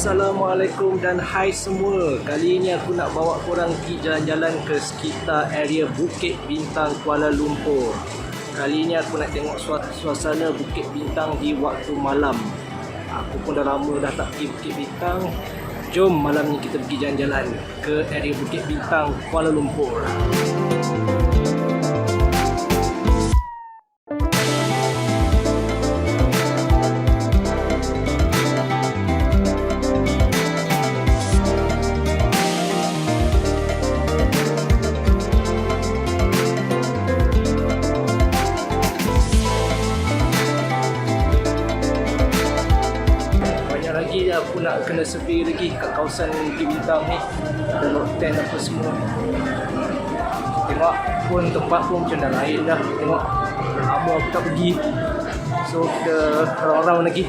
Assalamualaikum dan hai semua. Kali ini aku nak bawa korang pergi jalan-jalan ke sekitar area Bukit Bintang, Kuala Lumpur. Kali ini aku nak tengok suasana Bukit Bintang di waktu malam. Aku pun dah lama dah tak pergi Bukit Bintang. Jom malam ni kita pergi jalan-jalan ke area Bukit Bintang, Kuala Lumpur. Lagi aku nak kena survey lagi kat kawasan Bukit Bintang ni, ada loten apa semua. Tengok pun tempat pun macam dah lain dah. Tengok lama aku tak pergi, so kita round-round lagi.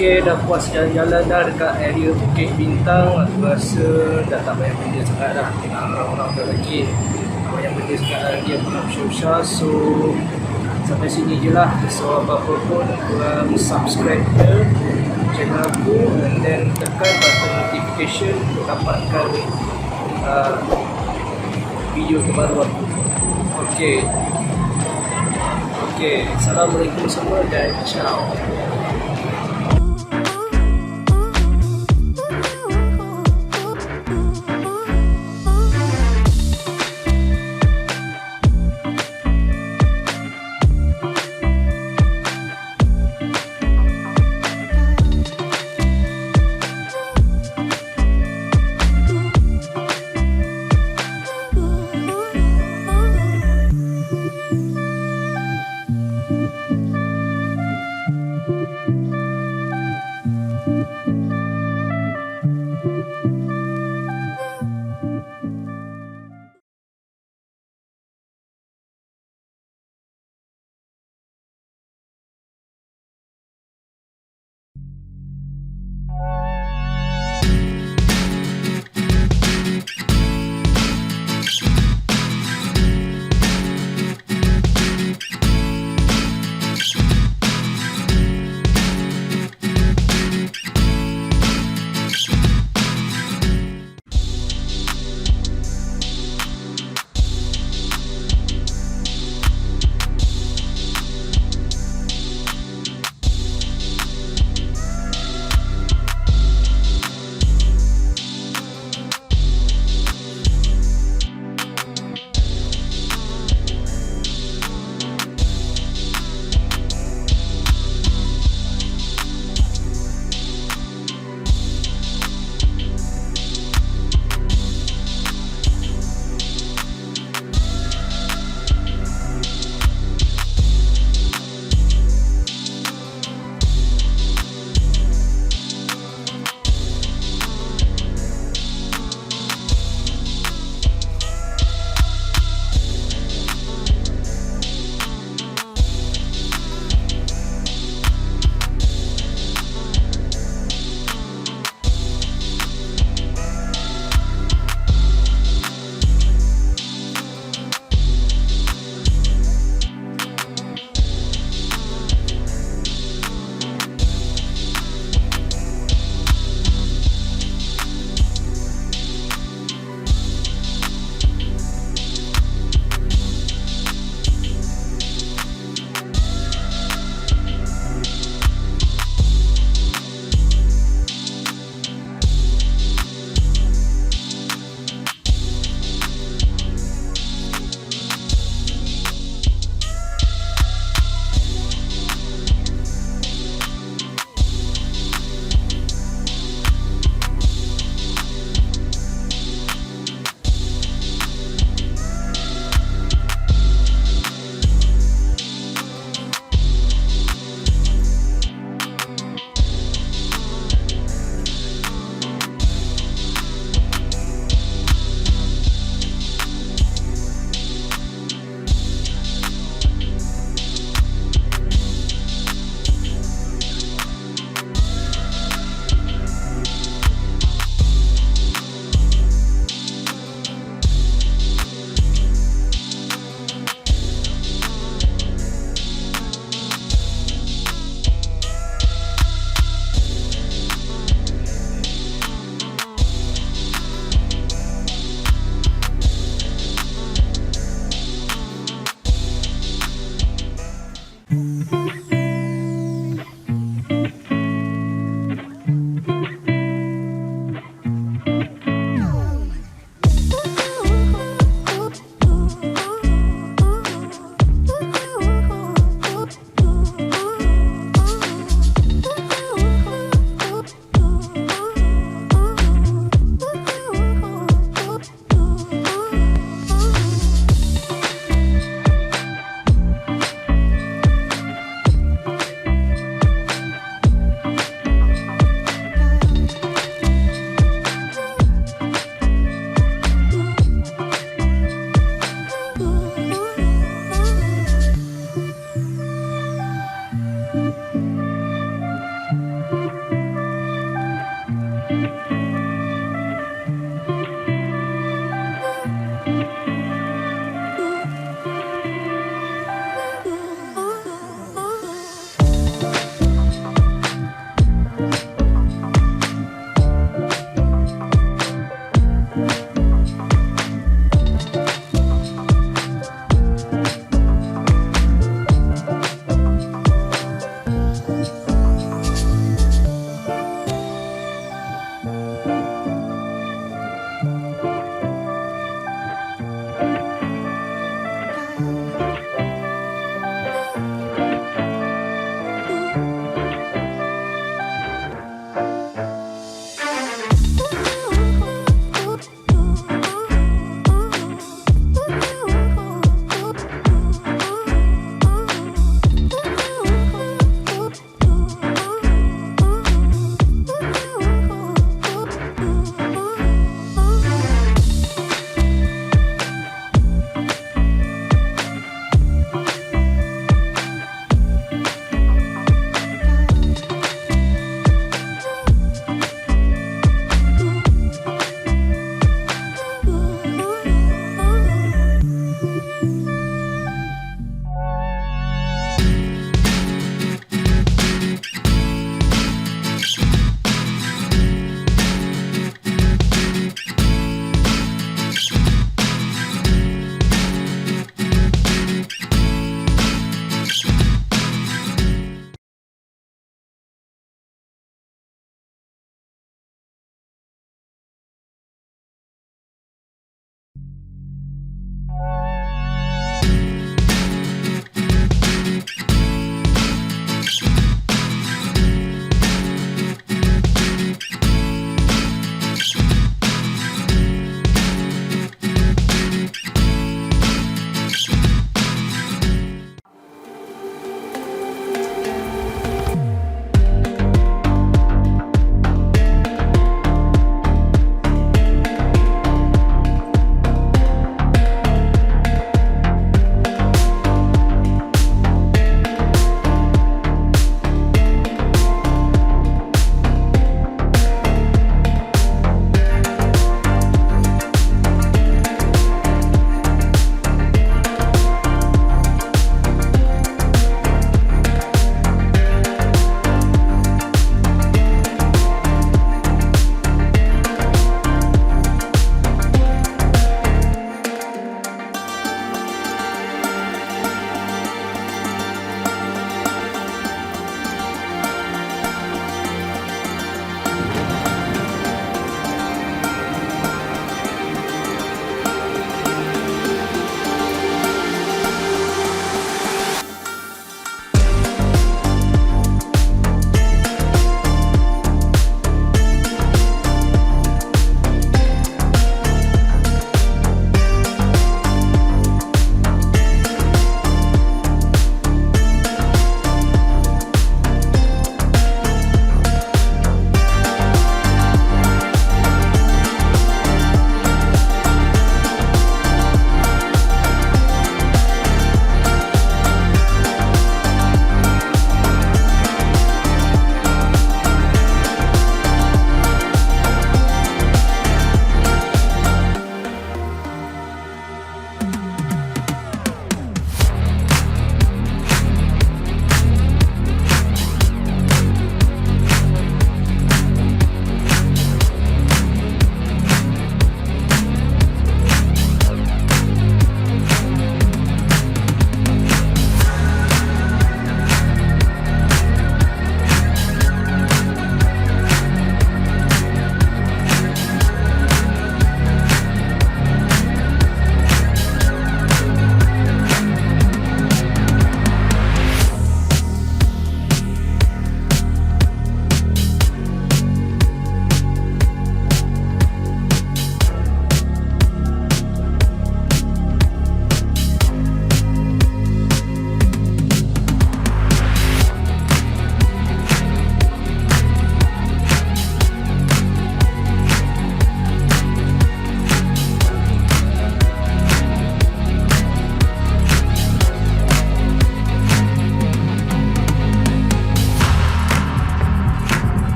Okay, dah puas jalan-jalan dah dekat area Bukit Bintang. Aku rasa dah tak banyak benda sangat dah. Tengok orang-orang dah lagi tak banyak benda sangat lagi. Aku nak bersya-bersya. So sampai sini je lah. So apa-apa pun korang subscribe ke channel aku, and then tekan button notification untuk dapatkan video terbaru aku. Okay, Assalamualaikum semua dan ciao.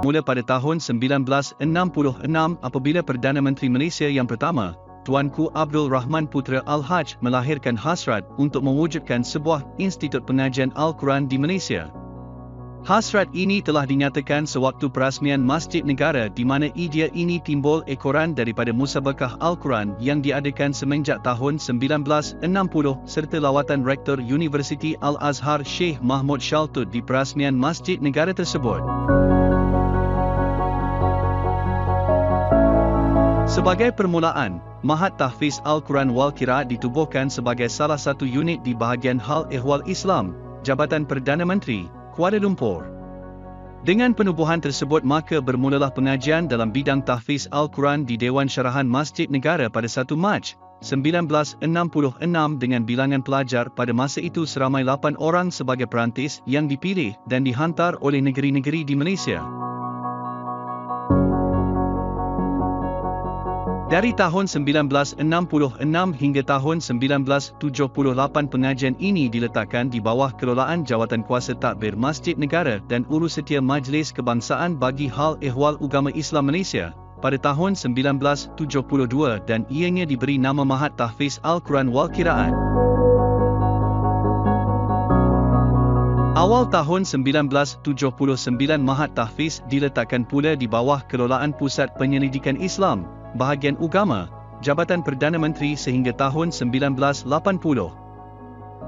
Mula pada tahun 1966 apabila Perdana Menteri Malaysia yang pertama, Tuanku Abdul Rahman Putra Al-Haj melahirkan hasrat untuk mewujudkan sebuah institut pengajian Al-Quran di Malaysia. Hasrat ini telah dinyatakan sewaktu perasmian Masjid Negara di mana idea ini timbul ekoran daripada musabakah Al-Quran yang diadakan semenjak tahun 1960 serta lawatan Rektor Universiti Al-Azhar Sheikh Mahmud Shaltut di perasmian Masjid Negara tersebut. Sebagai permulaan, Mahat Tahfiz Al-Quran wal Qiraat ditubuhkan sebagai salah satu unit di bahagian Hal Ehwal Islam, Jabatan Perdana Menteri, Kuala Lumpur. Dengan penubuhan tersebut maka bermulalah pengajian dalam bidang tahfiz Al-Quran di Dewan Syarahan Masjid Negara pada 1 Mac 1966 dengan bilangan pelajar pada masa itu seramai 8 orang sebagai perantis yang dipilih dan dihantar oleh negeri-negeri di Malaysia. Dari tahun 1966 hingga tahun 1978 pengajian ini diletakkan di bawah kelolaan Jawatan Kuasa Tadbir Masjid Negara dan Urusetia Majlis Kebangsaan bagi Hal Ehwal Ugama Islam Malaysia pada tahun 1972 dan ianya diberi nama Mahat Tahfiz Al-Quran wal Qiraat. Awal tahun 1979 Mahat Tahfiz diletakkan pula di bawah kelolaan Pusat Penyelidikan Islam, Bahagian Ugama, Jabatan Perdana Menteri sehingga tahun 1980.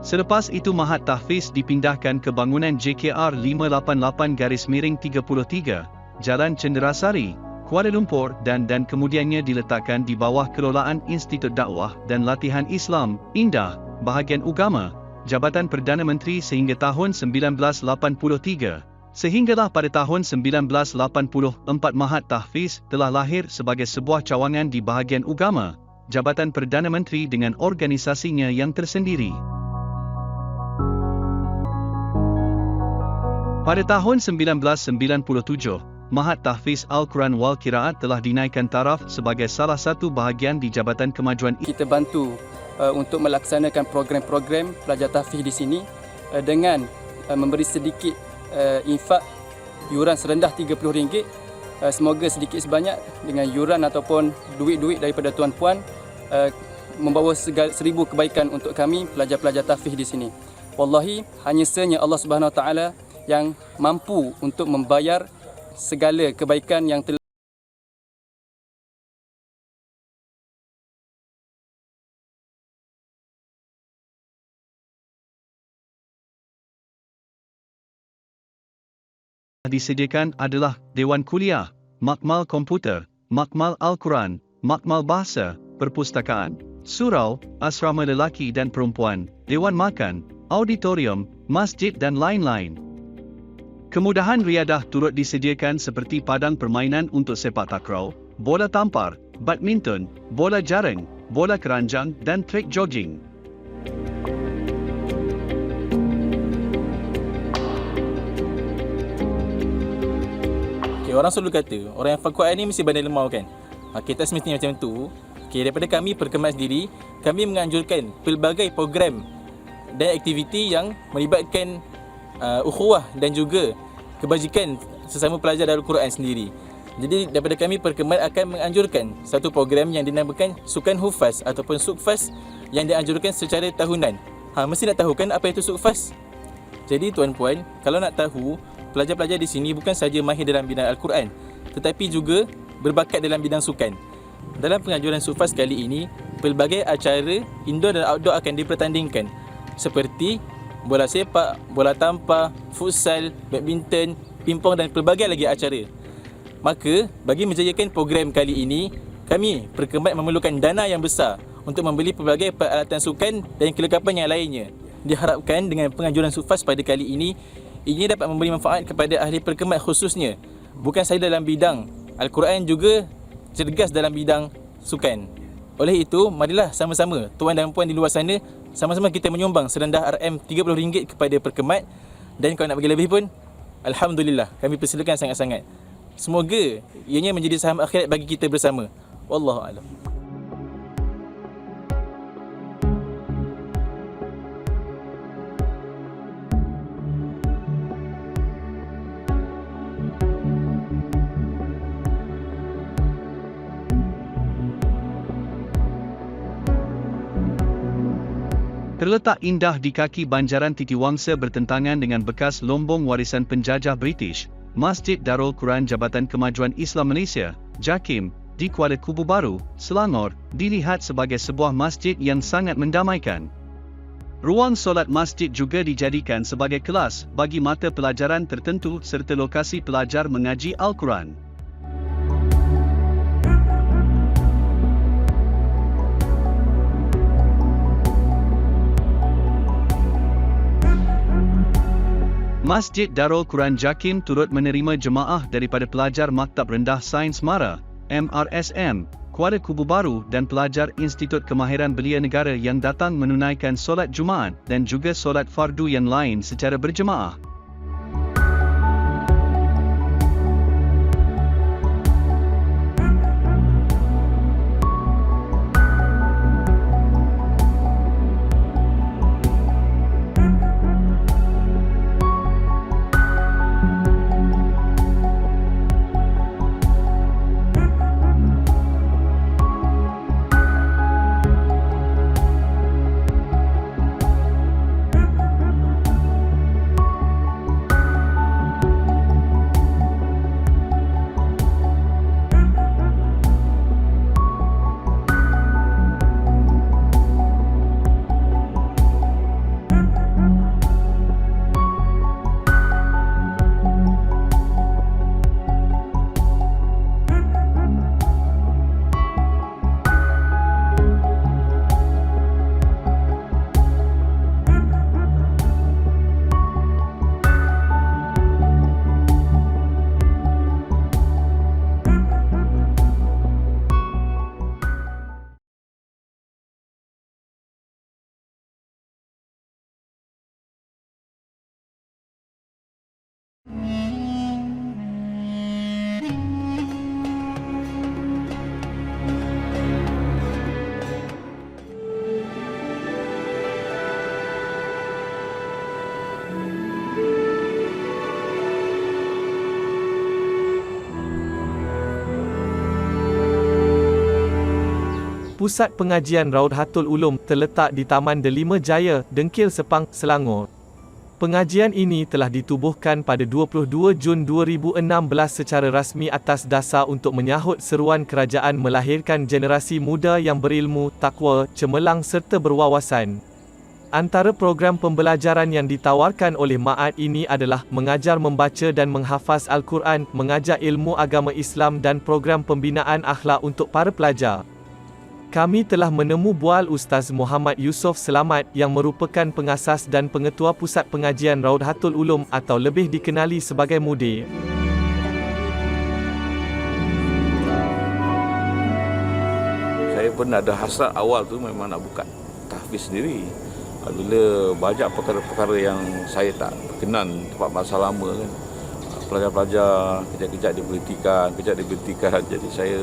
Selepas itu Mahat Tahfiz dipindahkan ke bangunan JKR 588-33, Jalan Cenderasari, Kuala Lumpur dan kemudiannya diletakkan di bawah kelolaan Institut Dakwah dan Latihan Islam, Indah, Bahagian Ugama, Jabatan Perdana Menteri sehingga tahun 1983. Sehinggalah pada tahun 1984 Mahat Tahfiz telah lahir sebagai sebuah cawangan di bahagian Ugama, Jabatan Perdana Menteri dengan organisasinya yang tersendiri. Pada tahun 1997, Mahat Tahfiz Al-Quran wal Qiraat telah dinaikkan taraf sebagai salah satu bahagian di Jabatan Kemajuan. Kita bantu untuk melaksanakan program-program pelajar tahfiz di sini dengan memberi sedikit infak yuran serendah RM30. Semoga sedikit sebanyak dengan yuran ataupun duit-duit daripada tuan puan membawa 1000 kebaikan untuk kami pelajar-pelajar tahfiz di sini. Wallahi hanya senya Allah Subhanahu Wa Taala yang mampu untuk membayar segala kebaikan yang telah disediakan adalah Dewan Kuliah, Makmal Komputer, Makmal Al-Quran, Makmal Bahasa, Perpustakaan, Surau, Asrama Lelaki dan Perempuan, Dewan Makan, Auditorium, Masjid dan lain-lain. Kemudahan riadah turut disediakan seperti padang permainan untuk sepak takraw, bola tampar, badminton, bola jaring, bola keranjang dan trek jogging. Orang selalu kata, orang yang kuat ni mesti badan lemau kan. Kita semestinya macam tu. Daripada kami perkhidmat sendiri, kami menganjurkan pelbagai program dan aktiviti yang melibatkan ukhuwah dan juga kebajikan sesama pelajar Al-Quran sendiri. Jadi daripada kami perkhidmat akan menganjurkan satu program yang dinamakan Sukan Hufaz ataupun Sukfaz yang dianjurkan secara tahunan. Mesti nak tahu kan apa itu Sukfaz? Jadi tuan-puan, kalau nak tahu, pelajar-pelajar di sini bukan saja mahir dalam bidang Al-Quran, tetapi juga berbakat dalam bidang sukan. Dalam penganjuran Sufaz kali ini, pelbagai acara indoor dan outdoor akan dipertandingkan seperti bola sepak, bola tampar, futsal, badminton, pingpong dan pelbagai lagi acara. Maka, bagi menjayakan program kali ini, kami perkhidmat memerlukan dana yang besar untuk membeli pelbagai peralatan sukan dan kelengkapan yang lainnya. Diharapkan dengan penganjuran Sufaz pada kali ini, ia dapat memberi manfaat kepada ahli perkhidmat khususnya, bukan sahaja dalam bidang Al-Quran, juga cergas dalam bidang sukan. Oleh itu, marilah sama-sama tuan dan puan di luar sana, sama-sama kita menyumbang serendah RM30 kepada perkhidmat. Dan kalau nak bagi lebih pun, Alhamdulillah, kami persilakan sangat-sangat. Semoga ianya menjadi saham akhirat bagi kita bersama. Wallahu a'lam. Terletak indah di kaki banjaran Titiwangsa bertentangan dengan bekas lombong warisan penjajah British, Masjid Darul Quran Jabatan Kemajuan Islam Malaysia, JAKIM, di Kuala Kubu Baru, Selangor, dilihat sebagai sebuah masjid yang sangat mendamaikan. Ruang solat masjid juga dijadikan sebagai kelas bagi mata pelajaran tertentu serta lokasi pelajar mengaji Al-Quran. Masjid Darul Quran JAKIM turut menerima jemaah daripada pelajar Maktab Rendah Sains Mara, MRSM, Kuala Kubu Baru dan pelajar Institut Kemahiran Belia Negara yang datang menunaikan solat Jumaat dan juga solat fardu yang lain secara berjemaah. Pusat Pengajian Raudhatul Ulum terletak di Taman Delima Jaya, Dengkil Sepang, Selangor. Pengajian ini telah ditubuhkan pada 22 Jun 2016 secara rasmi atas dasar untuk menyahut seruan kerajaan melahirkan generasi muda yang berilmu, takwa, cemerlang serta berwawasan. Antara program pembelajaran yang ditawarkan oleh Ma'at ini adalah mengajar membaca dan menghafaz Al-Quran, mengajar ilmu agama Islam dan program pembinaan akhlak untuk para pelajar. Kami telah menemu bual Ustaz Muhammad Yusof Selamat yang merupakan pengasas dan pengetua Pusat Pengajian Raudhatul Ulum atau lebih dikenali sebagai mudir. Saya pun ada hasrat awal tu memang nak buka tahfiz sendiri. Bila banyak perkara-perkara yang saya tak berkenan tempat masa lama kan. Pelajar-pelajar kejap-kejap diberhentikan, jadi saya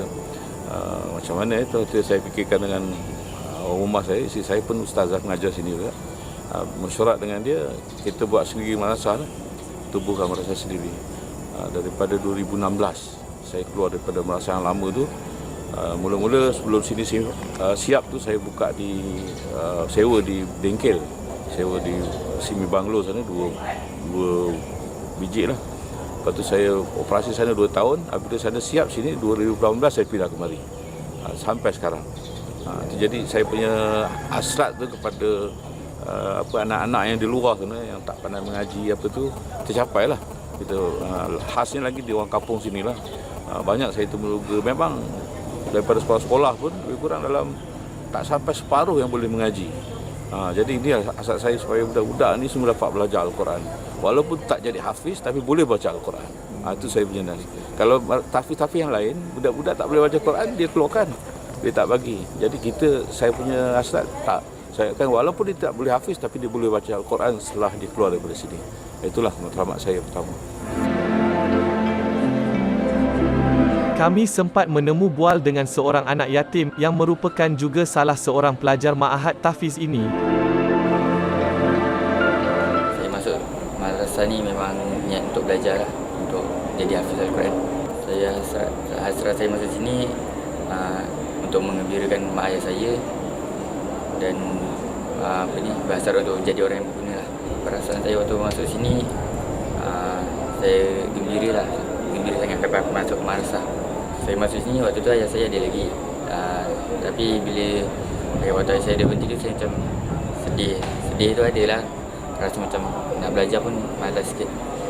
macam mana itu saya fikirkan dengan rumah saya, isteri saya pun ustazah mengajar sini juga. Mesyuarat dengan dia, kita buat sendiri madrasah lah, tubuhkan madrasah sendiri. Daripada 2016 saya keluar daripada madrasah yang lama tu. Mula-mula sebelum sini siap tu saya buka di sewa di Dengkil, sewa di Simi Banglo sana dua biji lah. Lepas tu saya operasi sana 2 tahun. Apabila sana siap sini 2018 saya pindah kemari sampai sekarang. Jadi saya punya hasrat tu kepada anak-anak yang di luar sana yang tak pandai mengaji apa tu tercapai lah. Kita khasnya lagi di orang kampung sinilah. Banyak saya temukan memang daripada sekolah-sekolah pun lebih kurang dalam tak sampai separuh yang boleh mengaji. Jadi ini hasrat saya supaya budak-budak ni semua dapat belajar Al-Quran. Walaupun tak jadi hafiz tapi boleh baca Al-Quran. Itu saya punya nasi. Kalau tahfiz-tahfiz yang lain, budak-budak tak boleh baca Al-Quran, dia keluarkan. Dia tak bagi. Jadi saya punya hasrat tak. Saya kan walaupun dia tak boleh hafiz tapi dia boleh baca Al-Quran setelah dia keluar daripada sini. Itulah matlamat saya pertama. Kami sempat menemu bual dengan seorang anak yatim yang merupakan juga salah seorang pelajar ma'ahad tahfiz ini. Saya masuk madrasah ni memang niat untuk belajar lah, untuk jadi hafiz Al-Quran. Hasrat saya masuk sini untuk mengembirakan mak ayah saya dan berhasrat untuk jadi orang yang berguna lah. Perasaan saya waktu masuk sini, saya gembira sangat dapat masuk ke madrasah. Saya masuk sini waktu tu ayah saya ada lagi, tapi bila waktu ayah saya ada berhenti tu, saya macam sedih tu ada lah. Rasa macam nak belajar pun malas sikit.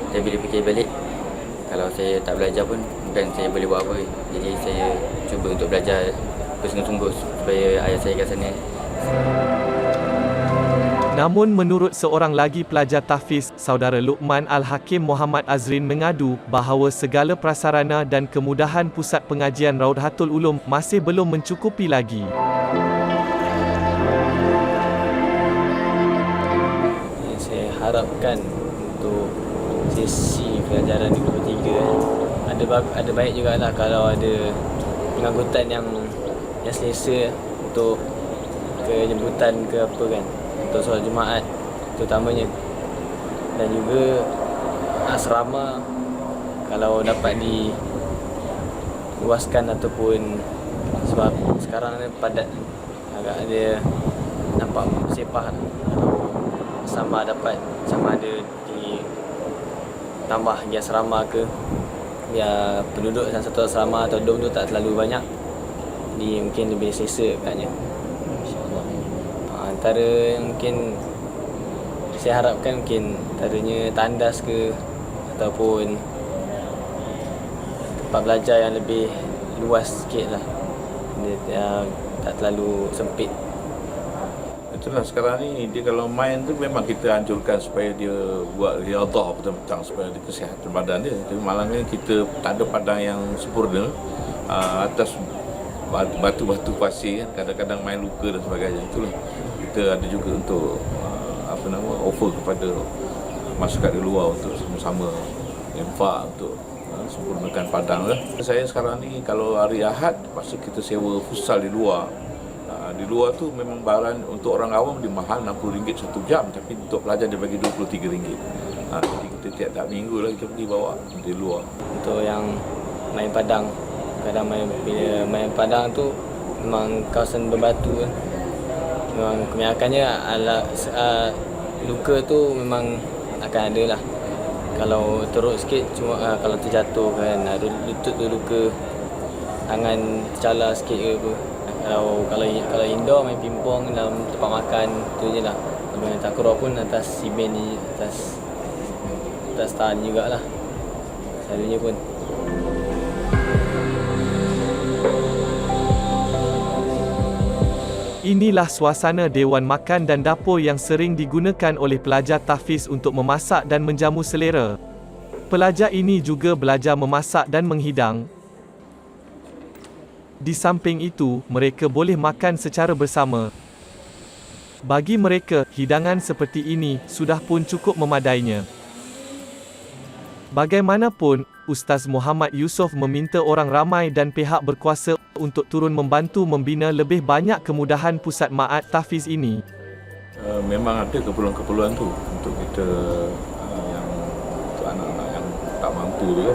Tapi bila fikir balik, kalau saya tak belajar pun bukan saya boleh buat apa. Jadi saya cuba untuk belajar bersungguh-sungguh supaya ayah saya kat sana. Namun menurut seorang lagi pelajar tahfiz, saudara Luqman Al-Hakim Muhammad Azrin mengadu bahawa segala prasarana dan kemudahan pusat pengajian Raudhatul Ulum masih belum mencukupi lagi. Saya harapkan untuk sesi pelajaran 23 ada baik jugalah kalau ada pengangkutan yang selesa untuk ke jemputan ke apa kan, untuk solat Jumaat terutamanya, dan juga asrama kalau dapat diluaskan ataupun, sebab sekarang ni padat, agak ada nampak sepah lah. Kalau sama ada ditambah lagi asrama ke, biar penduduk dalam satu asrama atau dom tu tak terlalu banyak, mungkin lebih selesa agaknya. Antara mungkin saya harapkan mungkin antaranya tandas ke, ataupun tempat belajar yang lebih luas sikit lah, tak terlalu sempit. Itulah sekarang ni dia kalau main tu memang kita anjurkan supaya dia buat riadah petang-petang supaya dia kesihatan badan dia. Tapi malangnya kita tak ada padang yang sempurna, atas batu-batu pasir kan, kadang-kadang main luka dan sebagainya. Itulah kita ada juga untuk offer kepada masyarakat di luar untuk sama-sama infak untuk sempurnakan padang lah. Saya sekarang ni kalau hari Ahad pasal kita sewa futsal di luar. Di luar tu memang baran untuk orang awam dia mahal RM60 satu jam, tapi untuk pelajar dia bagi RM23. Jadi kita tiap-tiap minggu lah kita pergi bawa di luar. Untuk yang main padang, kadang bila main padang tu memang kawasan berbatu kan. Memang kebanyakannya luka tu memang akan ada lah. Kalau teruk sikit, cuma kalau terjatuh kan, lutut tu luka, tangan tercalar sikit ke apa. Kalau indoor main pingpong dalam tempat makan tu je lah. Main takraw pun atas simen ni, atas tahan jugalah selalunya pun. Inilah suasana dewan makan dan dapur yang sering digunakan oleh pelajar tahfiz untuk memasak dan menjamu selera. Pelajar ini juga belajar memasak dan menghidang. Di samping itu, mereka boleh makan secara bersama. Bagi mereka, hidangan seperti ini sudah pun cukup memadainya. Bagaimanapun, Ustaz Muhammad Yusof meminta orang ramai dan pihak berkuasa untuk turun membantu membina lebih banyak kemudahan pusat ma'at tahfiz ini. Memang ada keperluan-keperluan tu untuk kita yang untuk anak-anak yang tak mampu tu.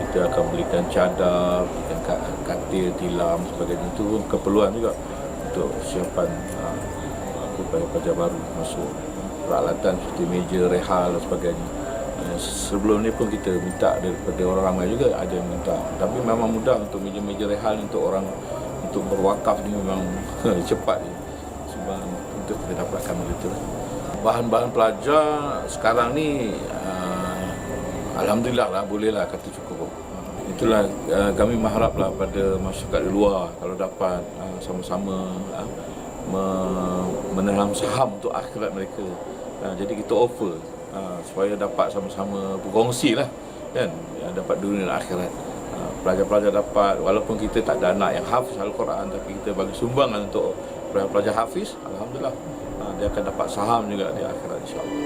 Kita akan belikan cadar, belikan katil, tilam, sebagainya. Itu keperluan juga untuk siapan pelajar baru masuk. Peralatan seperti meja, rehal dan sebagainya. Sebelum ni pun kita minta daripada orang ramai juga, ada yang minta. Tapi memang mudah untuk meja-meja rehal ni untuk orang untuk berwakaf ni memang cepat je. Sebab untuk kita dapatkan begitu. Bahan-bahan pelajar sekarang ni alhamdulillah lah, bolehlah kata cukup. Itulah kami mengharaplah pada masyarakat di luar kalau dapat sama-sama menelam saham untuk akhirat mereka. Jadi kita offer supaya dapat sama-sama berkongsi lah kan, dapat dunia dan akhirat. Pelajar-pelajar dapat, walaupun kita tak ada anak yang hafiz Al-Quran, tapi kita bagi sumbangan untuk pelajar hafiz, alhamdulillah dia akan dapat saham juga di akhirat insya-Allah.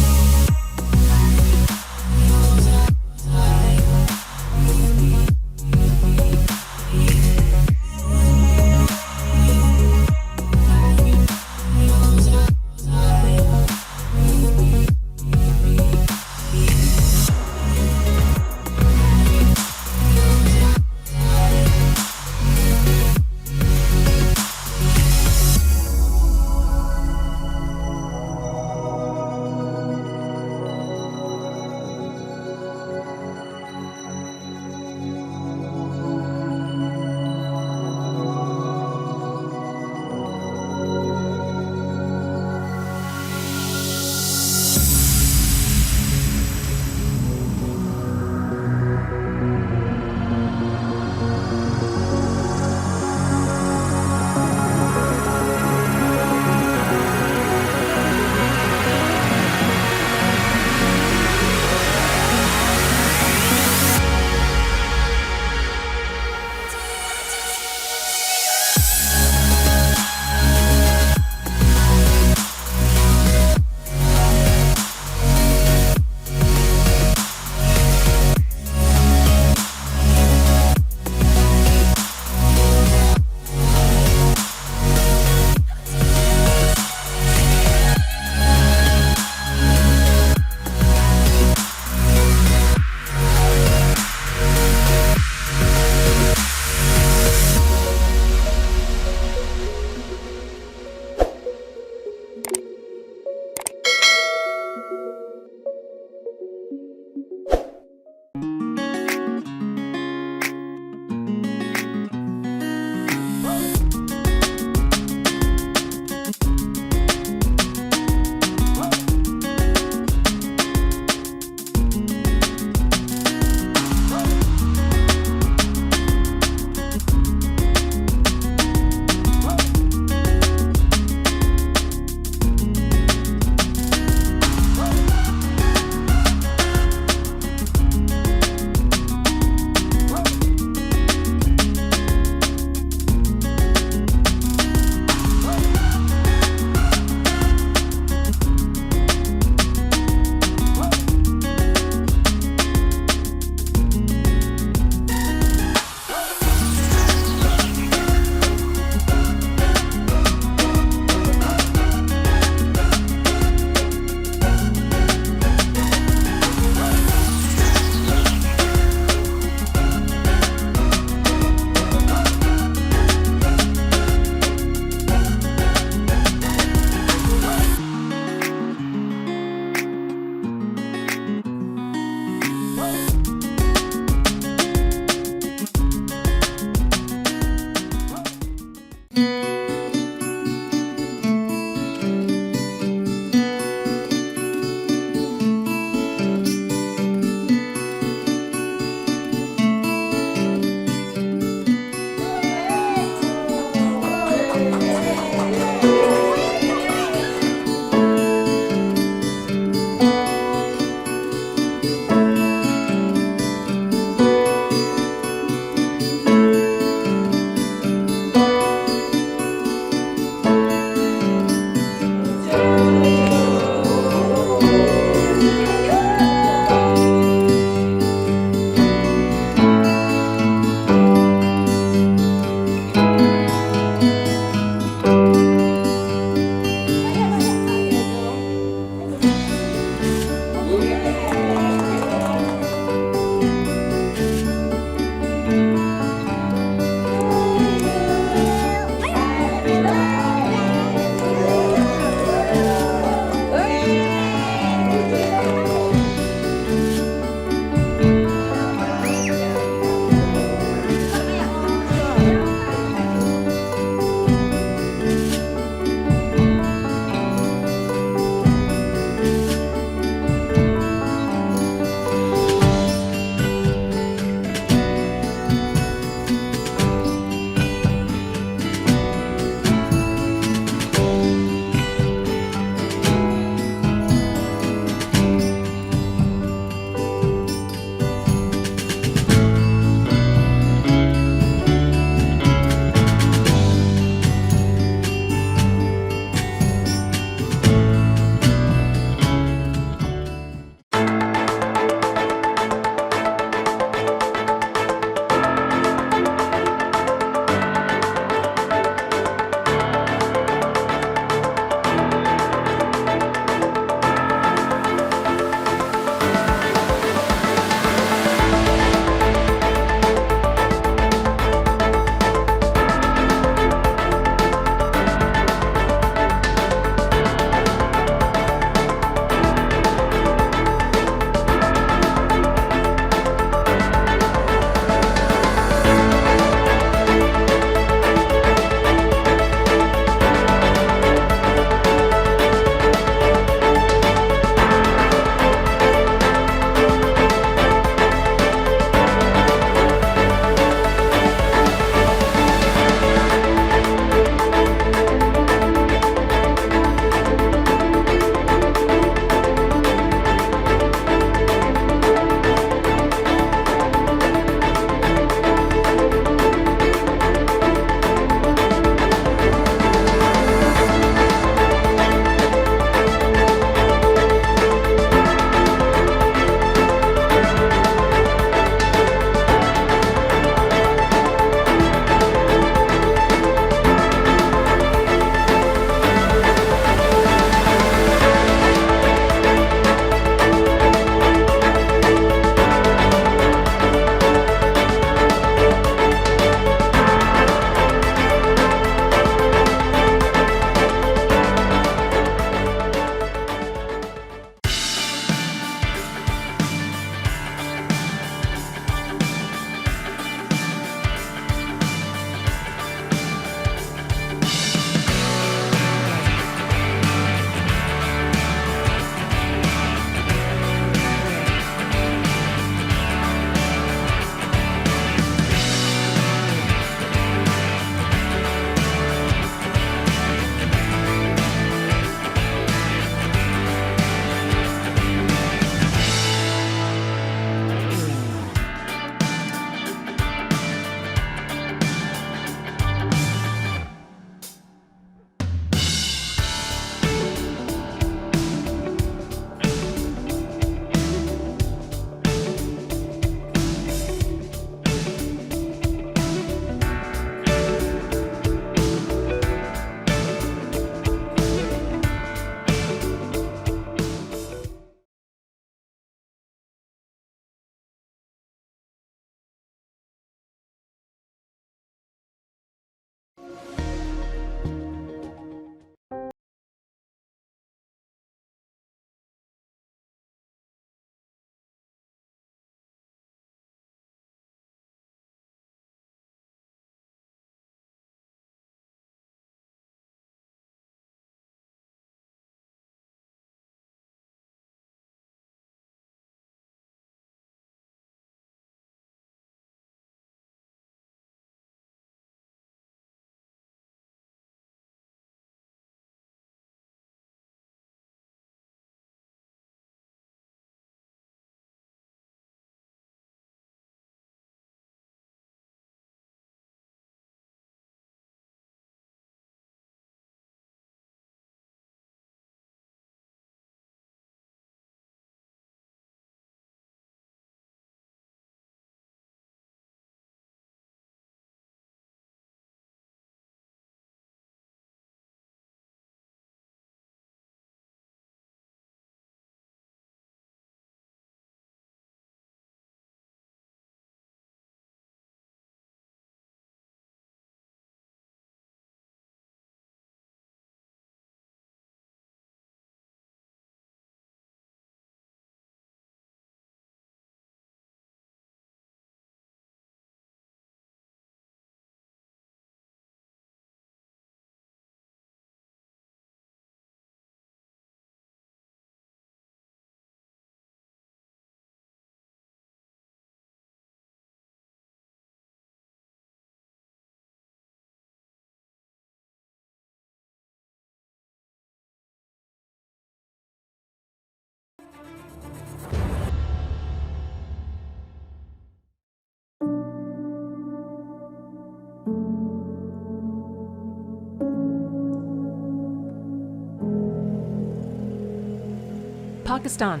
Pakistan,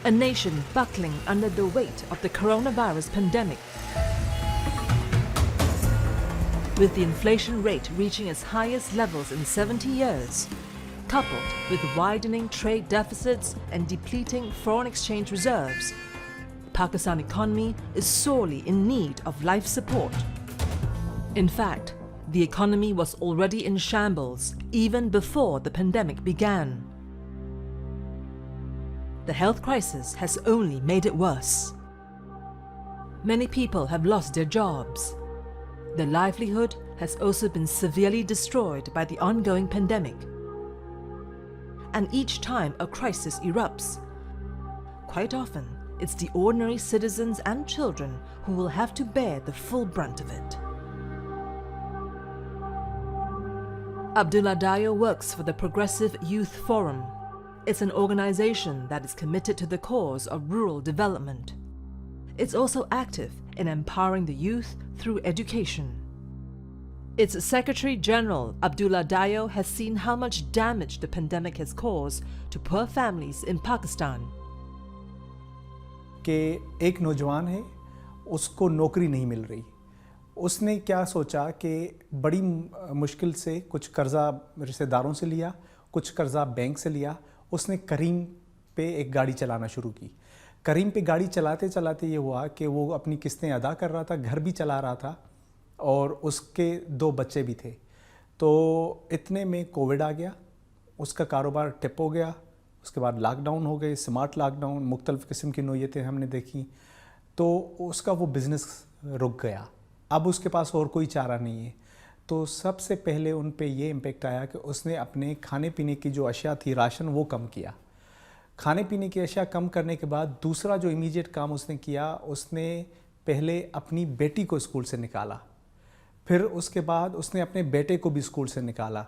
a nation buckling under the weight of the coronavirus pandemic. With the inflation rate reaching its highest levels in 70 years, coupled with widening trade deficits and depleting foreign exchange reserves, Pakistan economy is sorely in need of life support. In fact, the economy was already in shambles even before the pandemic began. The health crisis has only made it worse. Many people have lost their jobs. Their livelihood has also been severely destroyed by the ongoing pandemic. And each time a crisis erupts, quite often it's the ordinary citizens and children who will have to bear the full brunt of it. Abdullah Dayo works for the Progressive Youth Forum. It's an organization that is committed to the cause of rural development. It's also active in empowering the youth through education. Its Secretary General, Abdullah Dayo, has seen how much damage the pandemic has caused to poor families in Pakistan. कि एक नौजवान है, उसको नौकरी नहीं मिल रही। उसने क्या सोचा कि बड़ी मुश्किल से कुछ कर्जा रिश्तेदारों से लिया, कुछ कर्जा बैंक से लिया। उसने करीम पे एक गाड़ी चलाना शुरू की। करीम पे गाड़ी चलाते चलाते ये हुआ कि वो अपनी किस्तें अदा कर रहा था, घर भी चला रहा था और उसके 2 बच्चे भी थे। तो इतने में कोविड आ गया, उसका कारोबार टिप हो गया। उसके बाद लॉकडाउन हो गए, स्मार्ट लॉकडाउन, मुख्तलिफ़ किस्म की नोयतें हमने देखी। तो उसका वो बिज़नेस रुक गया। अब उसके पास और कोई चारा नहीं है। तो सबसे पहले उन पे ये इम्पेक्ट आया कि उसने अपने खाने पीने की जो अशिया थी, राशन, वो कम किया। खाने पीने की अशिया कम करने के बाद दूसरा जो इमीडिएट काम उसने किया, उसने पहले अपनी बेटी को स्कूल से निकाला। फिर उसके बाद उसने अपने बेटे को भी स्कूल से निकाला।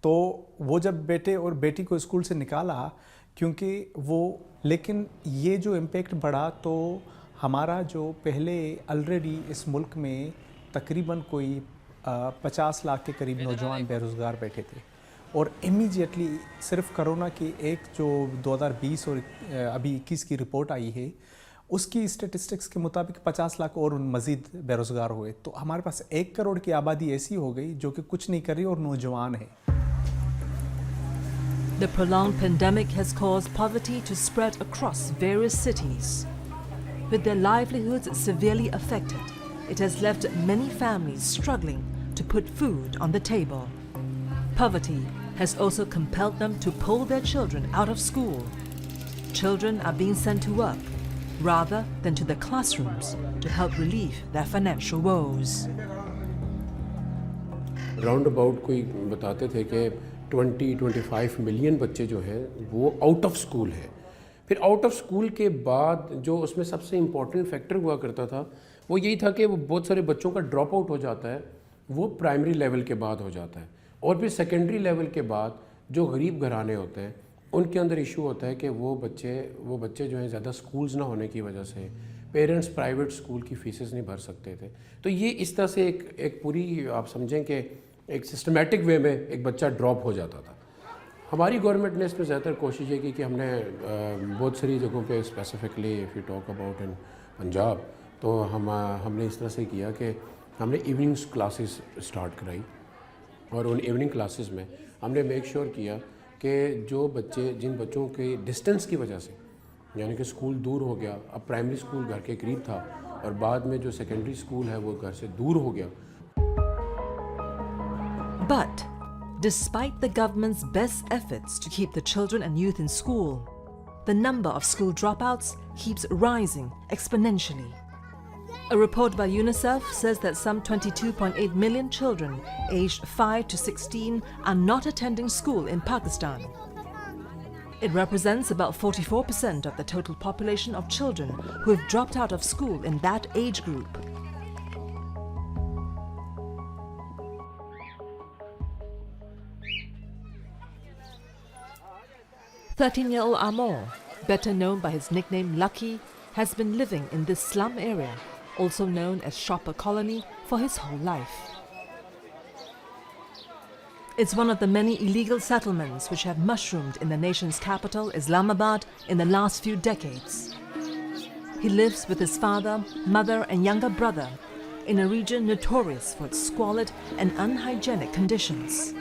तो वो जब बेटे और बेटी को स्कूल से निकाला, क्योंकि वो, लेकिन ये जो इम्पेक्ट बढ़ा तो हमारा जो पहले ऑलरेडी इस मुल्क में तकरीबन कोई 50 लाख के करीब नौजवान बेरोज़गार बैठे थे और इमीडिएटली सिर्फ कोरोना की एक जो 2020 और अभी 21 की रिपोर्ट आई है, उसकी स्टेटिस्टिक्स के मुताबिक 50 लाख और मज़ीद बेरोज़गार हुए। तो हमारे पास 1 करोड़ की आबादी ऐसी हो गई जो कि कुछ नहीं कर रही और नौजवान है। The prolonged pandemic has caused poverty to spread across various cities. With their livelihoods severely affected, it has left many families struggling to put food on the table. Poverty has also compelled them to pull their children out of school. Children are being sent to work rather than to the classrooms to help relieve their financial woes. Round about कोई बताते थे कि 20-25 million बच्चे जो हैं वो out of school है। फिर आउट ऑफ स्कूल के बाद जो उसमें सबसे इम्पॉर्टेंट फैक्टर हुआ करता था वो यही था कि वो बहुत सारे बच्चों का ड्रॉप आउट हो जाता है, वो प्राइमरी लेवल के बाद हो जाता है। और फिर सेकेंडरी लेवल के बाद जो गरीब घराने होते हैं उनके अंदर इशू होता है कि वो बच्चे जो हैं ज़्यादा स्कूल्स ना होने की वजह से पेरेंट्स प्राइवेट स्कूल की फीसेस नहीं भर सकते थे। तो ये इस तरह से एक पूरी आप समझें कि एक सिस्टमेटिक वे में एक बच्चा ड्रॉप हो जाता था। हमारी गवर्नमेंट ने इसमें ज़्यादातर कोशिश ये की कि हमने बहुत सारी जगहों पे specifically if you talk about in Punjab, तो हमने इस तरह से किया कि हमने इवनिंग्स क्लासेस स्टार्ट कराई और उन इवनिंग क्लासेस में हमने मेक श्योर किया कि जिन बच्चों के डिस्टेंस की वजह से, यानी कि स्कूल दूर हो गया, अब प्राइमरी स्कूल घर के करीब था और बाद में जो सेकेंडरी स्कूल है वो घर से दूर हो गया। But despite the government's best efforts to keep the children and youth in school, the number of school dropouts keeps rising exponentially. A report by UNICEF says that some 22.8 million children aged 5 to 16 are not attending school in Pakistan. It represents about 44% of the total population of children who have dropped out of school in that age group. "13-year-old Amor, better known by his nickname Lucky, has been living in this slum area, also known as Shopper Colony, for his whole life. It's one of the many illegal settlements which have mushroomed in the nation's capital, Islamabad, in the last few decades. He lives with his father, mother and younger brother in a region notorious for its squalid and unhygienic conditions.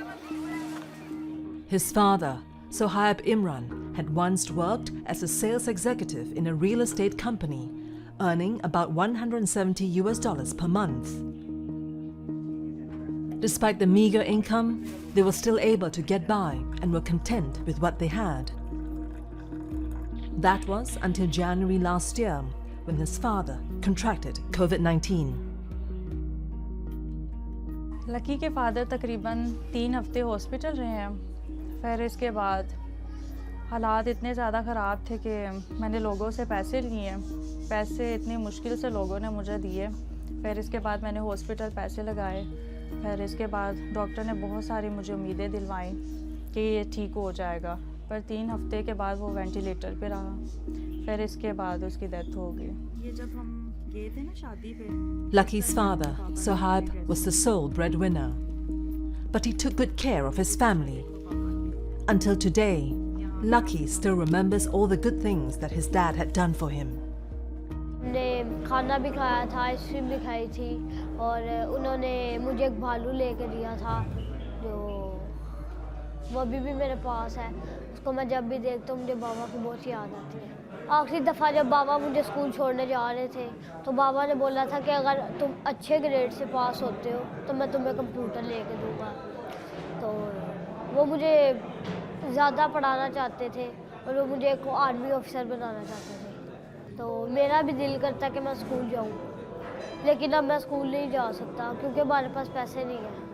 His father, Sohaib Imran, had once worked as a sales executive in a real estate company, earning about $170 per month. Despite the meager income, they were still able to get by and were content with what they had. That was until January last year, when his father contracted COVID-19. Lucky के father तकरीबन 3 हफ्ते hospital रहे हैं। फिर इसके बाद हालात इतने ज़्यादा ख़राब थे कि मैंने लोगों से पैसे लिए। पैसे इतनी मुश्किल से लोगों ने मुझे दिए। फिर इसके बाद मैंने हॉस्पिटल पैसे लगाए। फिर इसके बाद डॉक्टर ने बहुत सारी मुझे उम्मीदें दिलवाई कि ये ठीक हो जाएगा। पर 3 हफ्ते के बाद वो वेंटिलेटर पे रहा। फिर इसके बाद उसकी डेथ हो गई। ये जब हम गए थे ना शादी पे। Lucky's father, Sohaib, was the sole breadwinner. But he took good care of his family. Until today, Lucky still remembers all the good things that his dad had done for him. हमने खाना भी खाया था, ice cream भी खाई थी और उन्होंने मुझे एक भालू लेके दिया था जो वो अभी भी मेरे पास है। उसको मैं जब भी देखता हूँ मुझे बाबा की बहुत याद आती है। आखिरी दफ़ा जब बाबा मुझे स्कूल छोड़ने जा रहे थे तो बाबा ने बोला था कि अगर तुम अच्छे ग्रेड से पास होते हो तो मैं तुम्हें कंप्यूटर लेके दूँगा। तो वो मुझे ज़्यादा पढ़ाना चाहते थे और वो मुझे एक आर्मी ऑफिसर बनाना चाहते थे। तो मेरा भी दिल करता कि मैं स्कूल जाऊँ, लेकिन अब मैं स्कूल नहीं जा सकता क्योंकि हमारे पास पैसे नहीं हैं।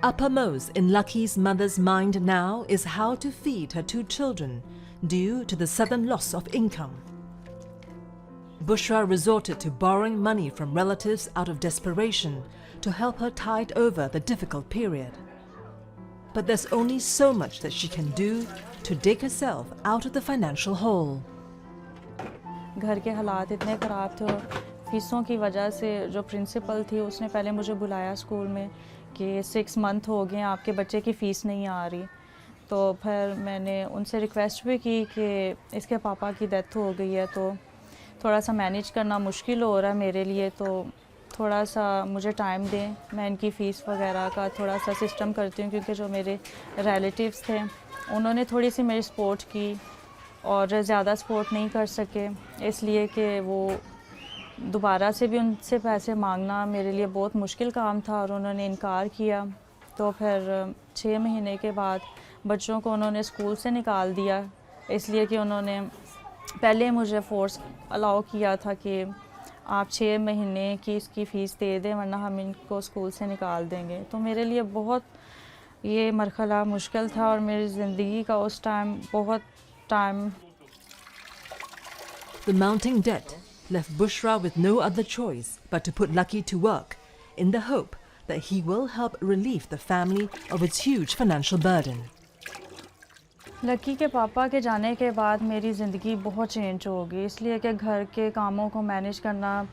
Uppermost in Lucky's mother's mind now is how to feed her 2 children due to the sudden loss of income. Bushra resorted to borrowing money from relatives out of desperation to help her tide over the difficult period. But there's only so much that she can do to dig herself out of the financial hole. घर के हालात इतने ख़राब थे और फीसों की वजह से जो प्रिंसिपल थी उसने पहले मुझे बुलाया स्कूल में कि 6 मंथ हो गए आपके बच्चे की फ़ीस नहीं आ रही। तो फिर मैंने उनसे रिक्वेस्ट भी की कि इसके पापा की डेथ हो गई है तो थोड़ा सा मैनेज करना मुश्किल हो रहा है मेरे लिए, तो थोड़ा सा मुझे टाइम दें, मैं इनकी फ़ीस वगैरह का थोड़ा सा सिस्टम करती हूँ। क्योंकि जो मेरे रिलेटिव्स थे उन्होंने थोड़ी सी मेरी सपोर्ट की और ज़्यादा सपोर्ट नहीं कर सके, इसलिए कि वो दोबारा से भी उनसे पैसे मांगना मेरे लिए बहुत मुश्किल काम था और उन्होंने इनकार किया। तो फिर 6 महीने के बाद बच्चों को उन्होंने स्कूल से निकाल दिया, इसलिए कि उन्होंने पहले मुझे फोर्स अलाउ किया था कि आप 6 महीने की इसकी फ़ीस दे दें वरना हम इनको स्कूल से निकाल देंगे। तो मेरे लिए बहुत ये मरहला मुश्किल था और मेरी ज़िंदगी का उस टाइम बहुत time. The mounting debt left Bushra with no other choice but to put Lucky to work in the hope that he will help relieve the family of its huge financial burden. Lucky के पापा के जाने के बाद मेरी ज़िंदगी बहुत change हो गई, इसलिए कि घर के कामों को मैनेज करना,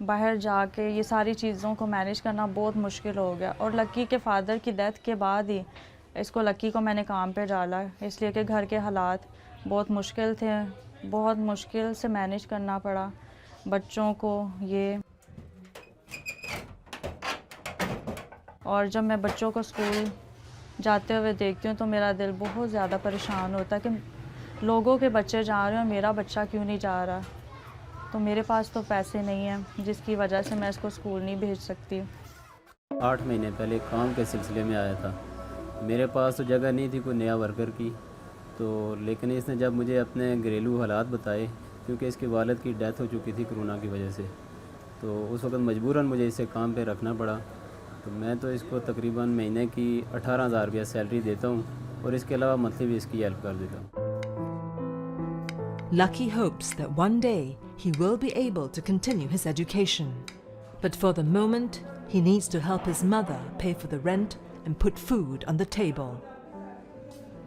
बाहर जाके ये सारी चीज़ों को मैनेज करना बहुत मुश्किल हो गया। और लकी के फादर की डेथ के बाद ही इसको लकी को मैंने काम पे डाला, इसलिए कि घर के हालात बहुत मुश्किल थे, बहुत मुश्किल से मैनेज करना पड़ा बच्चों को ये। और जब मैं बच्चों को स्कूल जाते हुए देखती हूँ तो मेरा दिल बहुत ज़्यादा परेशान होता है कि लोगों के बच्चे जा रहे हैं और मेरा बच्चा क्यों नहीं जा रहा। तो मेरे पास तो पैसे नहीं हैं जिसकी वजह से मैं इसको स्कूल नहीं भेज सकती। 8 महीने पहले काम के सिलसिले में आया था। मेरे पास तो जगह नहीं थी कोई नया वर्कर की, तो लेकिन इसने जब मुझे अपने घरेलू हालात बताए, क्योंकि इसके वालिद की डेथ हो चुकी थी कोरोना की वजह से, तो उस वक्त मजबूरन मुझे इसे काम पे रखना पड़ा। तो मैं तो इसको तकरीबन महीने की 18,000 रुपया सैलरी देता हूँ और इसके अलावा मंथली भी इसकी हेल्प कर देता हूँ। Lucky hopes that one day he will be able to continue his education. But for the moment, he needs to help his mother pay for the rent and put food on the table.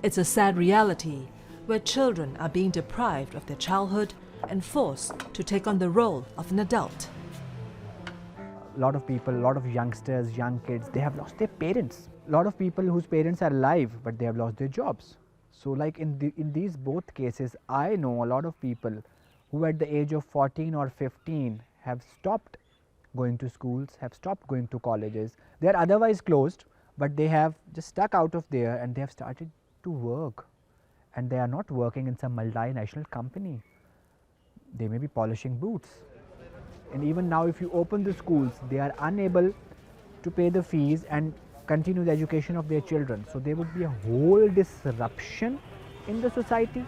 It's a sad reality where children are being deprived of their childhood and forced to take on the role of an adult. lot of people, a lot of youngsters, young kids, they have lost their parents. A lot of people whose parents are alive, but they have lost their jobs. So like in these both cases, I know a lot of people who at the age of 14 or 15 have stopped going to schools, have stopped going to colleges. They are otherwise closed, but they have just stuck out of there and they have started to work. And they are not working in some multinational company. They may be polishing boots. And even now if you open the schools, they are unable to pay the fees and continue the education of their children. So there would be a whole disruption in the society.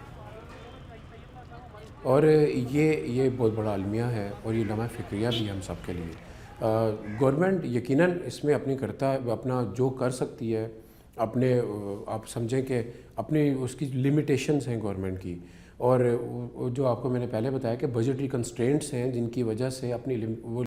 और ये बहुत बड़ा अलमिया है और ये लम्हा फ़िक्रिया भी हम सब के लिए। गवर्नमेंट यकीनन इसमें अपना जो कर सकती है, अपने आप समझें कि अपनी उसकी लिमिटेशंस हैं गवर्नमेंट की, और जो आपको मैंने पहले बताया कि बजटरी कंस्ट्रेंट्स हैं जिनकी वजह से अपनी वो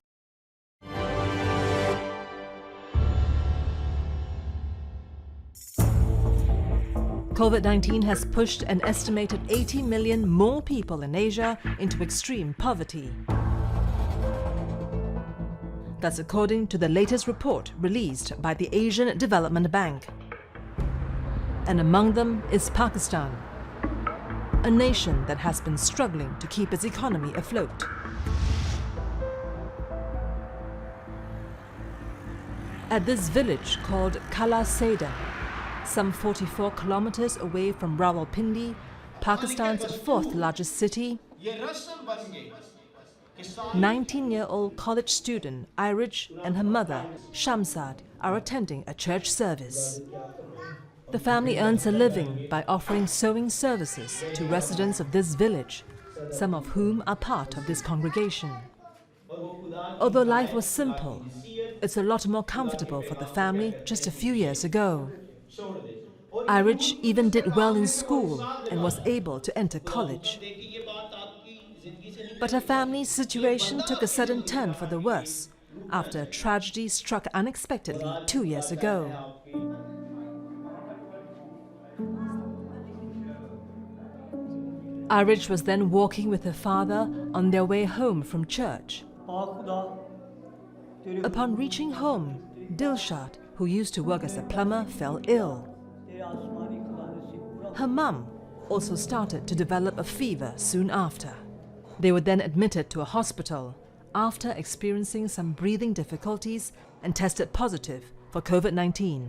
COVID-19 has pushed an estimated 80 million more people in Asia into extreme poverty. That's according to the latest report released by the Asian Development Bank. And among them is Pakistan, a nation that has been struggling to keep its economy afloat. At this village called Kala Seda, some 44 kilometers away from Rawalpindi, Pakistan's fourth largest city, 19-year-old college student Irij and her mother Shamsad are attending a church service. The family earns a living by offering sewing services to residents of this village, some of whom are part of this congregation. Although life was simple, it's a lot more comfortable for the family just a few years ago. Irij even did well in school and was able to enter college. But her family's situation took a sudden turn for the worse after a tragedy struck unexpectedly 2 years ago. Irij was then walking with her father on their way home from church. Upon reaching home, Dilshad, who used to work as a plumber, fell ill. Her mum also started to develop a fever soon after. They were then admitted to a hospital after experiencing some breathing difficulties and tested positive for COVID-19.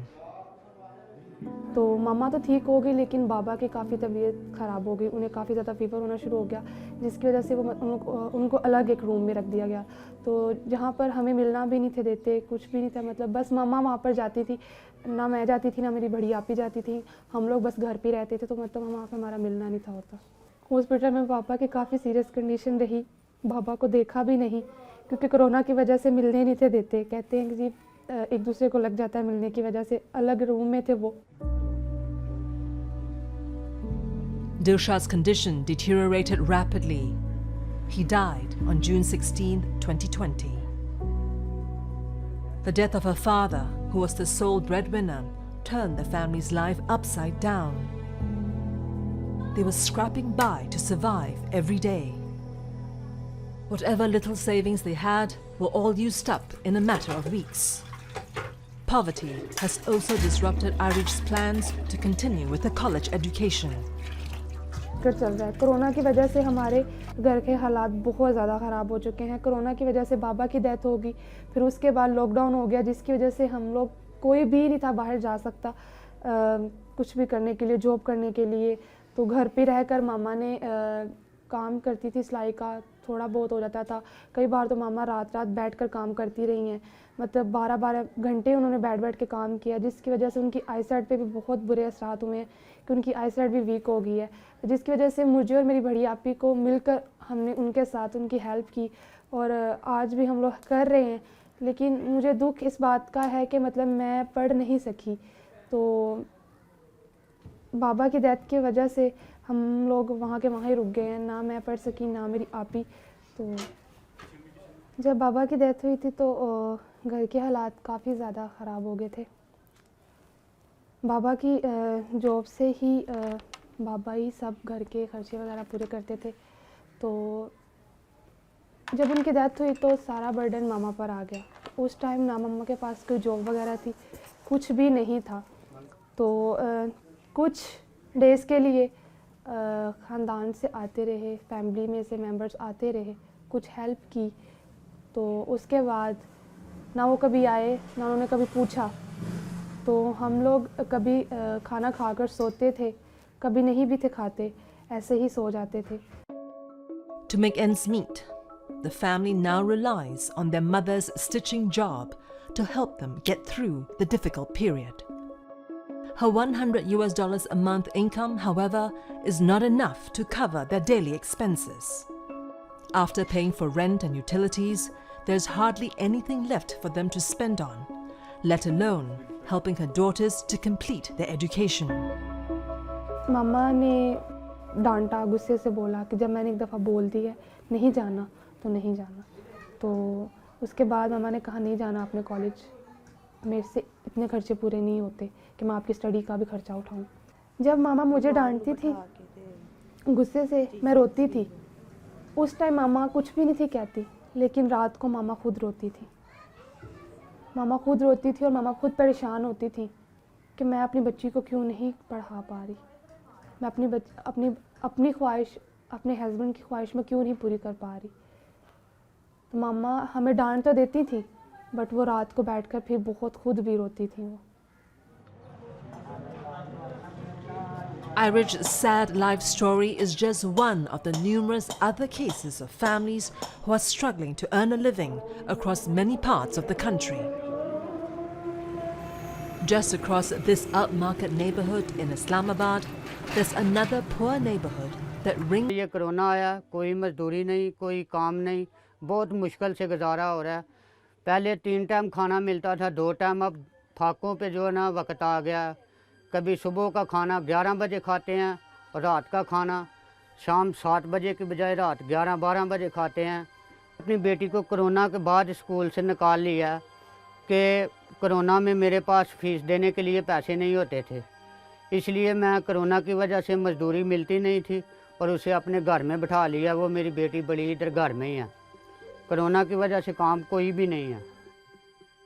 तो मम्मा तो ठीक हो गई, लेकिन बाबा की काफ़ी तबीयत ख़राब हो गई, उन्हें काफ़ी ज़्यादा फीवर होना शुरू हो गया, जिसकी वजह से उनको अलग एक रूम में रख दिया गया। तो जहाँ पर हमें मिलना भी नहीं थे देते, कुछ भी नहीं था, मतलब बस मम्मा वहाँ पर जाती थी, ना मैं जाती थी ना मेरी बड़ी आपी जाती थी, हम लोग बस घर पे रहते थे, तो मतलब वहाँ पर हमारा मिलना नहीं था होता। हॉस्पिटल में पापा की काफ़ी सीरियस कंडीशन रही, बाबा को देखा भी नहीं क्योंकि कोरोना की वजह से मिलने नहीं थे देते, कहते हैं कि जी एक दूसरे को लग जाता है मिलने की वजह से, अलग रूम में थे वो। Dilshad's condition deteriorated rapidly. He died on June 16, 2020. The death of her father, who was the sole breadwinner, turned the family's life upside down. They were scrapping by to survive every day. Whatever little savings they had were all used up in a matter of weeks. Poverty has also disrupted Irij's plans to continue with a college education. चल रहा है, corona की वजह से हमारे घर के हालात बहुत ज़्यादा ख़राब हो चुके हैं। कोरोना की वजह से बाबा की डेथ होगी, फिर उसके बाद लॉकडाउन हो गया, जिसकी वजह से हम लोग कोई भी नहीं था बाहर जा सकता कुछ भी करने के लिए, जॉब करने के लिए। तो घर पे रहकर मामा ने काम करती थी, सिलाई का थोड़ा बहुत हो जाता था। कई बार तो मामा रात रात बैठकर काम करती रही हैं, मतलब 12-12 घंटे उन्होंने बैठ के काम किया, जिसकी वजह से उनकी आईसाइट पे भी बहुत बुरे असरात हुए हैं कि उनकी आईसाइट भी वीक हो गई है, जिसकी वजह से मुझे और मेरी बड़ी आपी को मिलकर हमने उनके साथ उनकी हेल्प की और आज भी हम लोग कर रहे हैं। लेकिन मुझे दुख इस बात का है कि मतलब मैं पढ़ नहीं सकी, तो बाबा की डेथ की वजह से हम लोग वहाँ के वहाँ ही रुक गए हैं, ना मैं पढ़ सकी ना मेरी आपी। तो जब बाबा की डेथ हुई थी तो घर के हालात काफ़ी ज़्यादा ख़राब हो गए थे। बाबा की जॉब से ही बाबा ही सब घर के खर्चे वगैरह पूरे करते थे। तो जब उनकी डेथ हुई तो सारा बर्डन मामा पर आ गया। उस टाइम ना मम्मा के पास कोई जॉब वगैरह थी, कुछ भी नहीं था। तो कुछ डेज़ के लिए ख़ानदान से आते रहे, फैमिली में से मेंबर्स आते रहे, कुछ हेल्प की। तो उसके बाद ना वो कभी आए ना उन्होंने कभी पूछा। तो हम लोग कभी खाना खाकर सोते थे, कभी नहीं भी थे खाते, ऐसे ही सो जाते थे। To make ends meet, the family now relies on their mother's stitching job to help them get through the difficult period. Her $100 a month income, however, is not enough to cover their daily expenses. After paying for rent and utilities, there's hardly anything left for them to spend on, let alone helping her daughters to complete their education. मामा ने डांटा, गुस्से से बोला कि जब मैंने एक दफ़ा बोल दी है नहीं जाना तो नहीं जाना। तो उसके बाद मामा ने कहा नहीं जाना आपने कॉलेज, मेरे से इतने खर्चे पूरे नहीं होते कि मैं आपकी स्टडी का भी खर्चा उठाऊं। जब मामा मुझे डांटती थी गुस्से से, मैं रोती थी। उस टाइम मामा कुछ भी नहीं थी कहती, लेकिन रात को मामा खुद रोती थी। मामा खुद रोती थी और मामा खुद परेशान होती थी कि मैं अपनी बच्ची को क्यों नहीं पढ़ा पा रही, मैं अपनी ख्वाहिश, अपने हस्बैंड की ख्वाहिश में क्यों नहीं पूरी कर पा रही। तो मामा हमें डांट तो देती थी, बट वो रात को बैठकर फिर बहुत खुद भी रोती थी वो। Irid's sad life story is just one of the numerous other cases of families who are struggling to earn a living across many parts of the country. Just across this upmarket neighborhood in Islamabad, there's another poor neighborhood that rings. ये corona आया, कोई मजदूरी नहीं, कोई काम नहीं, बहुत मुश्किल से गुजारा हो रहा है। पहले 3 टाइम खाना मिलता था, 2 टाइम, अब फाकों पे जो है ना वक्त आ गया। कभी सुबह का खाना 11 बजे खाते हैं और रात का खाना शाम 7 बजे की बजाय रात 11-12 बजे खाते हैं। अपनी बेटी को कोरोना के बाद स्कूल से निकाल लिया कि कोरोना में मेरे पास फ़ीस देने के लिए पैसे नहीं होते थे, इसलिए मैं कोरोना की वजह से मजदूरी मिलती नहीं थी और उसे अपने घर में बिठा लिया। वो मेरी बेटी बड़ी इधर घर में ही है, कोरोना की वजह से काम कोई भी नहीं है।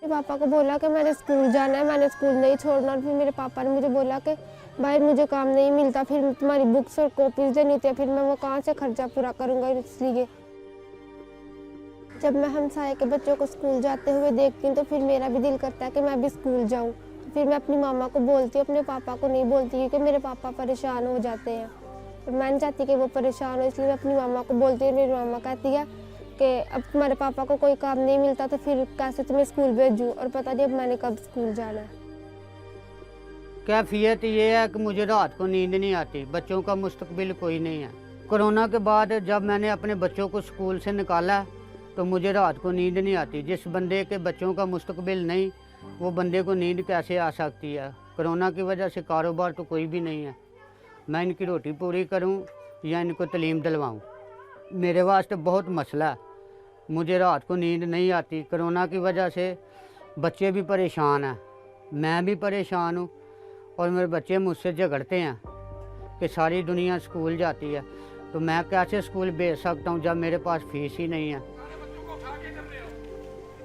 मेरे पापा को बोला कि मैंने स्कूल जाना है, मैंने स्कूल नहीं छोड़ना। और फिर मेरे पापा ने मुझे बोला कि भाई मुझे काम नहीं मिलता, फिर तुम्हारी बुक्स और कॉपीज देनी थी, फिर मैं वो कहाँ से खर्चा पूरा करूँगा। इसलिए जब मैं हमसाए के बच्चों को स्कूल जाते हुए देखती हूँ तो फिर मेरा भी दिल करता है कि मैं भी स्कूल जाऊँ। फिर मैं अपनी मामा को बोलती हूँ, अपने पापा को नहीं बोलती, क्योंकि मेरे पापा परेशान हो जाते हैं और मैं नहीं चाहती कि वो परेशान हो, इसलिए मैं अपनी मामा को बोलती हूँ। मेरी मामा कहती है कि अब तुम्हारे पापा को कोई काम नहीं मिलता तो फिर कैसे तुम्हें स्कूल भेजूँ, और पता नहीं अब मैंने कब स्कूल जाना है। कैफियत ये है कि मुझे रात को नींद नहीं आती, बच्चों का मुस्तकबिल कोई नहीं है। कोरोना के बाद जब मैंने अपने बच्चों को स्कूल से निकाला तो मुझे रात को नींद नहीं आती। जिस बंदे के बच्चों का मुस्तकबिल नहीं, वो बंदे को नींद कैसे आ सकती है। कोरोना की वजह से कारोबार तो कोई भी नहीं है। मैं इनकी रोटी पूरी करूं या इनको तलीम दिलवाऊं, मेरे वास्ते बहुत मसला है। मुझे रात को नींद नहीं आती। कोरोना की वजह से बच्चे भी परेशान हैं, मैं भी परेशान हूँ और मेरे बच्चे मुझसे झगड़ते हैं कि सारी दुनिया स्कूल जाती है, तो मैं कैसे स्कूल भेज सकता हूँ जब मेरे पास फीस ही नहीं है।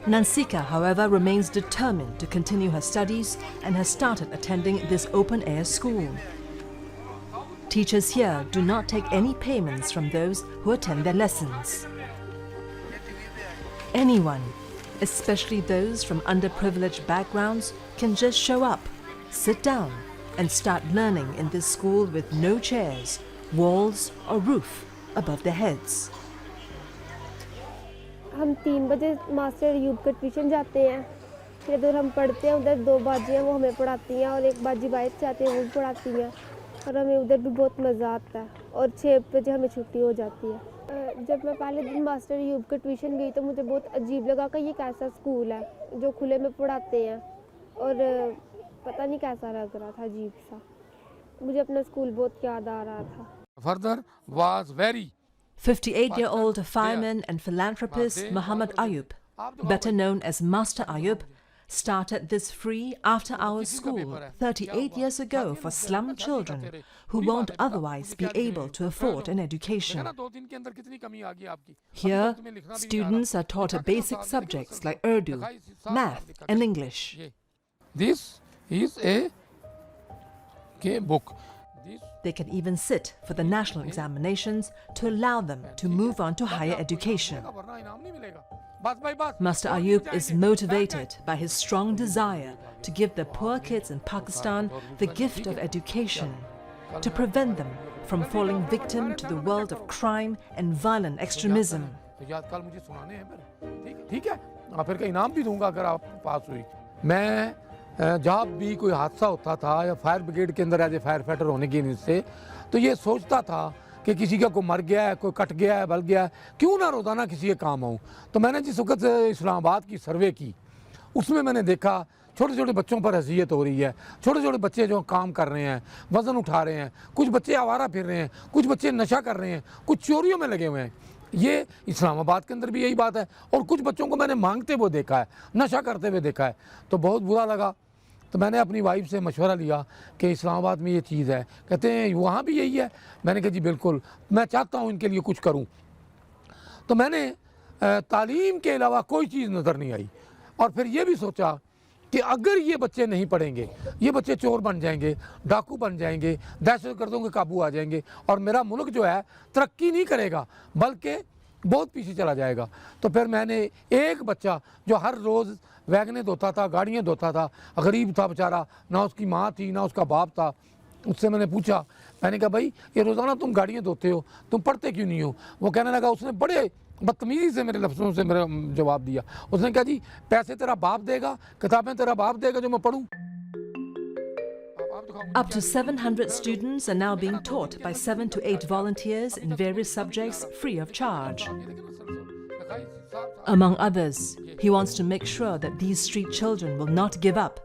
Nansika, however, remains determined to continue her studies and has started attending this open-air school. Teachers here do not take any payments from those who attend their lessons. Anyone, especially those from underprivileged backgrounds, can just show up, sit down, and start learning in this school with no chairs, walls, or roof above their heads. हम 3 बजे master यूब के tuition जाते हैं, फिर उधर हम पढ़ते हैं। उधर 2 बाजियाँ वो हमें पढ़ाती हैं और 1 बाजी बाहर से आती है, वो भी पढ़ाती हैं और हमें उधर भी बहुत मज़ा आता है। और 6 बजे हमें छुट्टी हो जाती है। जब मैं पहले दिन मास्टर यूब के ट्यूशन गई तो मुझे बहुत अजीब लगा कि ये कैसा स्कूल है जो खुले में पढ़ाते हैं, और पता नहीं कैसा लग रहा था, अजीब सा। मुझे अपना स्कूल बहुत याद आ रहा था। Further was very 58-year-old fireman and philanthropist Muhammad Ayub, better known as Master Ayub, started this free after-hours school 38 years ago for slum children who won't otherwise be able to afford an education. Here, students are taught basic subjects like Urdu, math and English. This is a book. They can even sit for the national examinations to allow them to move on to higher education. Master Ayub is motivated by his strong desire to give the poor kids in Pakistan the gift of education, to prevent them from falling victim to the world of crime and violent extremism. जब भी कोई हादसा होता था या fire brigade के अंदर as a fire fighter होने की नींद से तो ये सोचता था कि किसी का कोई मर गया है, कोई कट गया है, बल गया है, क्यों ना रोज़ाना किसी के काम आऊँ। तो मैंने जिस वक्त इस्लामाबाद की सर्वे की उसमें मैंने देखा छोटे छोटे बच्चों पर अजियत हो रही है, छोटे छोटे बच्चे जो काम कर रहे हैं, वज़न उठा रहे हैं, कुछ बच्चे आवारा फिर रहे हैं, कुछ बच्चे नशा कर रहे हैं, कुछ चोरियों में लगे हुए हैं। ये इस्लामाबाद के अंदर भी यही बात है और कुछ बच्चों को मैंने मांगते हुए देखा है, नशा करते हुए देखा है, तो बहुत बुरा लगा। तो मैंने अपनी वाइफ से मशवरा लिया कि इस्लामाबाद में ये चीज़ है, कहते हैं वहाँ भी यही है। मैंने कहा जी बिल्कुल, मैं चाहता हूँ इनके लिए कुछ करूँ। तो मैंने तालीम के अलावा कोई चीज़ नज़र नहीं आई और फिर ये भी सोचा कि अगर ये बच्चे नहीं पढ़ेंगे, ये बच्चे चोर बन जाएंगे, डाकू बन जाएंगे, दहशतगर्दों के काबू आ जाएंगे और मेरा मुल्क जो है तरक्की नहीं करेगा बल्कि बहुत पीछे चला जाएगा। तो फिर मैंने एक बच्चा जो हर रोज़ वैगनें धोता था, गाड़ियाँ धोता था, गरीब था बेचारा, ना उसकी माँ थी ना उसका बाप था, उससे मैंने पूछा, मैंने कहा भाई ये रोज़ाना तुम गाड़ियाँ धोते हो, तुम पढ़ते क्यों नहीं हो। वो कहने लगा, उसने बड़े बदतमीज़ी से मेरे लफ्ज़ों से मेरा जवाब दिया। उसने कहा जी पैसे तेरा बाप देगा, किताबें तेरा बाप देगा जो मैं पढ़ूँ। Up to 700 students are now being taught by 7 to 8 volunteers in various subjects free of charge. Among others, he wants to make sure that these street children will not give up,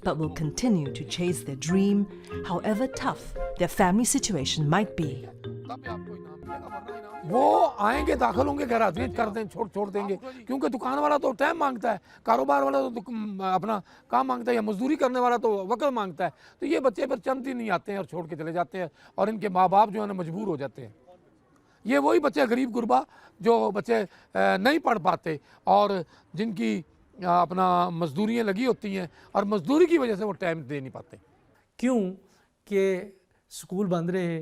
but will continue to chase their dream, however tough their family situation might be. वो आएंगे, दाखिल होंगे, घर आदमी कर दें, छोड़ देंगे, क्योंकि दुकान वाला तो टाइम मांगता है, कारोबार वाला तो अपना काम मांगता है, या मजदूरी करने वाला तो वक्त मांगता है। तो ये बच्चे फिर चंद दिन नहीं आते हैं और छोड़ के चले जाते हैं और इनके माँ बाप जो है ना मजबूर हो जाते हैं। ये वही बच्चे गरीब गुरबा जो बच्चे नहीं पढ़ पाते और जिनकी अपना मजदूरियाँ लगी होती हैं और मजदूरी की वजह से वो टाइम दे नहीं पाते। क्यों कि स्कूल बंद रहे,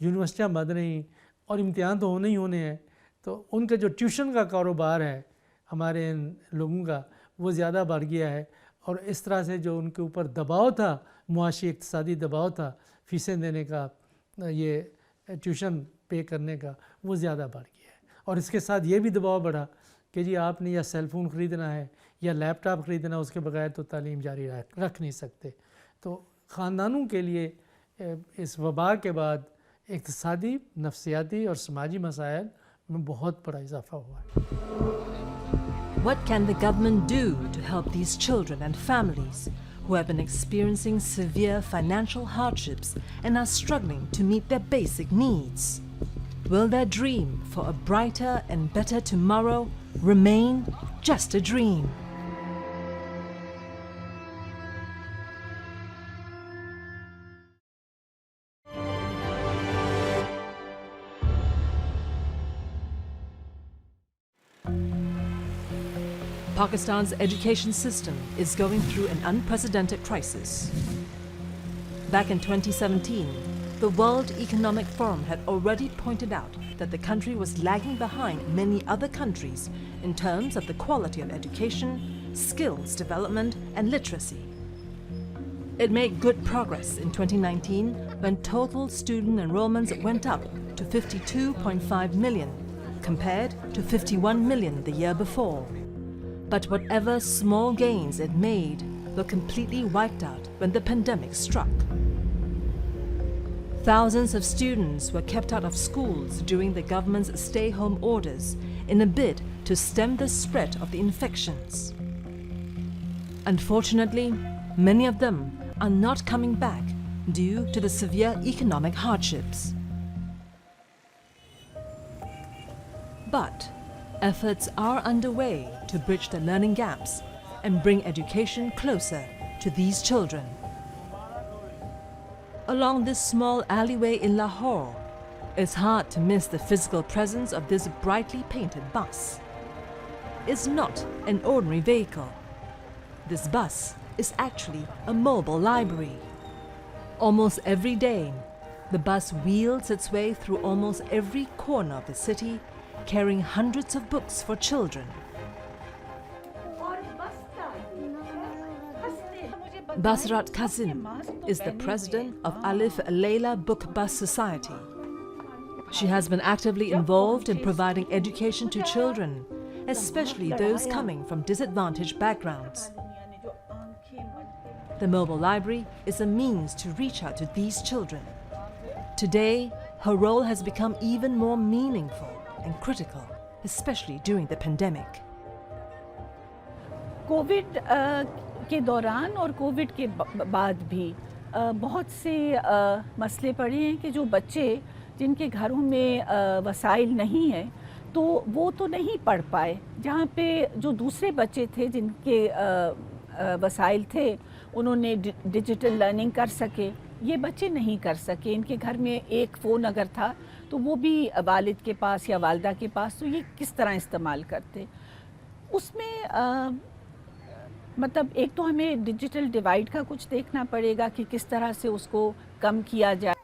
यूनिवर्सिटियाँ बंद रहीं और इम्तिहान तो होने ही होने हैं, तो उनका जो ट्यूशन का कारोबार है हमारे लोगों का वो ज़्यादा बढ़ गया है और इस तरह से जो उनके ऊपर दबाव था, मुआशी इक़्तिसादी दबाव था फ़ीसें देने का, ये ट्यूशन पे करने का, वो ज़्यादा बढ़ गया है। और इसके साथ ये भी दबाव बढ़ा कि जी आपने या सेल फ़ोन ख़रीदना है या लैपटॉप ख़रीदना है, उसके बगैर तो तालीम जारी रख नहीं सकते। तो ख़ानदानों के लिए इस वबा के बाद इक़्तिसादी, नफ्सियाती और समाजी मसाइल में बहुत बड़ा इजाफा हुआ है। What can the government do to help these children and families who have been experiencing severe financial hardships and are struggling to meet their basic needs? Will their dream for a brighter and better tomorrow remain just a dream? Pakistan's education system is going through an unprecedented crisis. Back in 2017, the World Economic Forum had already pointed out that the country was lagging behind many other countries in terms of the quality of education, skills development, and literacy. It made good progress in 2019 when total student enrollments went up to 52.5 million, compared to 51 million the year before. But whatever small gains it made were completely wiped out when the pandemic struck. Thousands of students were kept out of schools during the government's stay-home orders in a bid to stem the spread of the infections. Unfortunately, many of them are not coming back due to the severe economic hardships. But efforts are underway to bridge the learning gaps and bring education closer to these children. Along this small alleyway in Lahore, it's hard to miss the physical presence of this brightly painted bus. It's not an ordinary vehicle. This bus is actually a mobile library. Almost every day, the bus wheels its way through almost every corner of the city, carrying hundreds of books for children. Basrat Kazim is the president of Alif Layla Book Bus Society. She has been actively involved in providing education to children, especially those coming from disadvantaged backgrounds. The mobile library is a means to reach out to these children. Today, her role has become even more meaningful and critical, especially during the pandemic. Covid के दौरान और Covid के बाद भी बहुत से मसले पड़े हैं कि जो बच्चे जिनके घरों में वसाइल नहीं है तो वो तो नहीं पढ़ पाए, जहाँ पे जो दूसरे बच्चे थे जिनके वसाइल थे उन्होंने डिजिटल लर्निंग कर सके, ये बच्चे नहीं कर सके। इनके घर में एक फ़ोन अगर था तो वो भी वालिद के पास या वालदा के पास, तो ये किस तरह इस्तेमाल करते। उसमें मतलब एक तो हमें डिजिटल डिवाइड का कुछ देखना पड़ेगा कि किस तरह से उसको कम किया जाए।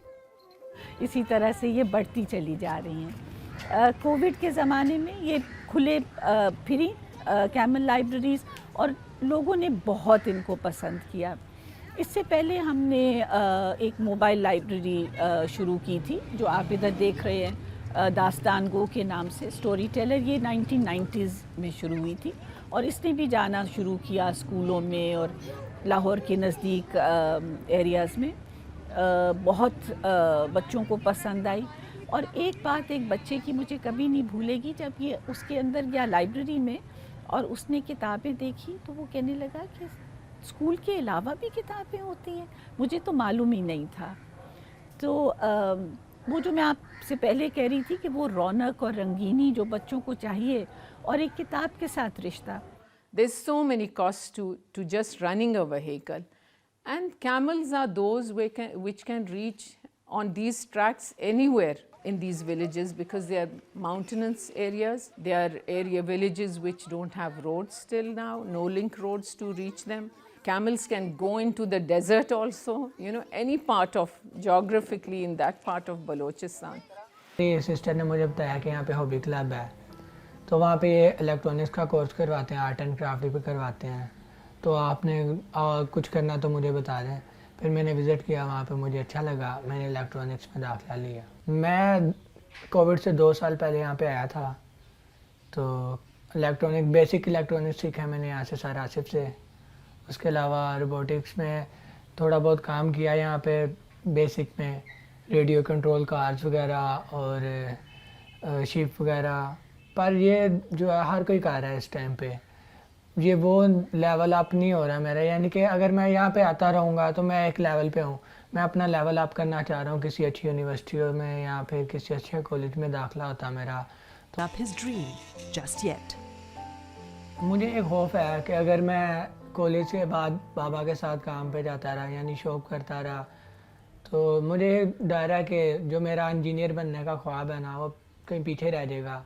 इसी तरह से ये बढ़ती चली जा रही हैं। कोविड के ज़माने में ये खुले फ्री कैमल लाइब्रेरीज़ और लोगों ने बहुत इनको पसंद किया। इससे पहले हमने एक मोबाइल लाइब्रेरी शुरू की थी जो आप इधर देख रहे हैं, दास्तान गो के नाम से, स्टोरी टेलर। ये 1990s में शुरू हुई थी और इसने भी जाना शुरू किया स्कूलों में और लाहौर के नज़दीक एरियाज़ में। बहुत बच्चों को पसंद आई और एक बात एक बच्चे की मुझे कभी नहीं भूलेगी, जब ये उसके अंदर गया लाइब्रेरी में और उसने किताबें देखी तो वो कहने लगा कि स्कूल के अलावा भी किताबें होती हैं, मुझे तो मालूम ही नहीं था। तो वो जो मैं आपसे पहले कह रही थी कि वो रौनक और रंगीनी जो बच्चों को चाहिए और एक किताब के साथ रिश्ता। There's so many costs to just running a vehicle, and camels are those which can reach on these tracks anywhere in these villages because they are mountainous areas. They are villages which don't have roads still now, no link roads to reach them. Camels can go into the desert also, you know, any part of geographically in that part of Balochistan. Sister ने मुझे बताया कि यहाँ पे hobby club है, तो वहाँ पे ये इलेक्ट्रॉनिक्स का कोर्स करवाते हैं, आर्ट एंड क्राफ्ट भी करवाते हैं। तो आपने कुछ करना तो मुझे बता दें। फिर मैंने विज़िट किया वहाँ पे, मुझे अच्छा लगा, मैंने इलेक्ट्रॉनिक्स में दाखिला लिया। मैं कोविड से 2 साल पहले यहाँ पे आया था, तो बेसिक इलेक्ट्रॉनिक्स सीखा मैंने यहाँ से सर आसिफ से। उसके अलावा रोबोटिक्स में थोड़ा बहुत काम किया यहाँ पे बेसिक में, रेडियो कंट्रोल कार्स वगैरह और शिप वगैरह। पर ये जो है हर कोई कर रहा है इस टाइम पे, ये वो लेवल अप नहीं हो रहा मेरा। यानी कि अगर मैं यहाँ पे आता रहूँगा तो मैं एक लेवल पे हूँ, मैं अपना लेवल अप करना चाह रहा हूँ किसी अच्छी यूनिवर्सिटी में या फिर किसी अच्छे कॉलेज में दाखिला होता मेरा। तो मुझे एक खौफ है कि अगर मैं कॉलेज के बाद बाबा के साथ काम पे जाता रहा, यानी शॉप करता रहा, तो मुझे डर है कि जो मेरा इंजीनियर बनने का ख्वाब है ना, वो कहीं पीछे रह जाएगा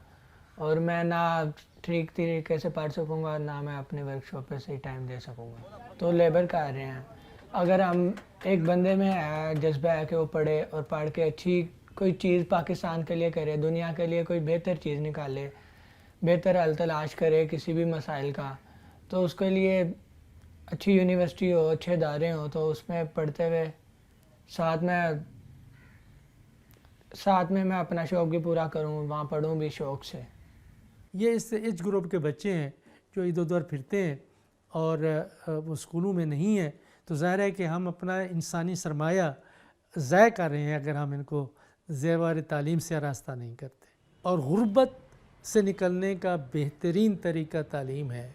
और मैं ना ठीक तरीके से पढ़ सकूँगा, ना मैं अपने वर्कशॉप पे सही टाइम दे सकूँगा। तो लेबर कर रहे हैं। अगर हम एक बंदे में है जज्बा है कि वो पढ़े और पढ़ के अच्छी कोई चीज़ पाकिस्तान के लिए करे, दुनिया के लिए कोई बेहतर चीज़ निकाले, बेहतर हल तलाश करे किसी भी मसाइल का, तो उसके लिए अच्छी यूनिवर्सिटी हो, अच्छे इदारे हो, तो उसमें पढ़ते हुए साथ में मैं अपना शौक़ भी पूरा करूँ, वहाँ पढ़ूँ भी शौक़ से। ये इस एज ग्रुप के बच्चे हैं जो इधर उधर फिरते हैं और वो स्कूलों में नहीं है, तो ज़ाहिर है कि हम अपना इंसानी सरमाया ज़ाय कर रहे हैं अगर हम इनको ज़ेवर तालीम से रास्ता नहीं करते। और गुर्बत से निकलने का बेहतरीन तरीका तालीम है,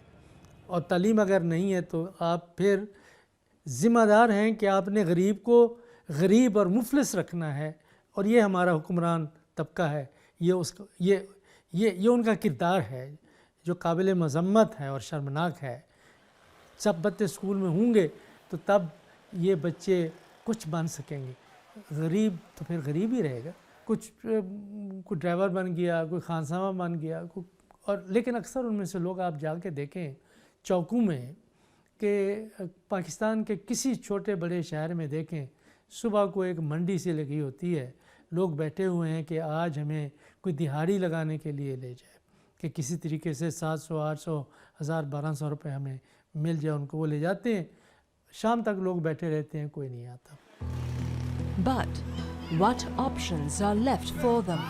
और तालीम अगर नहीं है तो आप फिर ज़िम्मेदार हैं कि आपने गरीब को गरीब और मुफलिस रखना है, और ये हमारा हुक्मरान तबका है, ये उनका किरदार है जो काबिल मज़म्मत है और शर्मनाक है। सब बच्चे स्कूल में होंगे तो तब ये बच्चे कुछ बन सकेंगे। गरीब तो फिर गरीब ही रहेगा, कुछ ड्राइवर बन गया, कोई खानसामा बन गया, और लेकिन अक्सर उनमें से लोग आप जाके देखें चौकों में कि पाकिस्तान के किसी छोटे बड़े शहर में देखें, सुबह को एक मंडी से लगी होती है, लोग बैठे हुए हैं कि आज हमें कोई दिहाड़ी लगाने के लिए ले जाए, कि किसी तरीके से 700, 800, 1000, 1200 रुपये हमें मिल जाए, उनको वो ले जाते हैं, शाम तक लोग बैठे रहते हैं, कोई नहीं आता। But what options are left for them?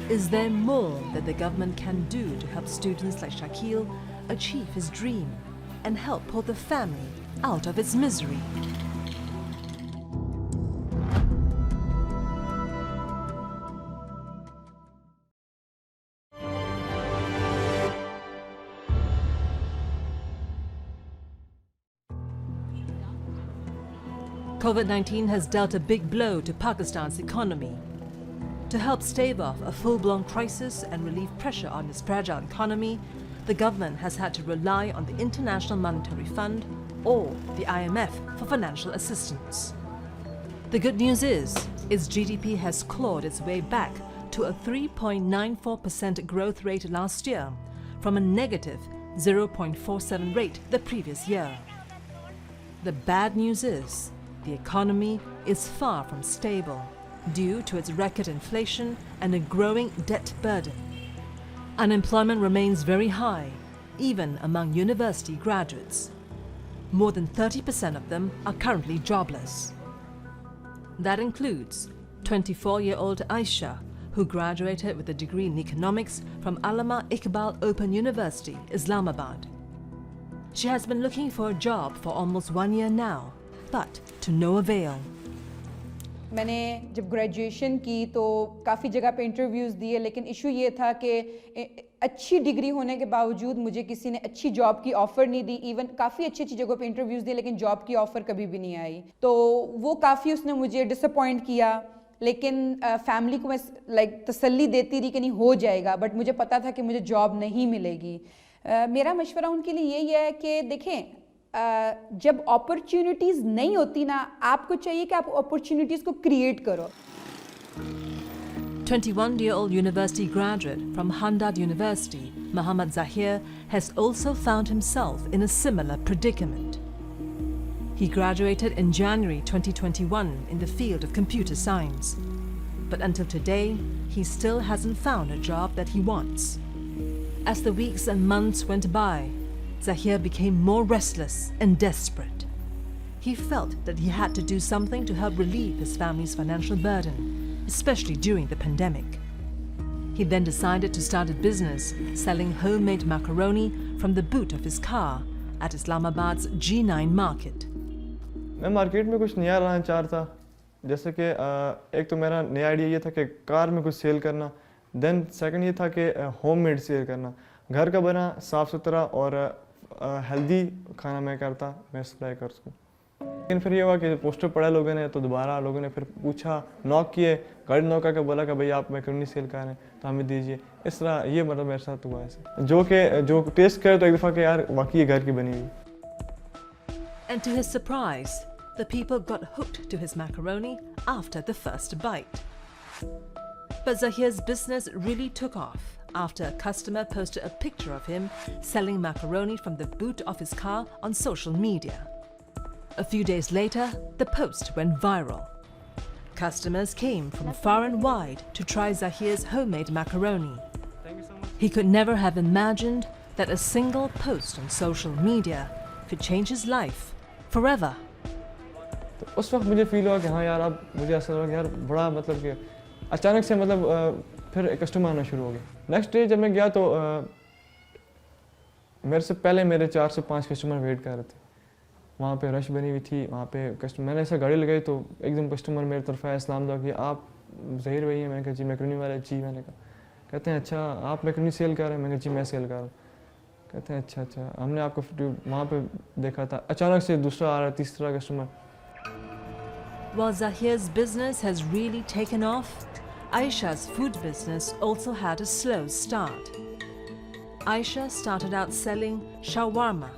Is there more that the government can do to help students like Shakil achieve his dream and help pull the family out of its misery? COVID-19 has dealt a big blow to Pakistan's economy. To help stave off a full-blown crisis and relieve pressure on its fragile economy, the government has had to rely on the International Monetary Fund, or the IMF, for financial assistance. The good news is, its GDP has clawed its way back to a 3.94% growth rate last year, from a negative 0.47 rate the previous year. The bad news is, the economy is far from stable due to its record inflation and a growing debt burden. Unemployment remains very high, even among university graduates. More than 30% of them are currently jobless. That includes 24-year-old Aisha, who graduated with a degree in economics from Allama Iqbal Open University, Islamabad. She has been looking for a job for almost 1 year now, but to no avail. मैंने जब graduation की तो काफ़ी जगह पे interviews दिए, लेकिन issue ये था कि अच्छी डिग्री होने के बावजूद मुझे किसी ने अच्छी जॉब की ऑफ़र नहीं दी। इवन काफ़ी अच्छी अच्छी जगहों पे इंटरव्यूज़ दिए, लेकिन जॉब की ऑफ़र कभी भी नहीं आई। तो वो काफ़ी उसने मुझे डिसअपॉइंट किया, लेकिन फैमिली को मैं तसल्ली देती रही कि नहीं हो जाएगा, बट मुझे पता था कि मुझे जॉब नहीं मिलेगी। मेरा मशवरा उनके लिए यही है कि देखें, जब अपॉर्चुनिटीज़ नहीं होती ना, आपको चाहिए कि आप अपॉर्चुनिटीज़ को क्रिएट करो। 21-year-old university graduate from Handad University, Muhammad Zahir, has also found himself in a similar predicament. He graduated in January 2021 in the field of computer science, but until today, he still hasn't found a job that he wants. As the weeks and months went by, Zahir became more restless and desperate. He felt that he had to do something to help relieve his family's financial burden, especially during the pandemic. He then decided to start a business selling homemade macaroni from the boot of his car at Islamabad's G9 market. मैं market में कुछ नया लाना चाह रहा था, जैसे कि एक तो मेरा नया आइडिया ये था कि कार में कुछ सेल करना, देन सेकंड ये था कि होममेड सेल करना, घर का बना साफ़ सुथरा और हेल्दी खाना मैं करता, मैं सप्लाई कर सकूँ। लेकिन फिर ये हुआ कि पोस्टर पढ़ा लोगों ने, तो दोबारा लोगों ने फिर पूछा, नॉक किए, गाड़ी नॉक करके बोला कि भाई आप मैकरोनी सेल कर रहे हैं तो हमें दीजिए। इस तरह ये मतलब मेरे साथ हुआ ऐसे, जो टेस्ट करे तो एक दफ़ा कि यार वाकई घर की बनी हुई। And to his surprise, the people got hooked to his macaroni after the first bite. But Zahir's business really took off after a customer posted a picture of him selling macaroni from the boot of his car on social media. A few days later, the post went viral. Customers came from far and wide to try Zahir's homemade macaroni. He could never have imagined that a single post on social media could change his life forever. तो उस वक्त मुझे feel हुआ कि हाँ यार, अब मुझे ऐसा लगा कि यार बड़ा मतलब कि अचानक से मतलब फिर कस्टमर आना शुरू हो गया। नेक्स्ट डे जब मैं गया तो मेरे से पहले मेरे 4 से 5 कस्टमर वेट कर रहे थे। वहाँ पे रश बनी हुई थी, वहाँ पे कस्टमर, मैंने ऐसा गाड़ी लगाई तो एकदम कस्टमर मेरी तरफ आया, सलाम दुआ कि आप ज़हीर भाई हैं? मैंने कहा जी मैकरोनी वाले। जी, मैंने कहा, कहते हैं अच्छा आप मैकरोनी सेल कर रहे हैं? मैंने कहा जी मैं सेल कर रहा हूँ। कहते हैं अच्छा, हमने आपको वहाँ पे देखा था। अचानक से दूसरा आ रहा, तीसरा customer. While Zahir's business has really taken off, Aisha's food business also had a slow start. Aisha started out selling shawarma,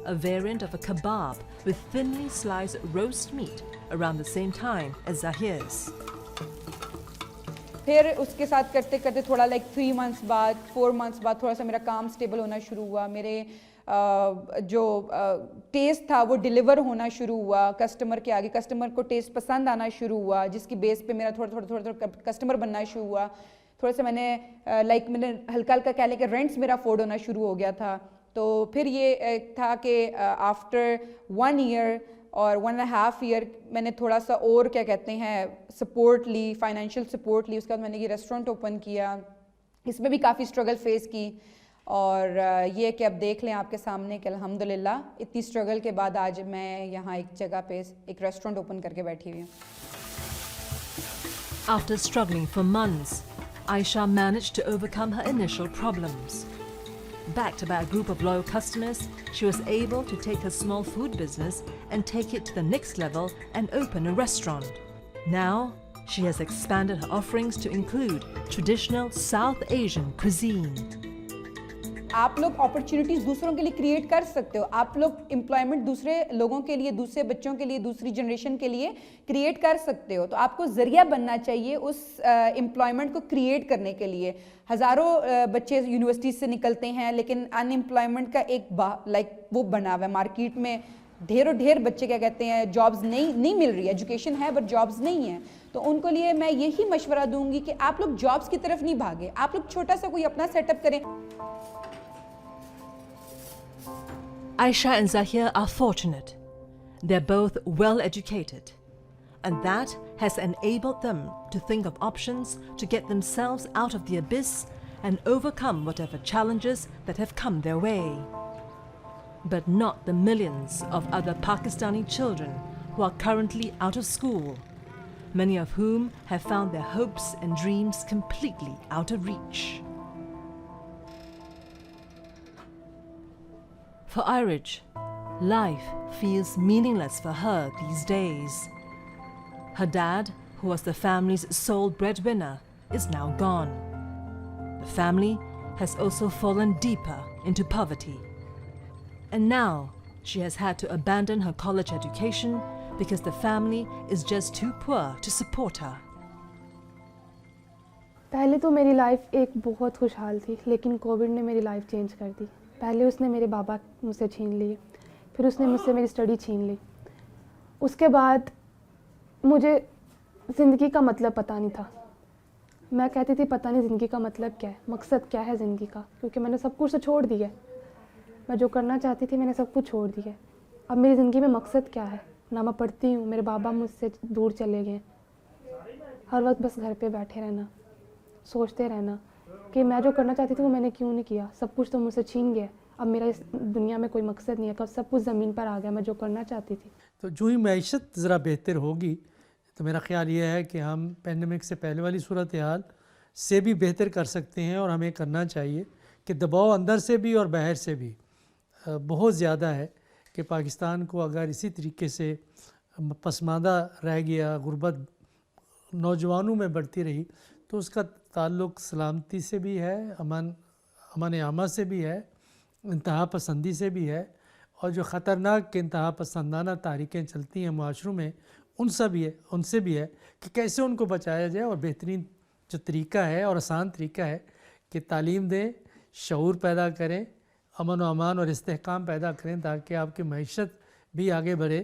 a variant of a kebab with thinly sliced roast meat around the same time as Zahir's. फिर उसके साथ करते करते थोड़ा like 3 months बाद 4 months बाद थोड़ा सा मेरा काम स्टेबल होना शुरू हुआ। मेरे जो टेस्ट था वो डिलीवर होना शुरू हुआ कस्टमर के आगे, कस्टमर को टेस्ट पसंद आना शुरू हुआ, जिसकी बेस पे मेरा थोड़ा कस्टमर बनना शुरू हुआ। थोड़ा सा मैंने मैंने हल्का हल्का कह लें कि रेंट्स मेरा अफोर्ड होना शुरू हो गया था। तो फिर ये था कि आफ्टर 1 ईयर और 1.5 ईयर मैंने थोड़ा सा और क्या कहते हैं सपोर्ट ली, फाइनेंशियल सपोर्ट ली। उसके बाद मैंने ये रेस्टोरेंट ओपन किया, इसमें भी काफ़ी स्ट्रगल फेस की। और ये कि अब देख लें आपके सामने कि अल्हम्दुलिल्लाह इतनी स्ट्रगल के बाद आज मैं यहाँ एक जगह पे एक रेस्टोरेंट ओपन करके बैठी हुई हूँ। After struggling for months, Aisha managed to overcome her initial problems. Backed by a group of loyal customers, she was able to take her small food business and take it to the next level and open a restaurant. Now, she has expanded her offerings to include traditional South Asian cuisine. आप लोग opportunities दूसरों के लिए create कर सकते हो। आप लोग एम्प्लॉयमेंट दूसरे लोगों के लिए, दूसरे बच्चों के लिए, दूसरी जनरेशन के लिए क्रिएट कर सकते हो। तो आपको ज़रिया बनना चाहिए उस एम्प्लॉयमेंट को क्रिएट करने के लिए। हज़ारों बच्चे यूनिवर्सिटी से निकलते हैं लेकिन अनएम्प्लॉयमेंट का एक वो बना हुआ है मार्केट में। ढेर बच्चे क्या कहते हैं जॉब्स नहीं मिल रही, एजुकेशन है बट जॉब्स नहीं है। तो उनको लिए मैं यही मशवरा दूंगी कि आप लोग जॉब्स की तरफ नहीं भागे, आप लोग छोटा सा कोई अपना सेटअप करें। Aisha and Zahir are fortunate. They're both well educated, and that has enabled them to think of options to get themselves out of the abyss and overcome whatever challenges that have come their way. But not the millions of other Pakistani children who are currently out of school, many of whom have found their hopes and dreams completely out of reach. For Irij, life feels meaningless for her these days. Her dad, who was the family's sole breadwinner, is now gone. The family has also fallen deeper into poverty. And now she has had to abandon her college education because the family is just too poor to support her. पहले तो मेरी life एक बहुत खुशहाल थी, लेकिन Covid ने मेरी लाइफ चेंज कर दी। पहले उसने मेरे बाबा मुझसे छीन लिए, फिर उसने मुझसे मेरी स्टडी छीन ली। उसके बाद मुझे ज़िंदगी का मतलब पता नहीं था। मैं कहती थी पता नहीं ज़िंदगी का मतलब क्या है, मकसद क्या है ज़िंदगी का, क्योंकि मैंने सब कुछ तो छोड़ दिया है। मैं जो करना चाहती थी मैंने सब कुछ छोड़ दिया है। अब मेरी ज़िंदगी में मकसद क्या है ना, मैं पढ़ती हूँ, मेरे बाबा मुझसे दूर चले गए। हर वक्त बस घर पे बैठे रहना, सोचते रहना कि मैं जो करना चाहती थी वो मैंने क्यों नहीं किया, सब कुछ तो मुझसे छीन गया। अब मेरा इस दुनिया में कोई मकसद नहीं है, कब सब कुछ ज़मीन पर आ गया, मैं जो करना चाहती थी। तो जो ही मैशत ज़रा बेहतर होगी तो मेरा ख़्याल ये है कि हम पेंडेमिक से पहले वाली सूरत हाल से भी बेहतर कर सकते हैं। और हमें करना चाहिए कि दबाव अंदर से भी और बाहर से भी बहुत ज़्यादा है कि पाकिस्तान को अगर इसी तरीके से पसमानदा रह गया, गुर्बत नौजवानों में बढ़ती रही, तो उसका ताल्लुक़ सलामती से भी है, अमन आमा से भी है, इंतहा पसंदी से भी है। और जो ख़तरनाक इंतहा पसंदाना तारीखें चलती हैं माशरों में उनसे भी है कि कैसे उनको बचाया जाए। और बेहतरीन जो तरीका है और आसान तरीका है कि तालीम दें, शऊर पैदा करें, अमन व अमान और इस्तेहकाम पैदा करें ताकि आपकी मईशत भी आगे बढ़े,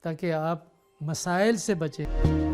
ताकि आप मसाइल से बचें।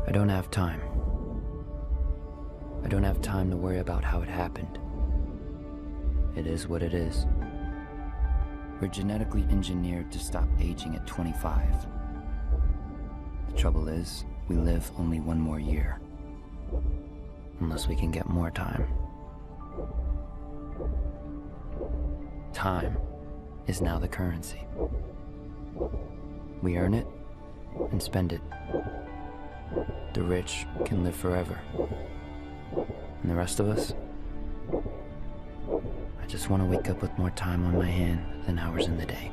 I don't have time. I don't have time to worry about how it happened. It is what it is. We're genetically engineered to stop aging at 25. The trouble is, we live only one more year. Unless we can get more time. Time is now the currency. We earn it and spend it. The rich can live forever. And the rest of us? I just want to wake up with more time on my hand than hours in the day.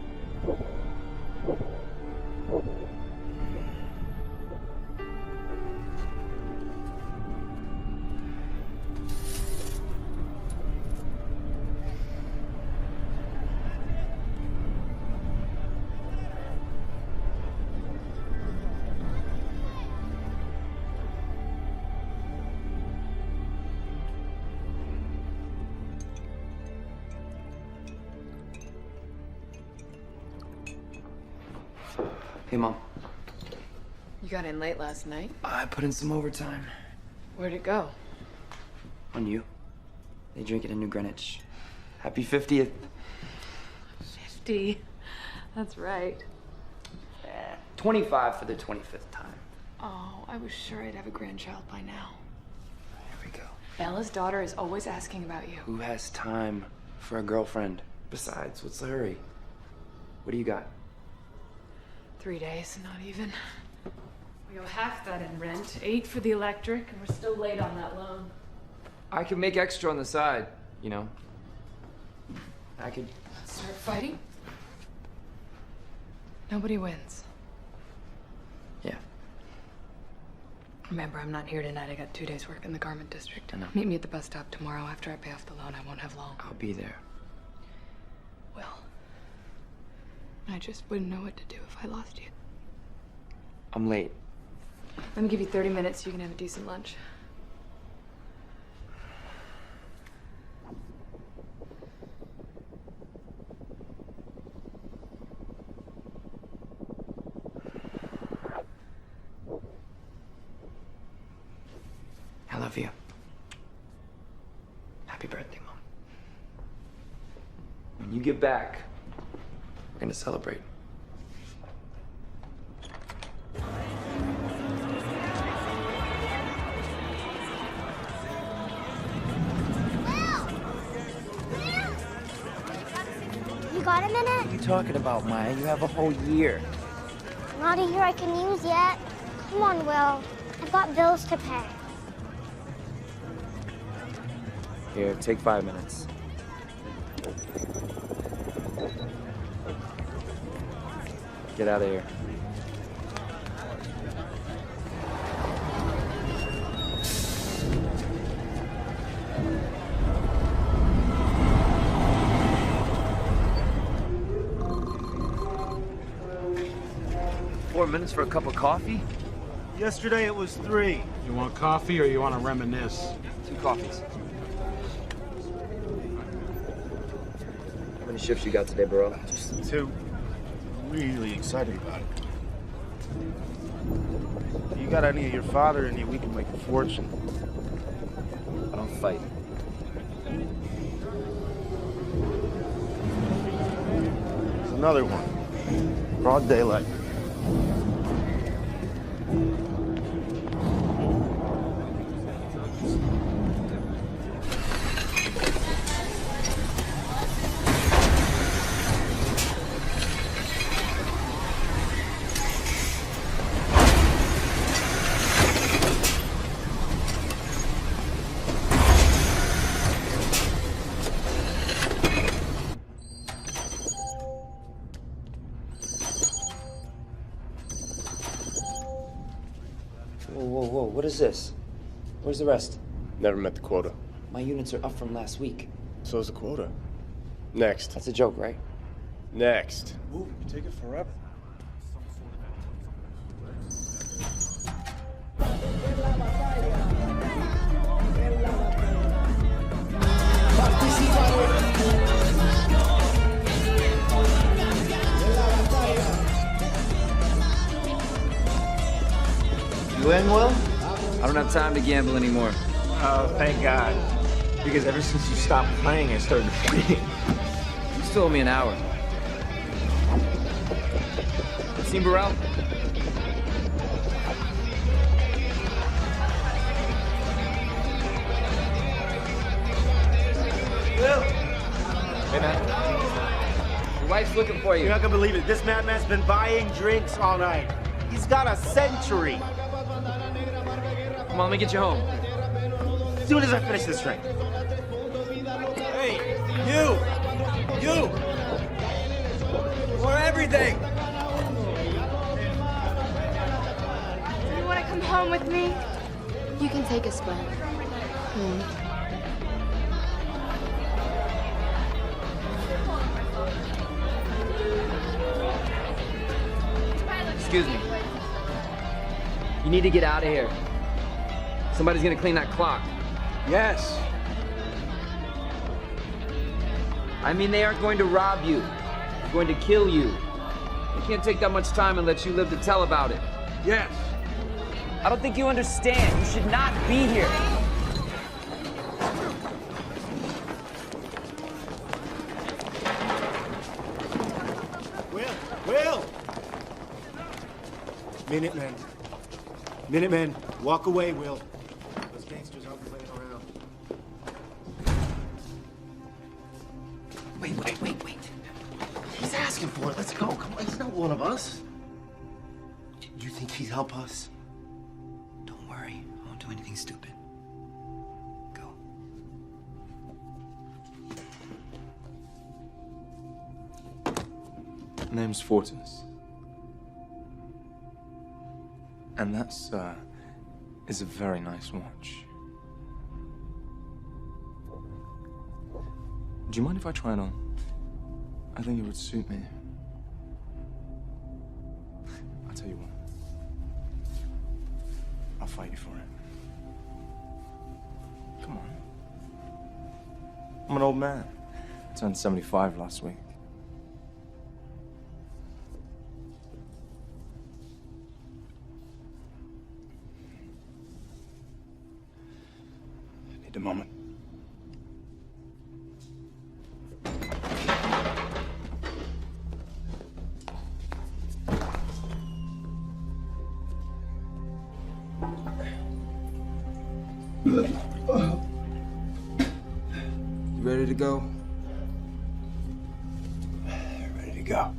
Hey, Mom. You got in late last night? I put in some overtime. Where'd it go? On you. They drink it in New Greenwich. Happy 50th. 50. That's right. 25 for the 25th time. Oh, I was sure I'd have a grandchild by now. Here we go. Bella's daughter is always asking about you. Who has time for a girlfriend? Besides, what's the hurry? What do you got? 3 days, not even. We owe half that in rent, 8 for the electric, and we're still late on that loan. I could make extra on the side, you know. I could... Start fighting? Nobody wins. Yeah. Remember, I'm not here tonight. I got 2 days work in the garment district. I know. Meet me at the bus stop tomorrow. After I pay off the loan, I won't have long. I'll be there. Well, I just wouldn't know what to do if I lost you. I'm late. Let me give you 30 minutes so you can have a decent lunch. I love you. Happy birthday, Mom. When you get back, we're gonna celebrate. You got a minute? What are you talking about, Maya? You have a whole year. Not a year I can use yet. Come on, Will. I've got bills to pay. Here, take 5 minutes. Get out of here. $4 for a cup of coffee? Yesterday it was 3. You want coffee or you want to reminisce? 2 coffees. How many shifts you got today, bro? Just 2. Really excited about it. If you got any of your father in you, we can make a fortune. I don't fight. There's another one. Broad daylight. Whoa, what is this? Where's the rest? Never met the quota. My units are up from last week. So's the quota. Next. That's a joke, right? Next. Move, you take it forever. You in, Will? I don't have time to gamble anymore. Oh, thank God. Because ever since you stopped playing, I started playing. You still owe me an hour. Seen Burrell? Will! Hey, man. Your wife's looking for you. You're not gonna believe it. This madman's been buying drinks all night. He's got a century. Come on, let me get you home. As soon as I finish this drink. Hey, you! You! For everything! You want to come home with me? You can take a split. Excuse me. You need to get out of here. Somebody's gonna clean that clock. Yes. I mean, they aren't going to rob you. They're going to kill you. They can't take that much time and let you live to tell about it. Yes. I don't think you understand. You should not be here. Will! Minutemen. Minutemen, walk away, Will. Those gangsters aren't playing around. Wait. He's asking for it. Let's go. Come on, he's not one of us. Do you think he'd help us? Don't worry. I won't do anything stupid. Go. Name's Fortis. And that's, is a very nice watch. Do you mind if I try it on? I think it would suit me. I'll tell you what. I'll fight you for it. Come on. I'm an old man. I turned 75 last week. I need a moment. You ready to go? Ready to go.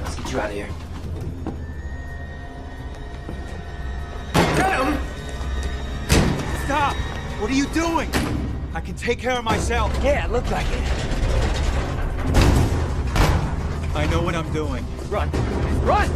Let's get you out of here. Get him! Stop! What are you doing? I can take care of myself. Yeah, it looked like it. I know what I'm doing. Run! Run!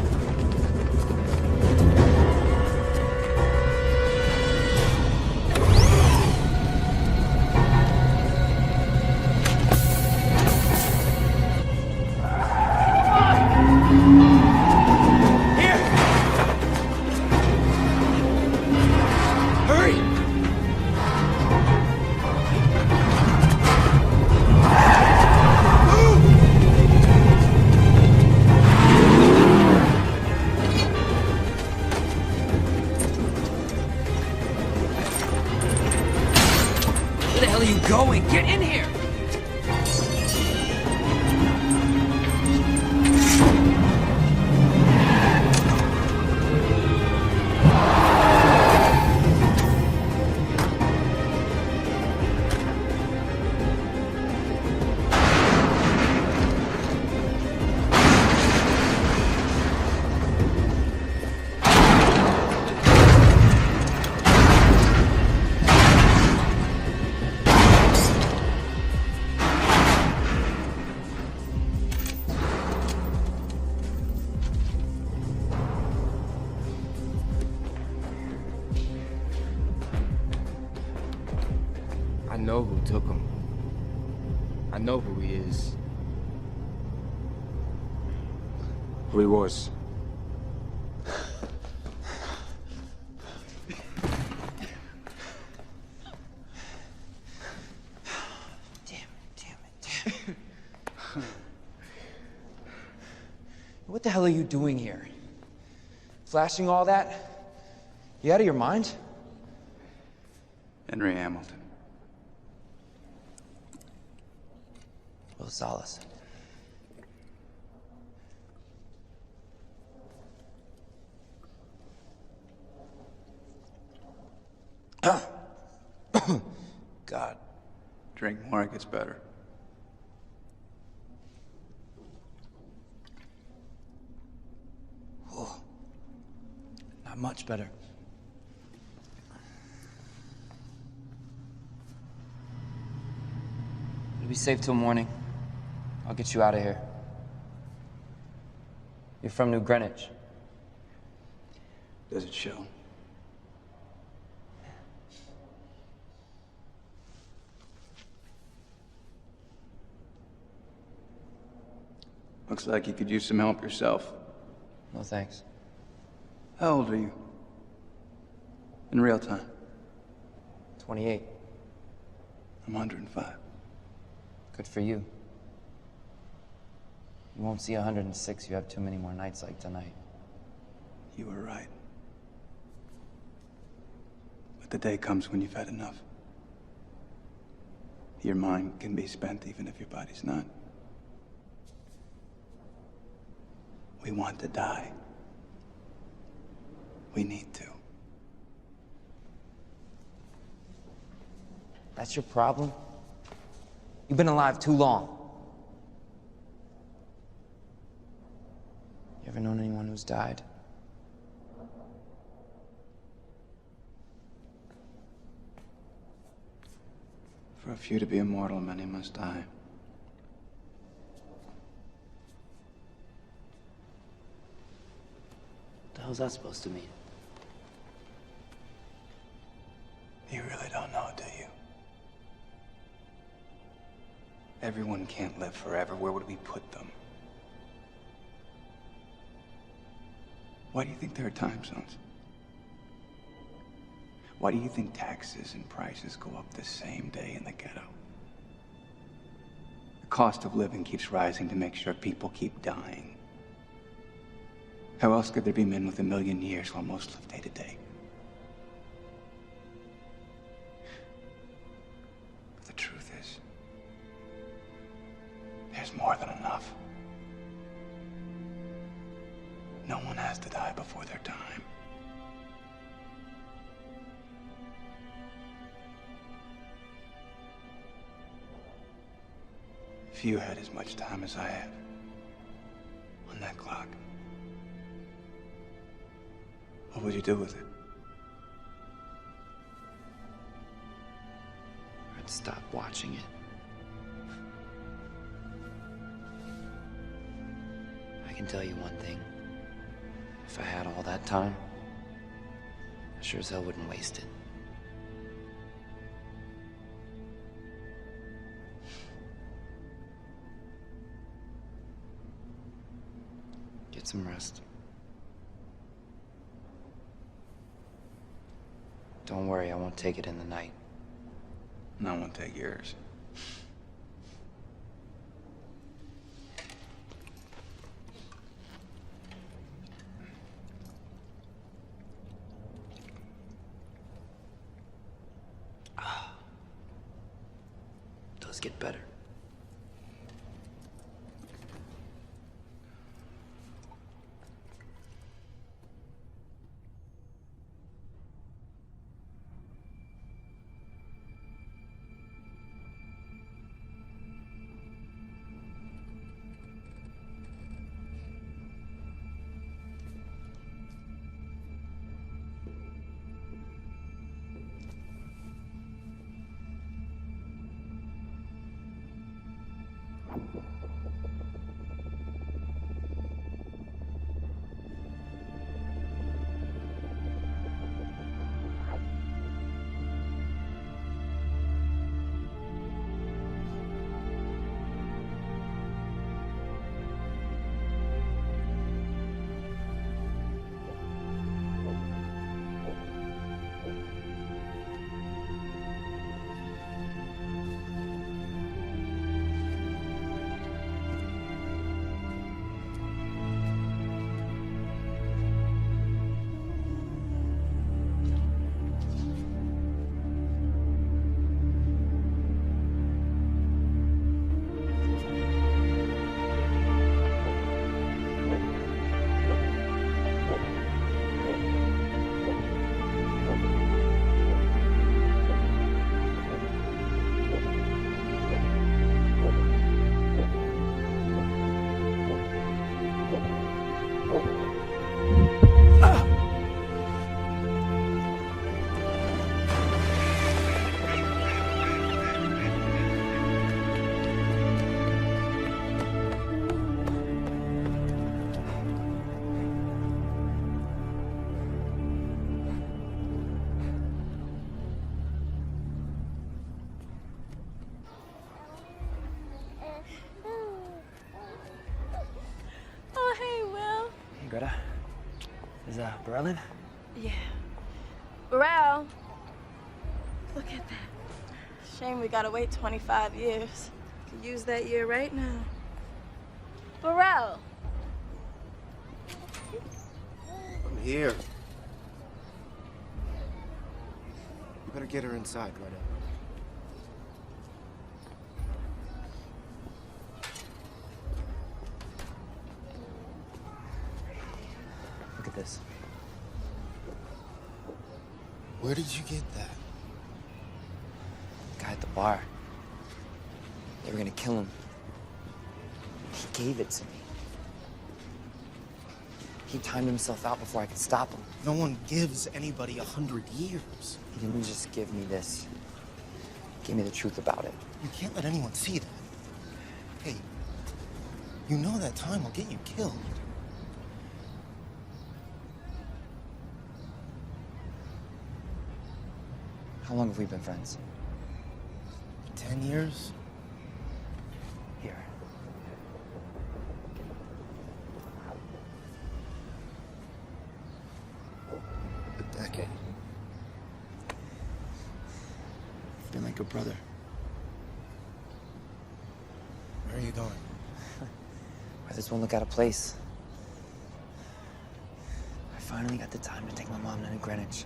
Get in here! I know who took him. I know who he is. Who he was. What What the hell are you doing here? Flashing all that? You out of your mind? Henry Hamilton. Will Salas. God. Drink more, it gets better. Oh, not much better. You'll be safe till morning. I'll get you out of here. You're from New Greenwich. Does it show? Looks like you could use some help yourself. No thanks. How old are you? In real time? 28. I'm 105. Good for you. You won't see 106. You have too many more nights like tonight. You were right. But the day comes when you've had enough. Your mind can be spent even if your body's not. We want to die. We need to. That's your problem? You've been alive too long. You ever known anyone who's died? For a few to be immortal, many must die. What the hell's that supposed to mean? You really don't know, do you? Everyone can't live forever. Where would we put them? Why do you think there are time zones? Why do you think taxes and prices go up the same day in the ghetto? The cost of living keeps rising to make sure people keep dying. How else could there be men with 1 million years while most live day to day? But the truth is, there's more than enough. No one has to die before their time. If you had as much time as I have on that clock, what would you do with it? I'd stop watching it. I can tell you one thing. If I had all that time, I sure as hell wouldn't waste it. Get some rest. Don't worry, I won't take it in the night. And I won't take yours. Does get better. Greta, is Berlin? Yeah. Burrell. Look at that. Shame we gotta wait 25 years. Could use that year right now. Burrell. I'm here. You better get her inside, Greta. Look at this. Where did you get that? The guy at the bar. They were gonna kill him. He gave it to me. He timed himself out before I could stop him. No one gives anybody 100 years. He didn't just give me this. He gave me the truth about it. You can't let anyone see that. Hey, you know that time will get you killed. How long have we been friends? 10 years? Here. A decade. You've been like a brother. Where are you going? Where this won't look out of place. I finally got the time to take my mom to Greenwich.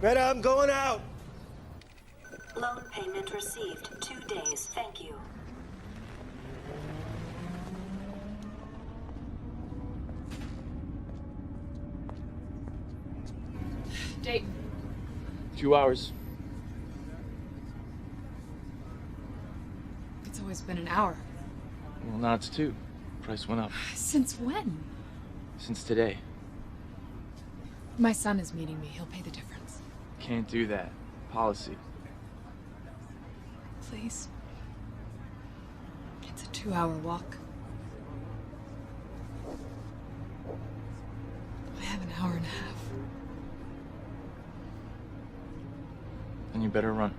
Greta, I'm going out! Loan payment received. 2 days. Thank you. Date. 2 hours. It's always been an hour. Well, now it's 2. Price went up. Since when? Since today. My son is meeting me. He'll pay the difference. Can't do that. Policy. Please. It's a 2-hour walk. I have an hour and a half. Then you better run.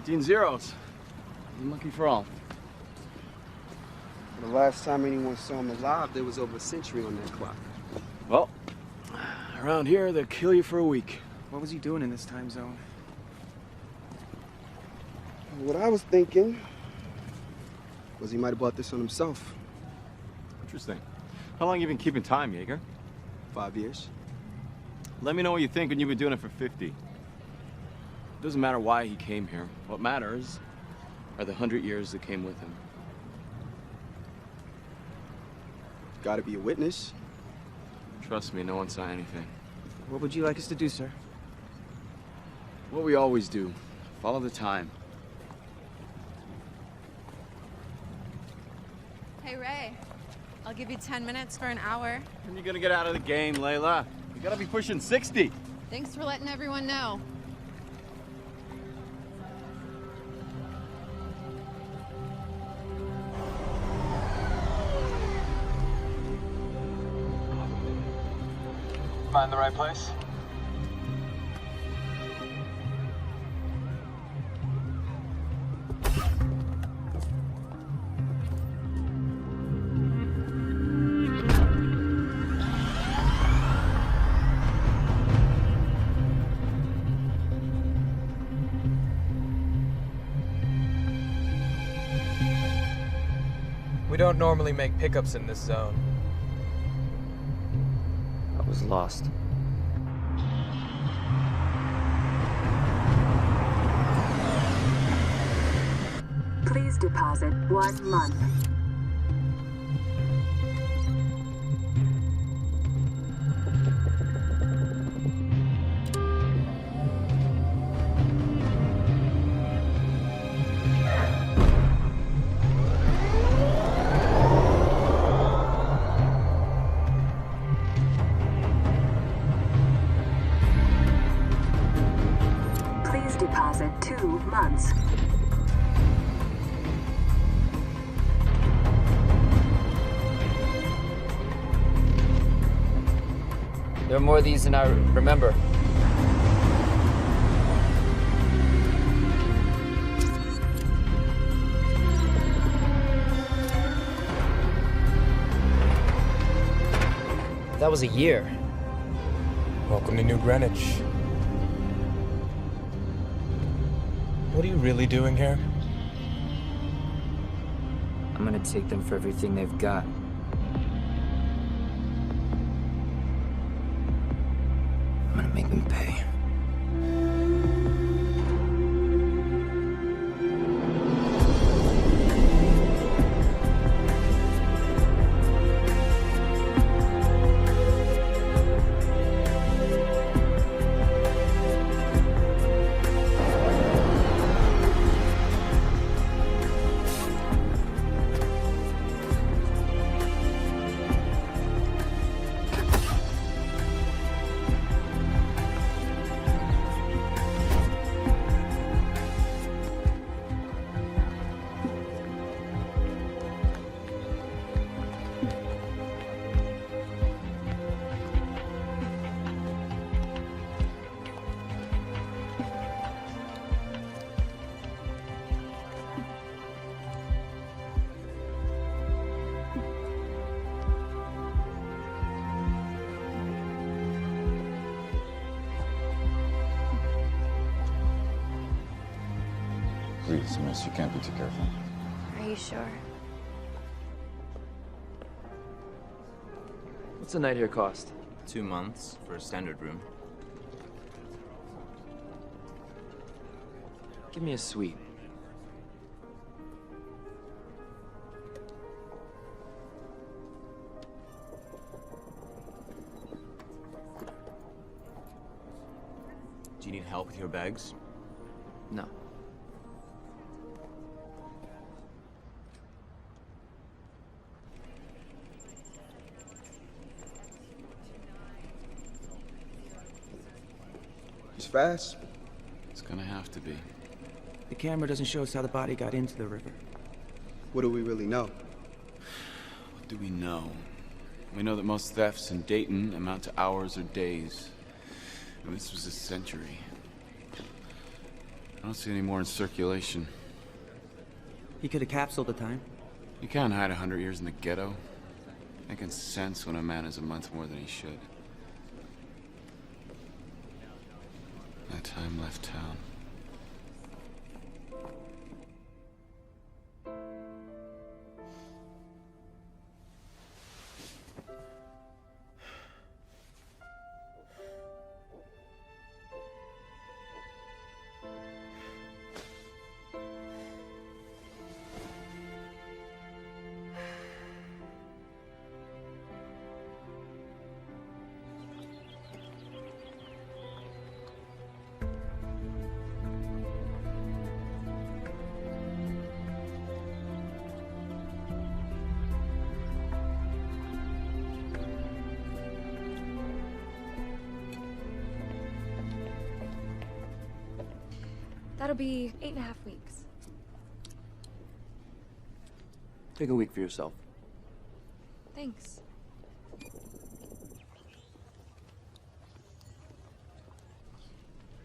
13 zeros. One monkey for all. The last time anyone saw him alive, there was over a century on that clock. Well, around here, they'll kill you for a week. What was he doing in this time zone? What I was thinking was he might have bought this on himself. Interesting. How long you been keeping time, Jaeger? 5 years. Let me know what you think when you've been doing it for 50. Doesn't matter why he came here. What matters are the 100 years that came with him. Gotta be a witness. Trust me, no one saw anything. What would you like us to do, sir? What we always do. Follow the time. Hey, Ray. I'll give you 10 minutes for an hour. When are you gonna get out of the game, Layla? You gotta be pushing 60. Thanks for letting everyone know. Find the right place? We don't normally make pickups in this zone. I was lost. Please deposit 1 month. Please deposit 2 months. There are more of these than I remember. That was a year. Welcome to New Greenwich. What are you really doing here? I'm gonna take them for everything they've got. I'm gonna make them pay. Please, miss, you can't be too careful. Are you sure? What's a night here cost? 2 months for a standard room. Give me a suite. Do you need help with your bags? No. fast? It's gonna have to be. The camera doesn't show us how the body got into the river. What do we really know? What do we know? We know that most thefts in Dayton amount to hours or days. And this was a century. I don't see any more in circulation. He could have capsuled the time. You can't hide 100 years in the ghetto. Making sense when a man is a month more than he should. That time left town. That'll be 8.5 weeks. Take a week for yourself. Thanks.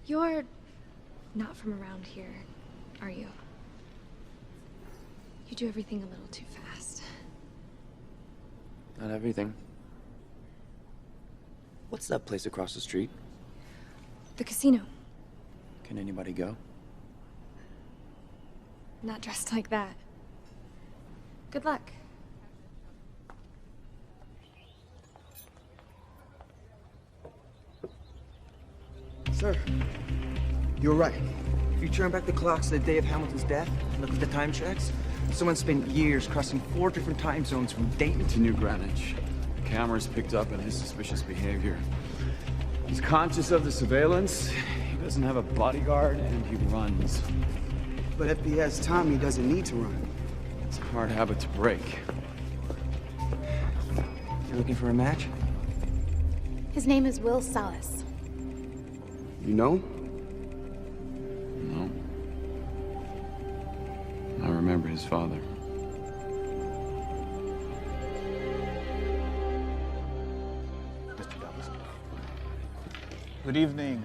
You're not from around here, are you? You do everything a little too fast. Not everything. What's that place across the street? The casino. Can anybody go? Not dressed like that. Good luck. Sir, you're right. If you turn back the clocks to the day of Hamilton's death, look at the time checks. Someone spent years crossing 4 different time zones from Dayton to New Greenwich. The cameras picked up on his suspicious behavior. He's conscious of the surveillance. He doesn't have a bodyguard, and he runs. But if he has time, he doesn't need to run. It's a hard habit to break. You looking for a match? His name is Will Salas. You know? No. I remember his father. Good evening.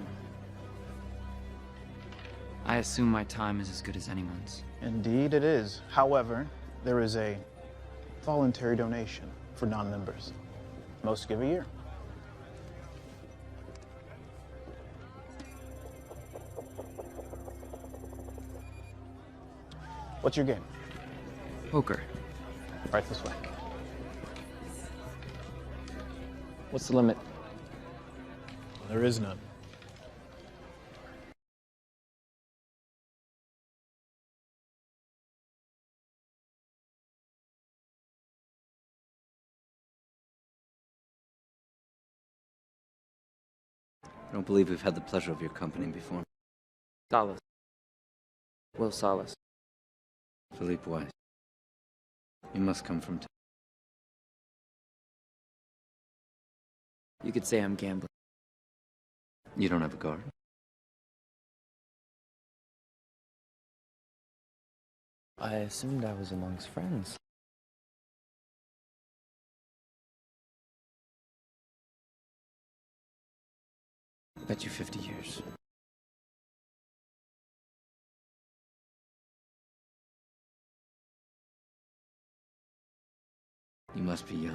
I assume my time is as good as anyone's. Indeed it is. However, there is a voluntary donation for non-members. Most give a year. What's your game? Poker. Right this way. What's the limit? There is none. I don't believe we've had the pleasure of your company before. Salas. Will Salas. Philippe Weiss. You must come from... You could say I'm gambling. You don't have a guard? I assumed I was amongst friends. Bet you 50 years. You must be young.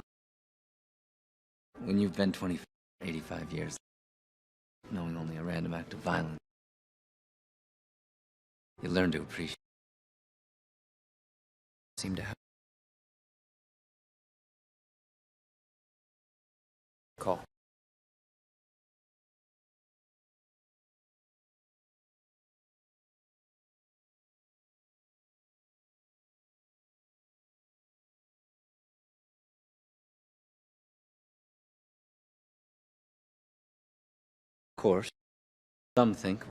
When you've been 85 years, knowing only a random act of violence, you learn to appreciate. Seem to have. Call. Of course, some think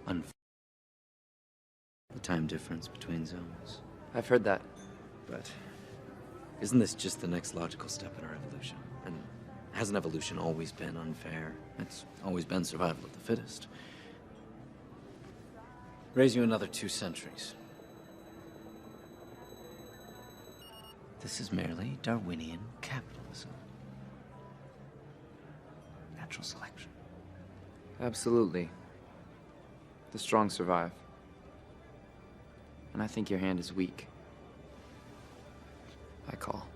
the time difference between zones. I've heard that. But isn't this just the next logical step in our evolution? And Hasn't evolution always been unfair? It's always been survival of the fittest. Raise you another 2 centuries. This is merely Darwinian capitalism. Natural selection. Absolutely. The strong survive. And I think your hand is weak. I call.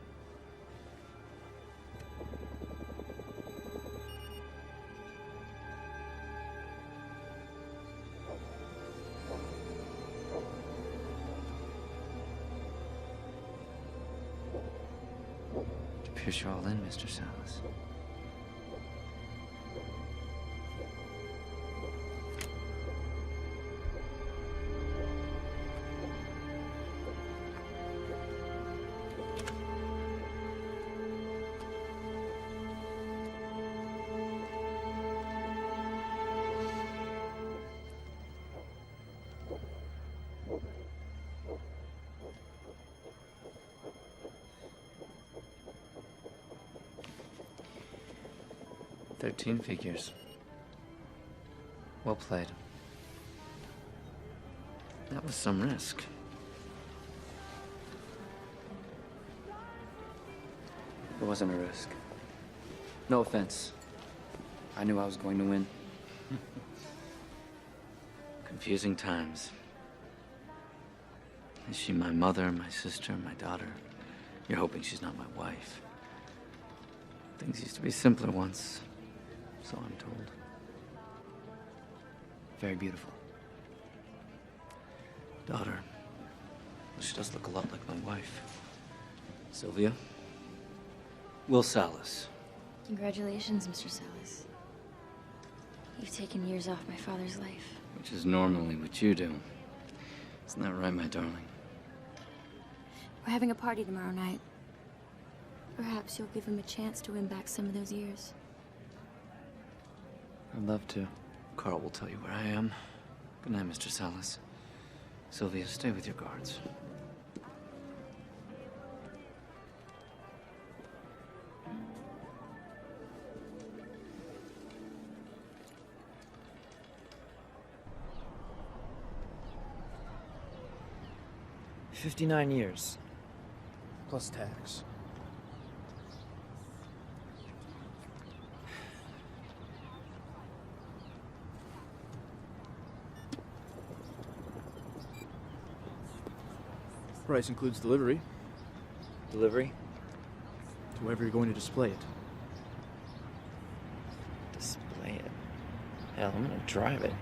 It appears you're all in, Mr. Salas. "13 figures. Well played. That was some risk. It wasn't a risk. No offense. I knew I was going to win. Confusing times. Is she my mother, my sister, my daughter? You're hoping she's not my wife. Things used to be simpler once, so I'm told. Very beautiful. Daughter. Well, she does look a lot like my wife. Sylvia. Will Salas. Congratulations, Mr. Salas. You've taken years off my father's life. Which is normally what you do. Isn't that right, my darling? We're having a party tomorrow night. Perhaps you'll give him a chance to win back some of those years. I'd love to. Carl will tell you where I am. Good night, Mr. Salas. Sylvia, stay with your guards. "59 years. Plus tax. Price includes delivery. Delivery? To wherever you're going to display it. Display it? Hell, I'm gonna drive it.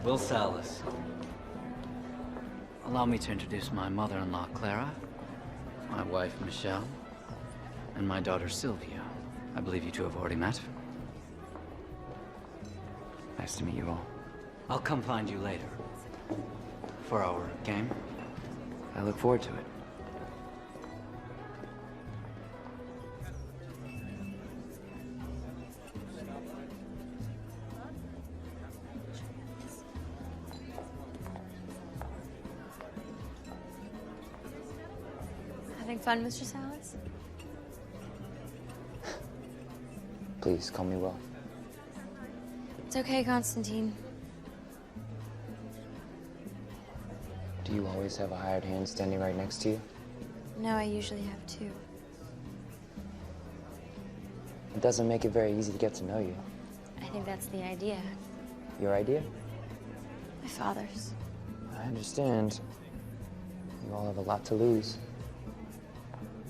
Will Salas. Allow me to introduce my mother-in-law, Clara, my wife, Michelle, and my daughter, Sylvia. I believe you two have already met. Nice to meet you all. I'll come find you later. For our game. I look forward to it. Having fun, Mr. Salas? Please, call me Will. It's okay, Constantine. Do you always have a hired hand standing right next to you? No, I usually have two. It doesn't make it very easy to get to know you. I think that's the idea. Your idea? My father's. I understand. You all have a lot to lose.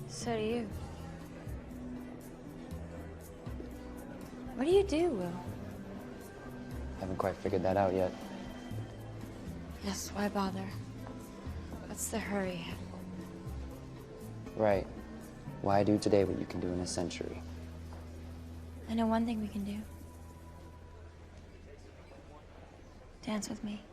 So do you. What do you do, Will? Haven't quite figured that out yet. Yes, why bother? What's the hurry? Right. Why do today what you can do in a century? I know one thing we can do. Dance with me.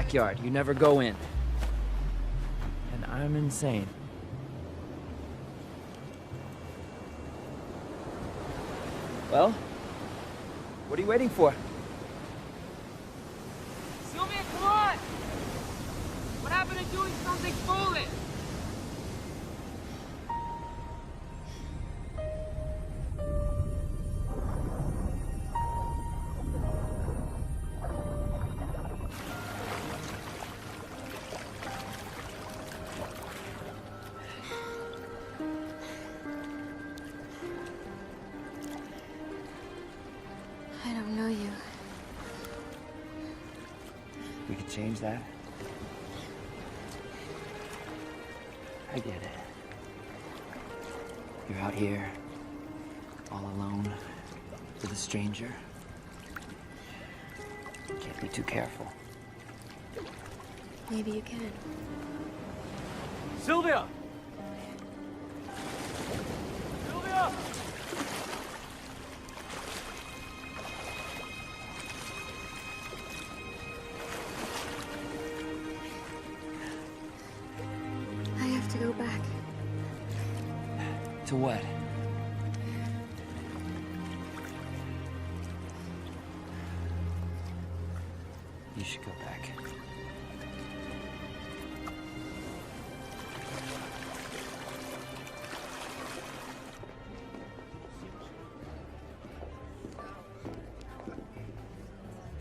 backyard. You never go in. And I'm insane. Well, what are you waiting for? Sylvia, come on! What happened to doing something foolish? I don't know you. We could change that. I get it. You're out here, all alone, with a stranger. Can't be too careful. Maybe you can. Sylvia! Sylvia! I have to go back. To what? You should go back.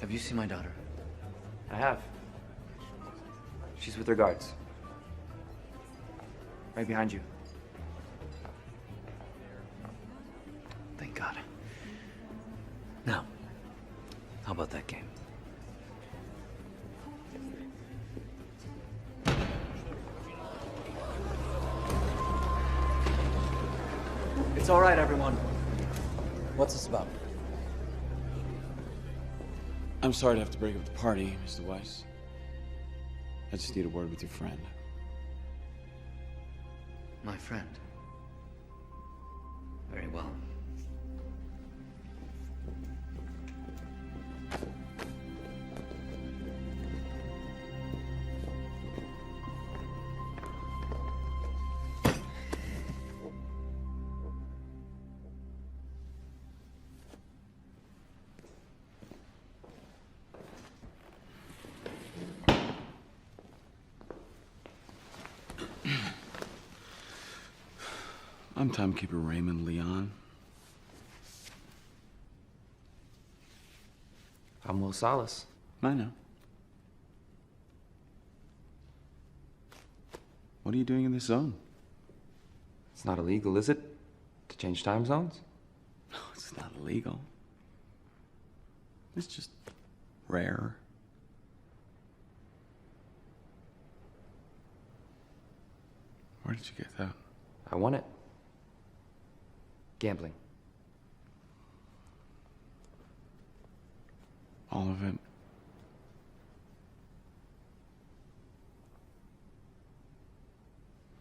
Have you seen my daughter? I have. She's with her guards. Right behind you. Thank God. Now, how about that game? It's all right, everyone. What's this about? I'm sorry to have to break up the party, Mr. Weiss. I just need a word with your friend. My friend. Very well. I'm timekeeper Raymond Leon. I'm Will Salas. I know. What are you doing in this zone? It's not illegal, is it? To change time zones? No, it's not illegal. It's just rare. Where did you get that? I won it. Gambling. All of it?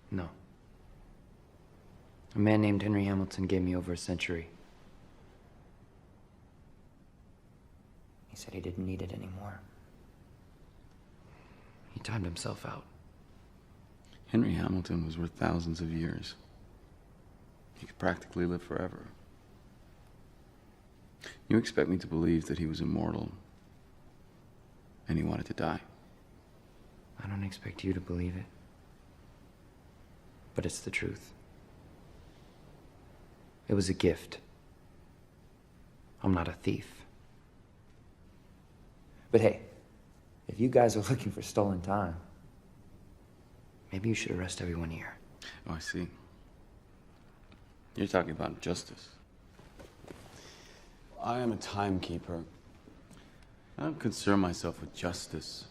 No. A man named Henry Hamilton gave me over a century. He said he didn't need it anymore. He timed himself out. Henry Hamilton was worth thousands of years. He could practically live forever. You expect me to believe that he was immortal and he wanted to die? I don't expect you to believe it. But it's the truth. It was a gift. I'm not a thief. But hey, if you guys are looking for stolen time, maybe you should arrest everyone here. Oh, I see. You're talking about justice. I am a timekeeper. I don't concern myself with justice.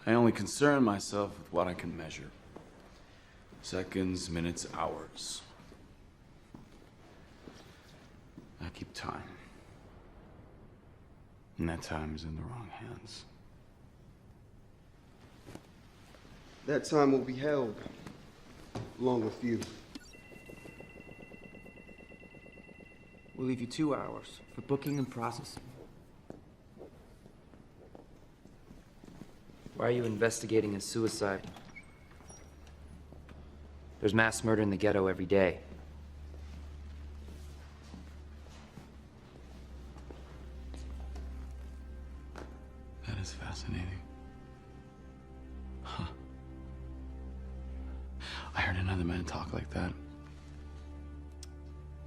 I only concern myself with what I can measure. Seconds, minutes, hours. I keep time. And that time is in the wrong hands. That time will be held, along with you. We'll leave you 2 hours for booking and processing. Why are you investigating a suicide? There's mass murder in the ghetto every day. That is fascinating. Huh. I heard another man talk like that.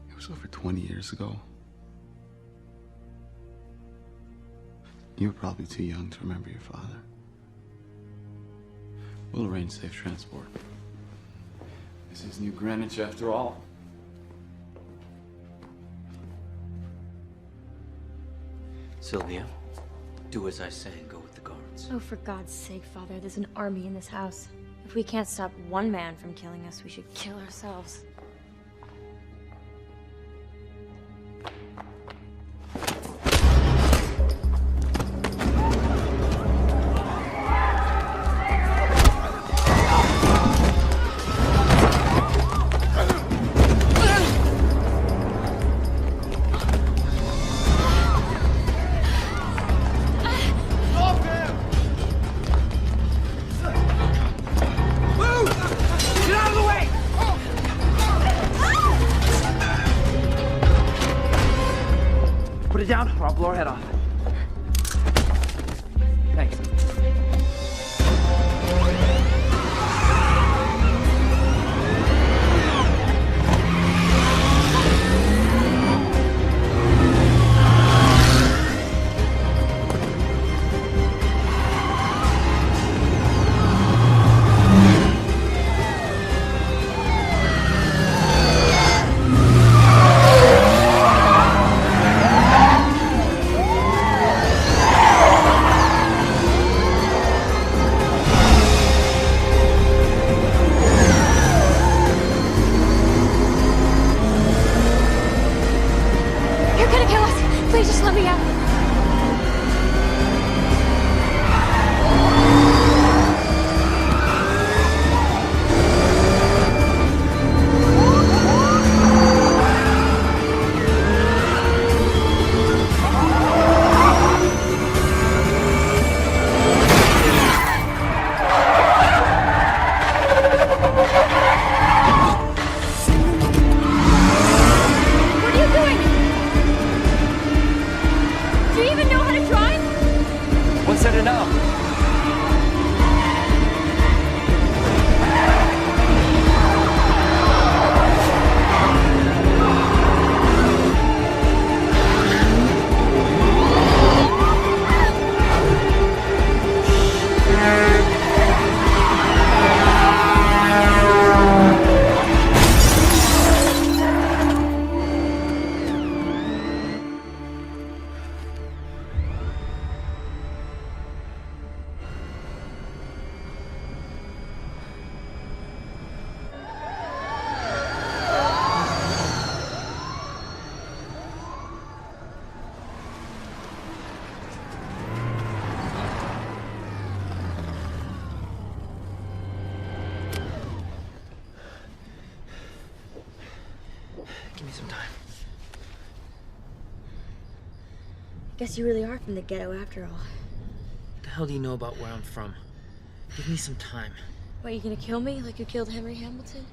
It was over 20 years ago. You were probably too young to remember your father. We'll arrange safe transport. This is New Greenwich after all. Sylvia, do as I say and go with the guards. Oh, for God's sake, Father, there's an army in this house. If we can't stop one man from killing us, we should kill ourselves. Down, or I'll blow her head off. Thanks. Give me some time. Guess you really are from the ghetto after all. What the hell do you know about where I'm from? Give me some time. What, you gonna kill me like you killed Henry Hamilton?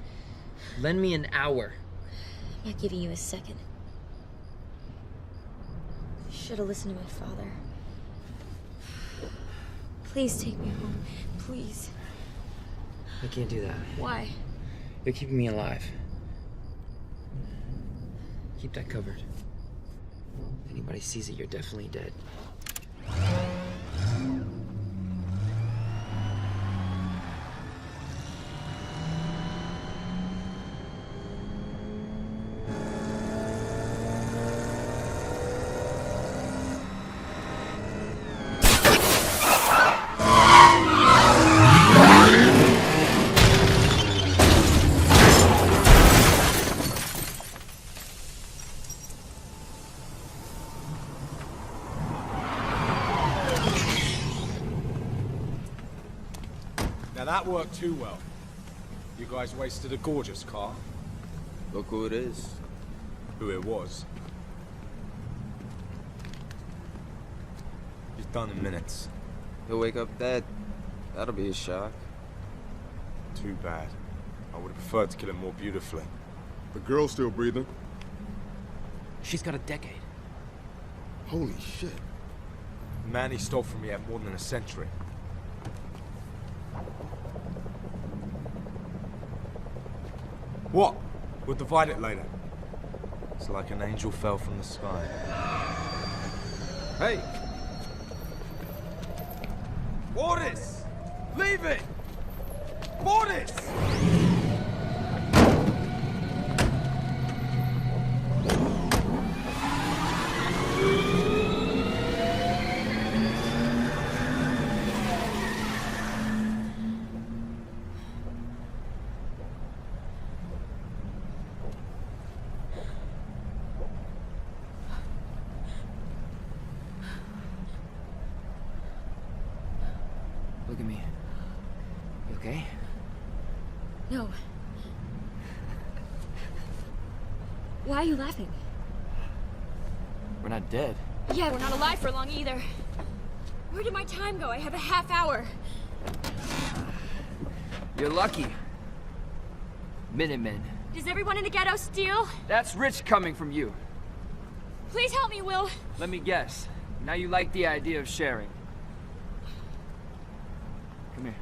Lend me an hour. I'm not giving you a second. Should have listened to my father. Please take me home. Please. I can't do that. Why? You're keeping me alive. Keep that covered. If anybody sees it, you're definitely dead. Now that worked too well. You guys wasted a gorgeous car. Look who it is. Who it was. He's done in minutes. He'll wake up dead. That'll be a shock. Too bad. I would have preferred to kill him more beautifully. The girl's still breathing. She's got a decade. Holy shit. The man he stole from me had more than a century. What? We'll divide it later. It's like an angel fell from the sky. Hey! Boris! Leave it! Boris! Look at me. You okay? No. Why are you laughing? We're not dead. Yeah, we're not alive for long either. Where did my time go? I have a half hour. You're lucky. Minutemen. Does everyone in the ghetto steal? That's rich coming from you. Please help me, Will. Let me guess. Now you like the idea of sharing. Come here.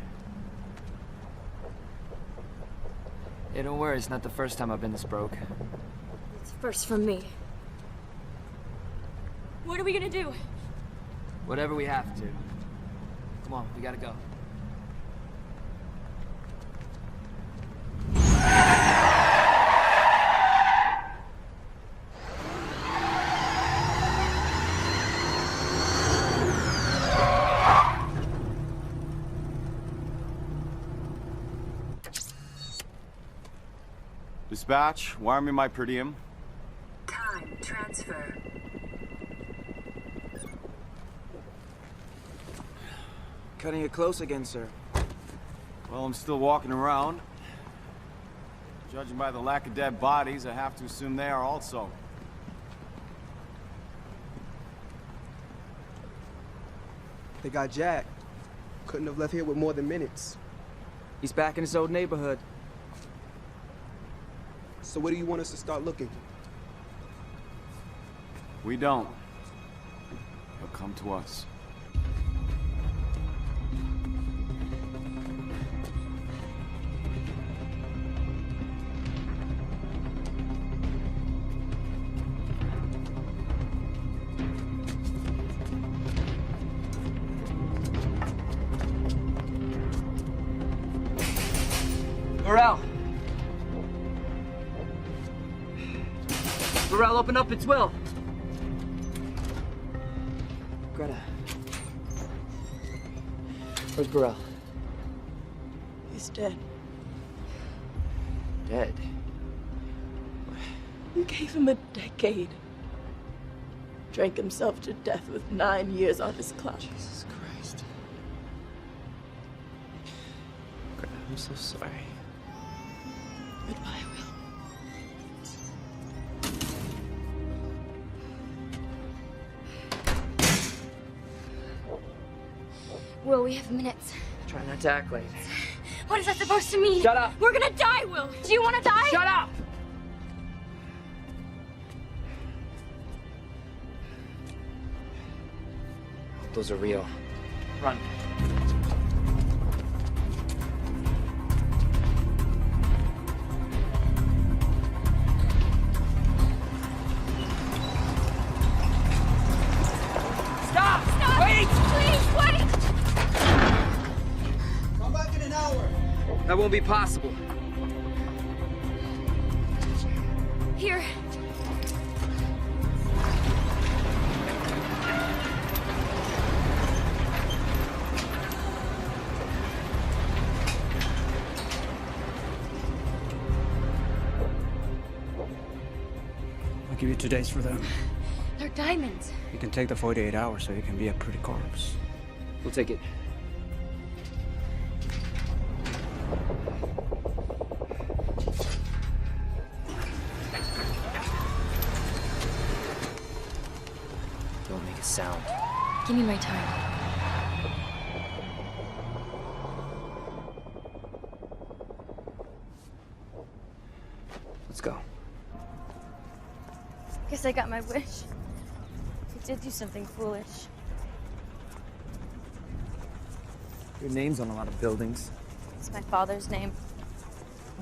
Hey, don't worry, it's not the first time I've been this broke. It's first for me. What are we gonna do? Whatever we have to. Come on, we gotta go. Dispatch, wire me my per diem. Time transfer. Cutting it close again, sir. Well, I'm still walking around. Judging by the lack of dead bodies, I have to assume they are also. They got Jack. Couldn't have left here with more than minutes. He's back in his old neighborhood. So where do you want us to start looking? We don't. He'll come to us. Burrell! Burrell, open up, it's Will! Greta. Where's Burrell? He's dead. Dead? You gave him a decade. Drank himself to death with 9 years on his clock. Jesus Christ. Greta, I'm so sorry. Goodbye, Will. Will, we have minutes. Try not to act late. What is that supposed to mean? Shut up! We're gonna die, Will! Do you wanna die? Shut up! Those are real. Run. Stop! Stop! Wait! Please, wait! Come back in an hour. That won't be possible. Here. I'll give you 2 days for them. They're diamonds. You can take the 48 hours so you can be a pretty corpse. We'll take it. Don't make a sound. Give me my time. Let's go. Guess I got my wish. I did do something foolish. Your name's on a lot of buildings. It's my father's name.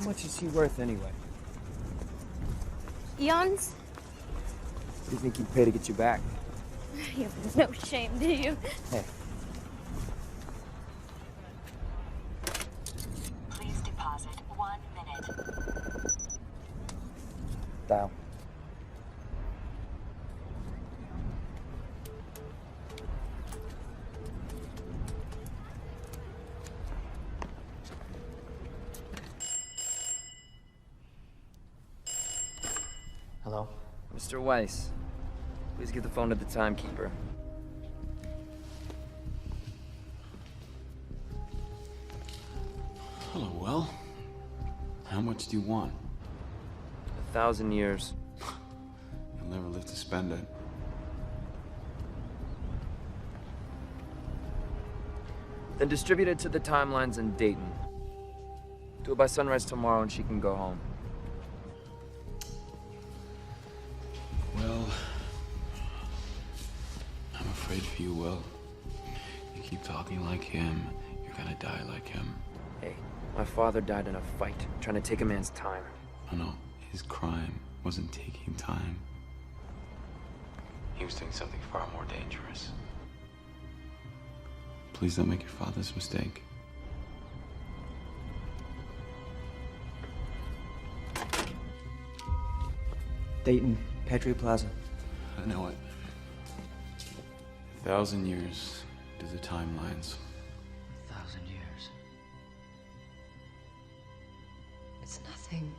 How much is he worth anyway? Eons? What do you think he'd pay to get you back? You have no shame, do you? Hey. Please deposit 1 minute. Dial. Hello? Mr. Weiss, please give the phone to the timekeeper. Hello, well. How much do you want? 1,000 years. You'll never live to spend it. Then distribute it to the timelines in Dayton. Do it by sunrise tomorrow and she can go home. Well, I'm afraid for you, Will. You keep talking like him, you're gonna die like him. Hey, my father died in a fight, trying to take a man's time. Oh no, his crime wasn't taking time. He was doing something far more dangerous. Please don't make your father's mistake. Dayton, Patriot Plaza. I know it. 1,000 years to the timelines. 1,000 years. It's nothing.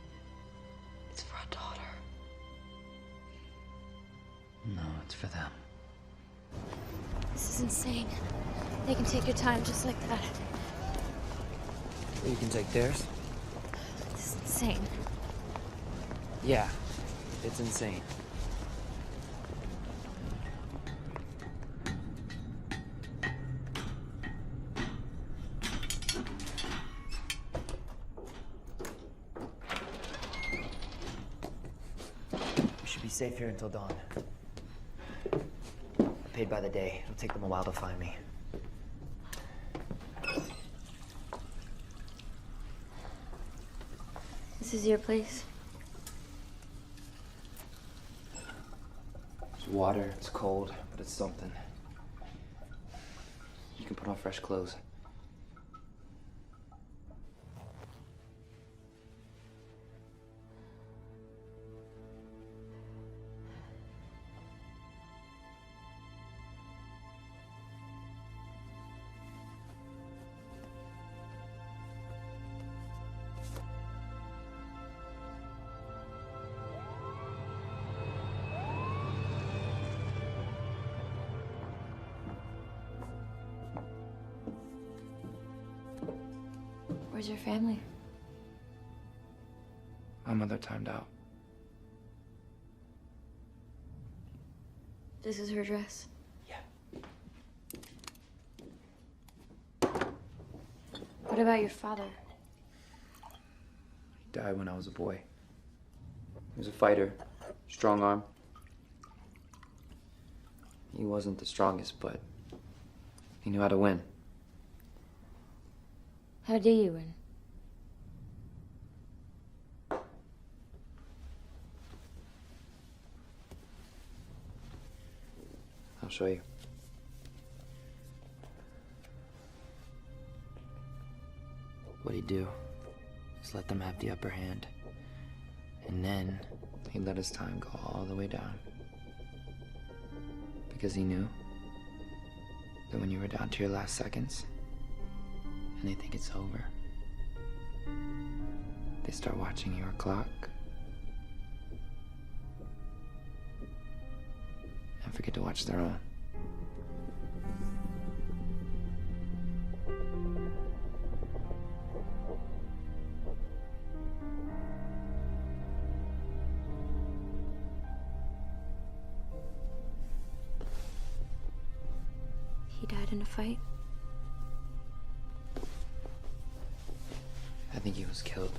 It's for a daughter. No, it's for them. This is insane. They can take your time just like that. You can take theirs? This is insane. Yeah, it's insane. We should be safe here until dawn. I'm paid by the day. It'll take them a while to find me. This is your place? It's water, it's cold, but it's something. You can put on fresh clothes. Where's your family? My mother timed out. This is her dress? Yeah. What about your father? He died when I was a boy. He was a fighter, strong arm. He wasn't the strongest, but he knew how to win. How do you win? I'll show you. What he'd do is let them have the upper hand. And then he'd let his time go all the way down. Because he knew that when you were down to your last seconds, and they think it's over, they start watching your clock and forget to watch their own. He died in a fight? I think he was killed.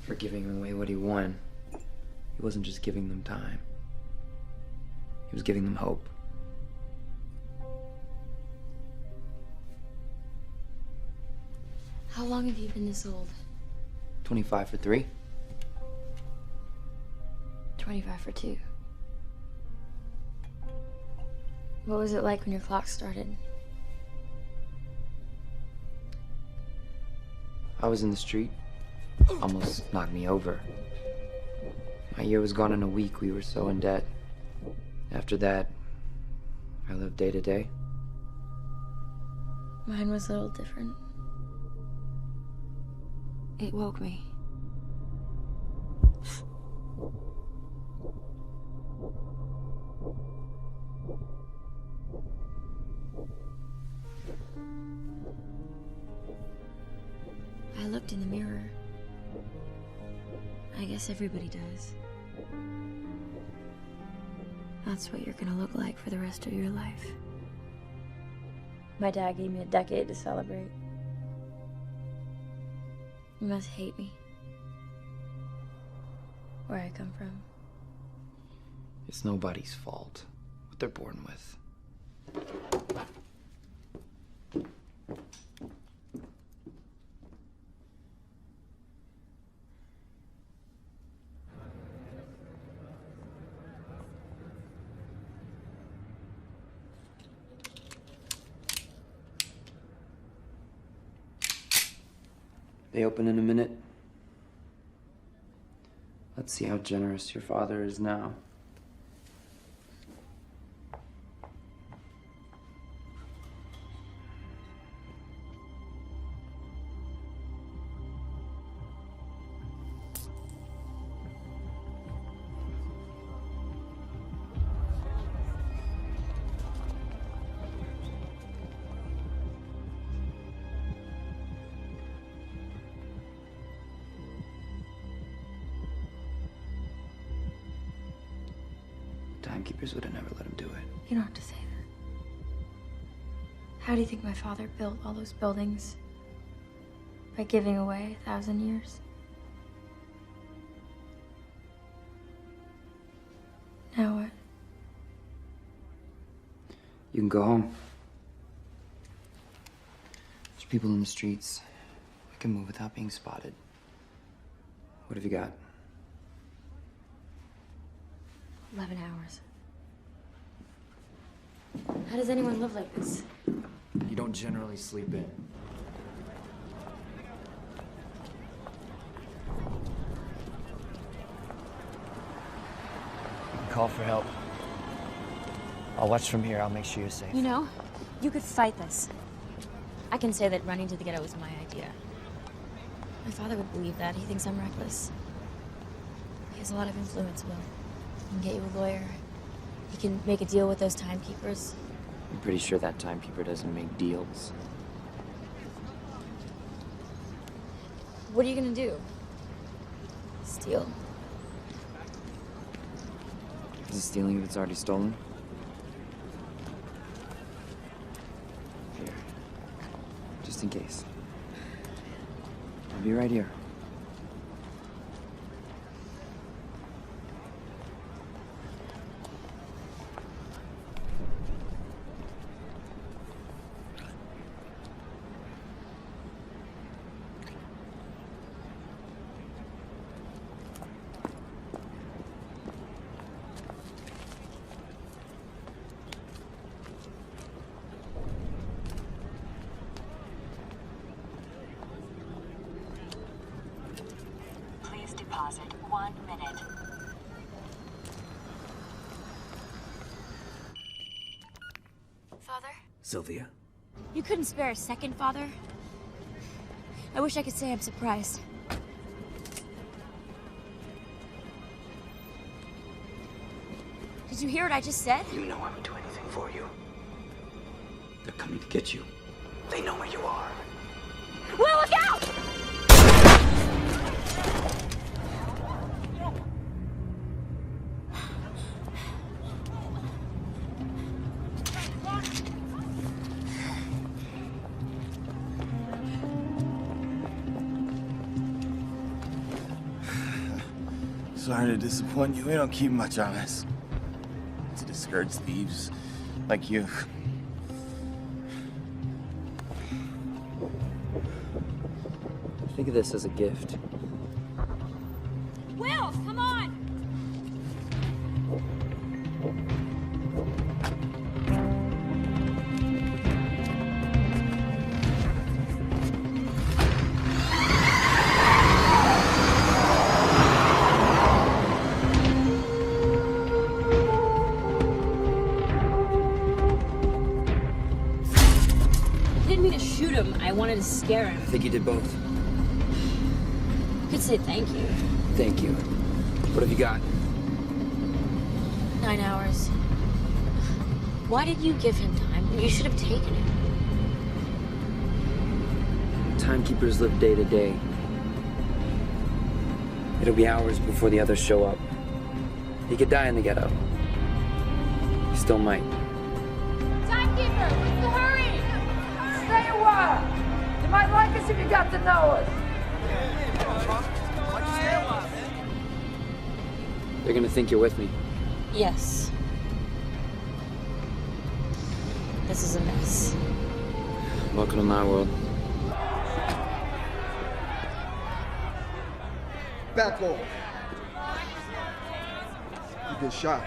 for giving away what he won. He wasn't just giving them time. He was giving them hope. How long have you been this old? 25 for 3. 25 for 2. What was it like when your clock started? I was in the street. Almost knocked me over. My year was gone in a week. We were so in debt. After that, I lived day to day. Mine was a little different. It woke me. I looked in the mirror. I guess everybody does. That's what you're gonna look like for the rest of your life. My dad gave me a decade to celebrate. You must hate me. Where I come from. It's nobody's fault. What they're born with. They open in a minute. Let's see how generous your father is now. Timekeepers would have never let him do it. You don't have to say that. How do you think my father built all those buildings? By giving away 1,000 years? Now what? You can go home. There's people in the streets. I can move without being spotted. What have you got? 11 hours. How does anyone live like this? You don't generally sleep in. Call for help. I'll watch from here. I'll make sure you're safe. You know, you could fight this. I can say that running to the ghetto was my idea. My father would believe that. He thinks I'm reckless. He has a lot of influence, Will. He can get you a lawyer. He can make a deal with those timekeepers. I'm pretty sure that timekeeper doesn't make deals. What are you gonna do? Steal? Is it stealing if it's already stolen? Here. Just in case. I'll be right here. Deposit 1 minute. Father? Sylvia? You couldn't spare a second, Father? I wish I could say I'm surprised. Did you hear what I just said? You know I would do anything for you. They're coming to get you. They know where you are. Will, look out! Sorry to disappoint you. We don't keep much on us. To discourage thieves like you. Think of this as a gift. Will, come on! I didn't mean to shoot him. I wanted to scare him. I think you did both. You could say thank you. Thank you. What have you got? 9 hours. Why did you give him time? You should have taken it. Timekeepers live day to day. It'll be hours before the others show up. He could die in the ghetto. He still might. Timekeeper, what's the hurry? Stay a while. You might like us if you got to know us. They're gonna think you're with me. Yes. This is a mess. Welcome to my world. Back off. You've been shot.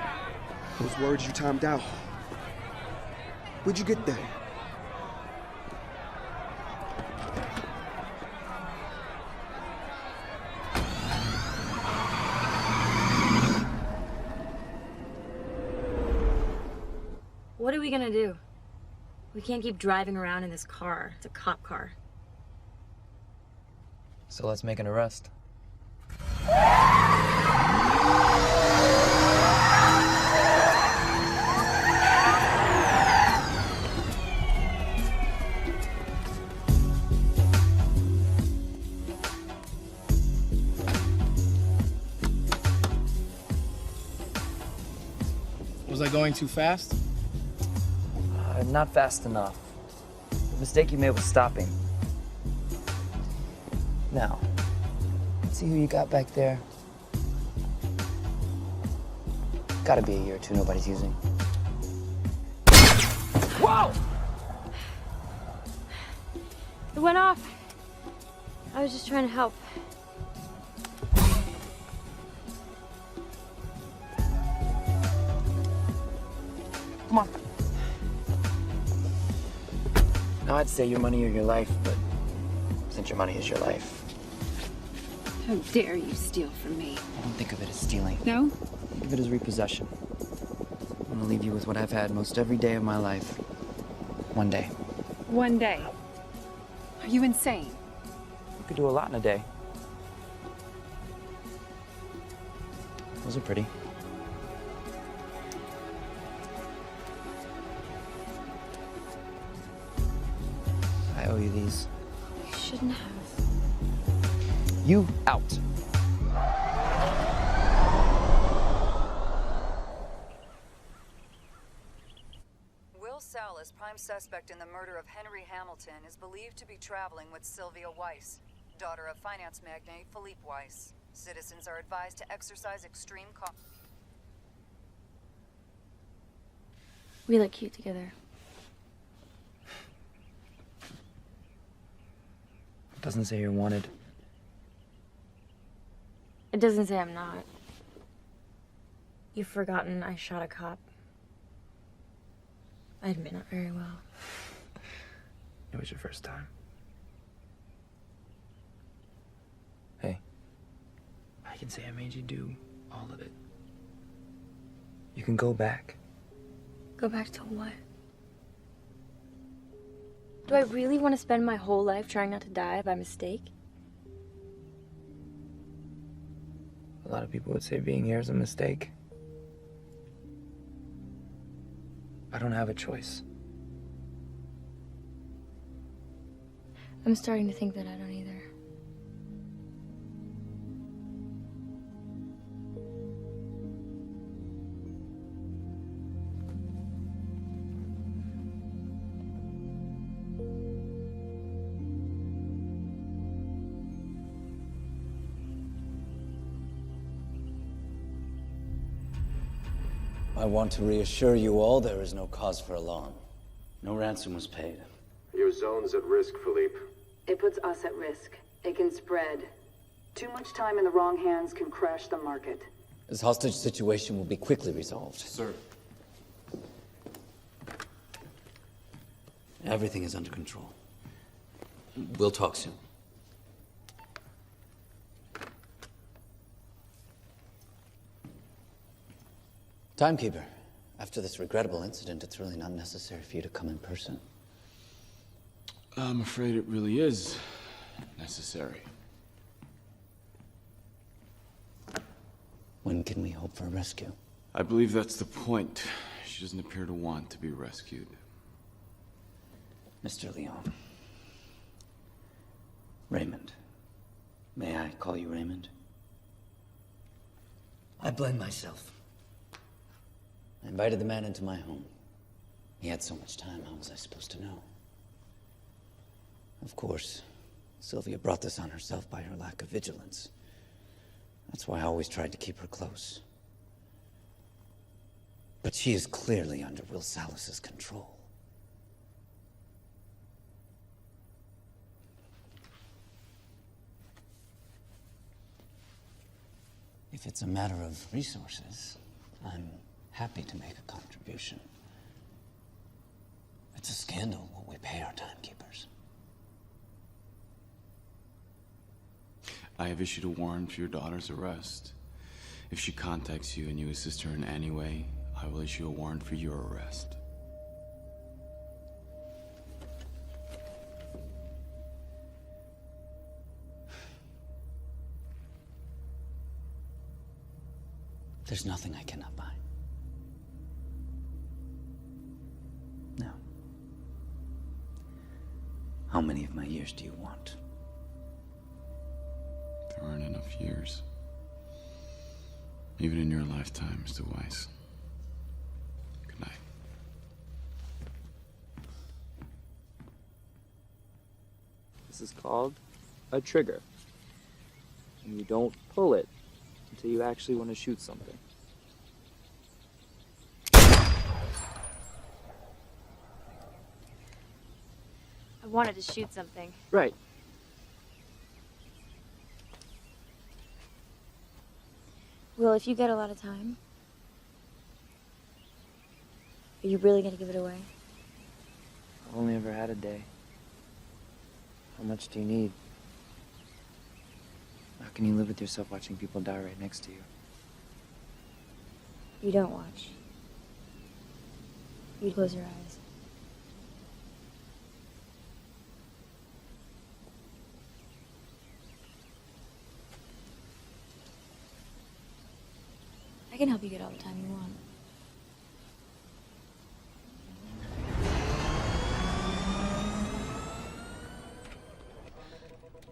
I was worried you timed out. Where'd you get that? What are we gonna do? We can't keep driving around in this car. It's a cop car. So let's make an arrest. Was I going too fast? Not fast enough. The mistake you made was stopping. Now, see who you got back there? Gotta be a year or two nobody's using. Whoa! It went off. I was just trying to help. Come on. Now I'd say your money or your life, but since your money is your life. How dare you steal from me? I don't think of it as stealing. No? Think of it as repossession. I'm gonna leave you with what I've had most every day of my life. One day. One day. Are you insane? You could do a lot in a day. Those are pretty. I owe you these. You shouldn't have. You out. Will Salas, prime suspect in the murder of Henry Hamilton, is believed to be traveling with Sylvia Weiss, daughter of finance magnate Philippe Weiss. Citizens are advised to exercise extreme caution. We look cute together. It doesn't say you're wanted. It doesn't say I'm not. You've forgotten I shot a cop. I admit not very well. It was your first time. Hey, I can say I made you do all of it. You can go back. Go back to what? Do I really want to spend my whole life trying not to die by mistake? A lot of people would say being here is a mistake. I don't have a choice. I'm starting to think that I don't either. I want to reassure you all there is no cause for alarm. No ransom was paid. Your zone's at risk, Philippe. It puts us at risk. It can spread. Too much time in the wrong hands can crash the market. This hostage situation will be quickly resolved. Sir. Everything is under control. We'll talk soon. Timekeeper, after this regrettable incident, it's really not necessary for you to come in person. I'm afraid it really is necessary. When can we hope for a rescue? I believe that's the point. She doesn't appear to want to be rescued. Mr. Leon. Raymond. May I call you Raymond? I blame myself. I invited the man into my home. He had so much time, how was I supposed to know? Of course, Sylvia brought this on herself by her lack of vigilance. That's why I always tried to keep her close. But she is clearly under Will Salas's control. If it's a matter of resources, I'm happy to make a contribution. It's a scandal what we pay our timekeepers. I have issued a warrant for your daughter's arrest. If she contacts you and you assist her in any way, I will issue a warrant for your arrest. There's nothing I cannot buy. Now, how many of my years do you want? There aren't enough years. Even in your lifetime, Mr. Weiss. Good night. This is called a trigger. And you don't pull it until you actually want to shoot something. I wanted to shoot something. Right. Well, if you get a lot of time, are you really gonna give it away? I've only ever had a day. How much do you need? How can you live with yourself watching people die right next to you? You don't watch. You close your eyes. I can help you get all the time you want.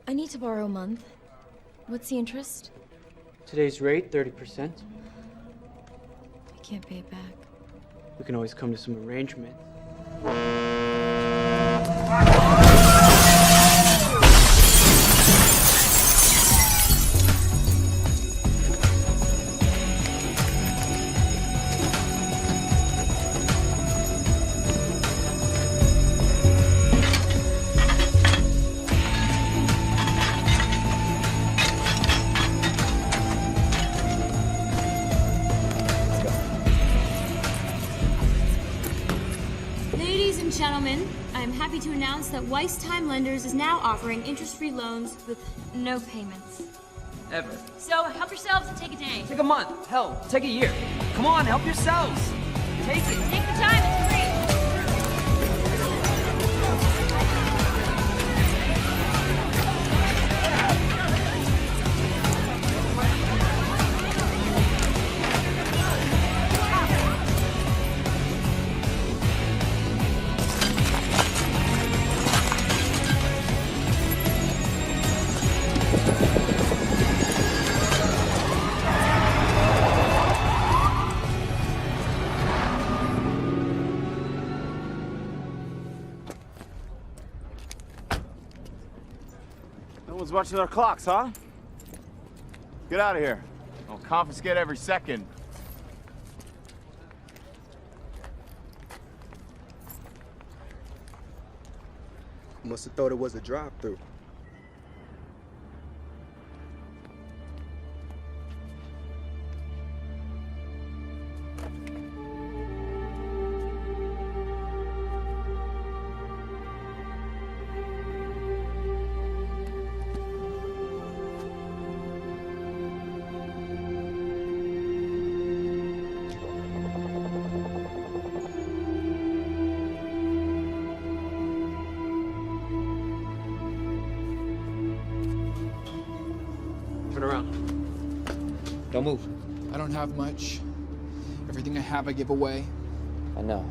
I need to borrow a month. What's the interest? Today's rate, 30%. I can't pay it back. We can always come to some arrangement. Gentlemen, I'm happy to announce that Weiss Time Lenders is now offering interest-free loans with no payments. Ever. So help yourselves and take a day. Take a month. Hell, take a year. Come on, help yourselves. Take it. Take the time, it's free. Watching our clocks, huh? Get out of here. I'll confiscate every second. Must have thought it was a drive-through. Turn around. Don't move. I don't have much. Everything I have, I give away. I know.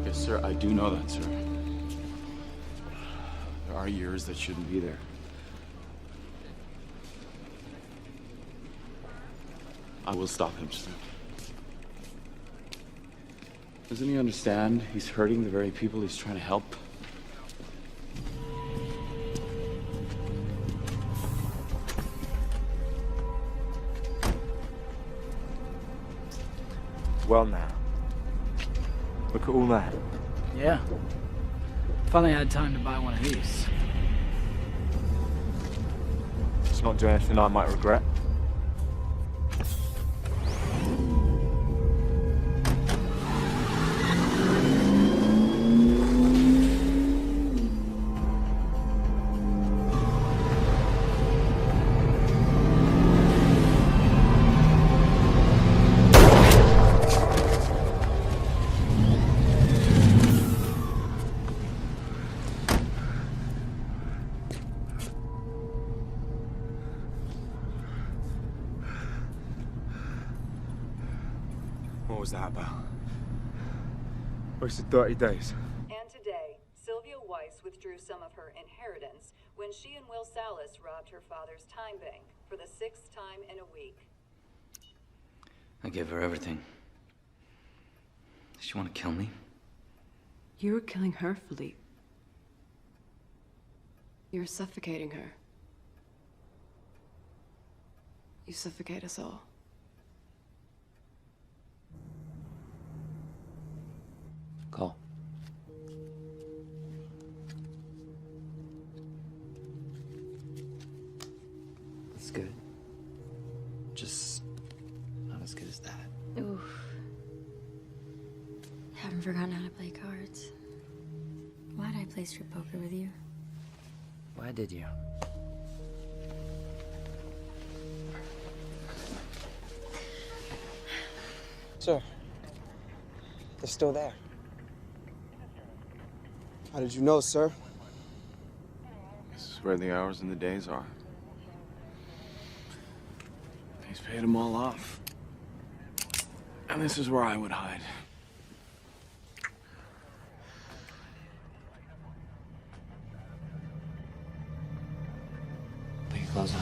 Yes, sir, I do know that, sir. There are years that shouldn't be there. I will stop him, sir. Doesn't he understand he's hurting the very people he's trying to help? Well now. Look at all that. Yeah. Finally had time to buy one of these. It's not doing anything I might regret. What was that about? Wasted 30 days. And today, Sylvia Weiss withdrew some of her inheritance when she and Will Salas robbed her father's time bank for the 6th time in a week. I gave her everything. Does she want to kill me? You were killing her, Philippe. You're suffocating her. You suffocate us all. Call. It's good. Just not as good as that. Oof. Haven't forgotten how to play cards. Why'd I play strip poker with you? Why did you? Sir, they're still there. How did you know, sir? This is where the hours and the days are. He's paid them all off. And this is where I would hide. Put your clothes on.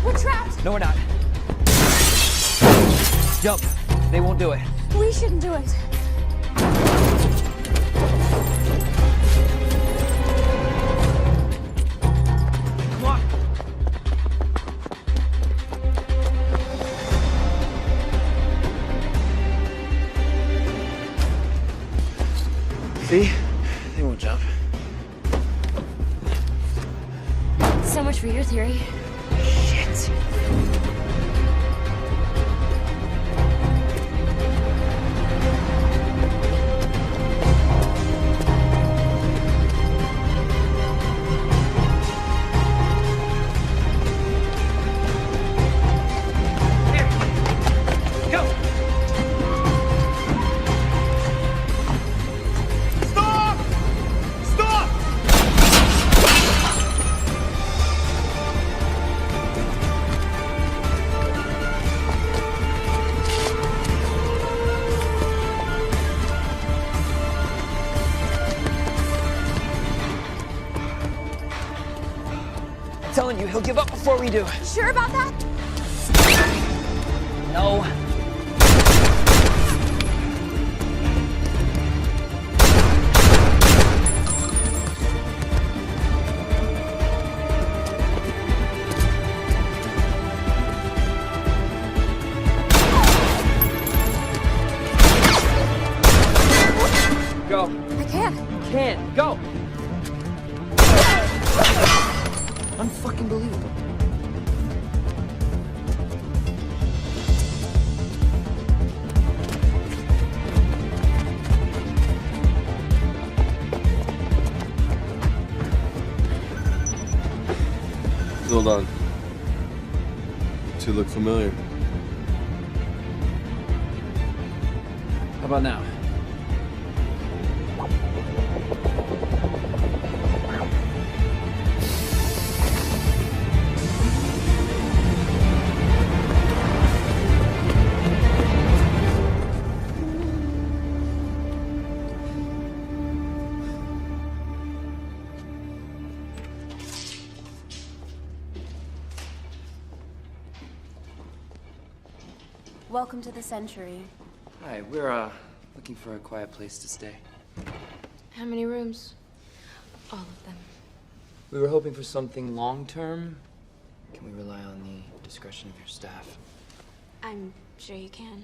We're trapped! No, we're not. Jump. They won't do it. We shouldn't do it. Come on. See? They won't jump. So much for your theory. Shit. telling you, he'll give up before we do. Sure about that? No. Go. I can't. Can. Go. Unfucking believable. Hold on. Two look familiar. How about now? Welcome to the Century. Hi, we're looking for a quiet place to stay. How many rooms? All of them. We were hoping for something long-term. Can we rely on the discretion of your staff? I'm sure you can.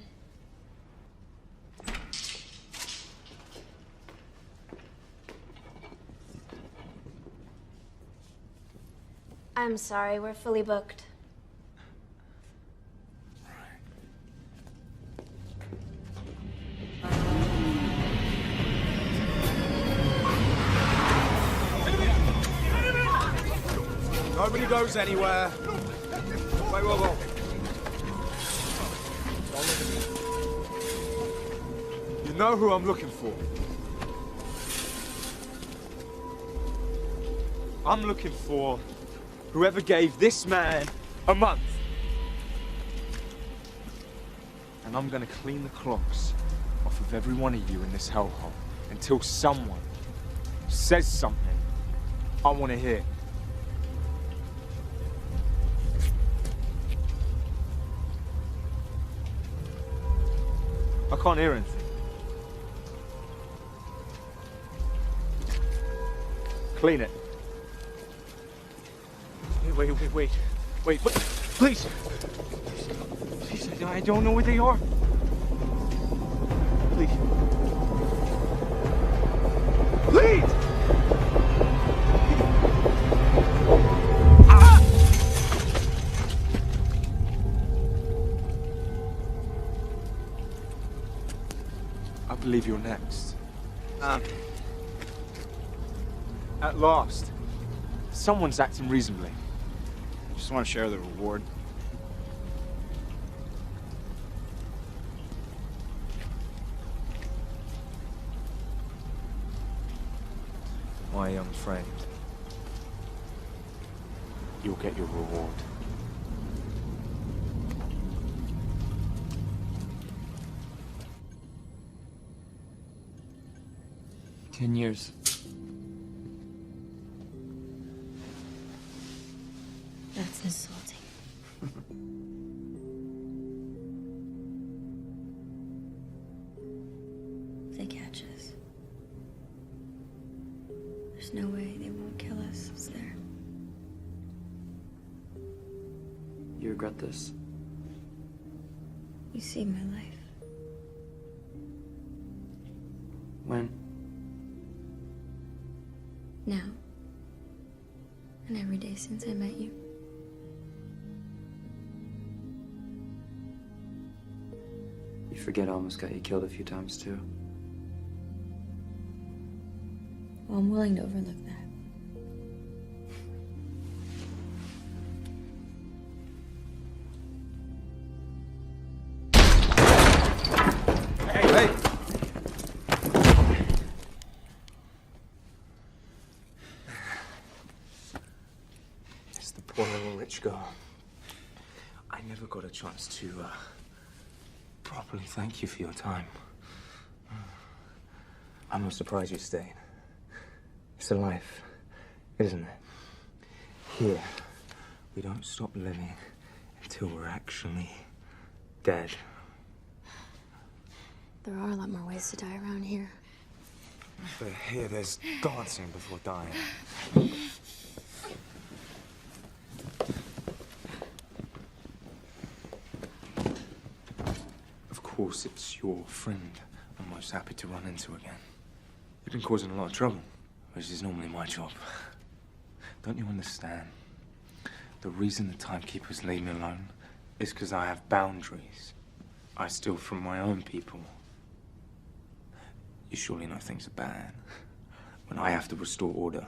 I'm sorry, we're fully booked. Nobody goes anywhere. Wait, whoa, whoa. You know who I'm looking for. I'm looking for whoever gave this man a month. And I'm gonna clean the clogs off of every one of you in this hellhole until someone says something I want to hear. I can't hear anything. Clean it. Wait, please. Please, I don't know where they are. Please. Please! I believe you're next. At last, someone's acting reasonably. Just want to share the reward. My young friend, you'll get your reward. Ten years. That's insulting. If they catch us, there's no way they won't kill us, is there? You regret this? You see my life. When? Now. And every day since I met you. You forget I almost got you killed a few times, too. Well, I'm willing to overlook that. Hey! It's the poor little rich girl. I never got a chance to, properly thank you for your time. I'm not surprised you stayed. It's a life, isn't it? Here, We don't stop living until we're actually dead. There are a lot more ways to die around here. But here, there's dancing before dying. Of course, it's your friend I'm most happy to run into again. You've been causing a lot of trouble, which is normally my job. Don't you understand? The reason the timekeepers leave me alone is because I have boundaries. I steal from my own people. You surely know things are bad when I have to restore order.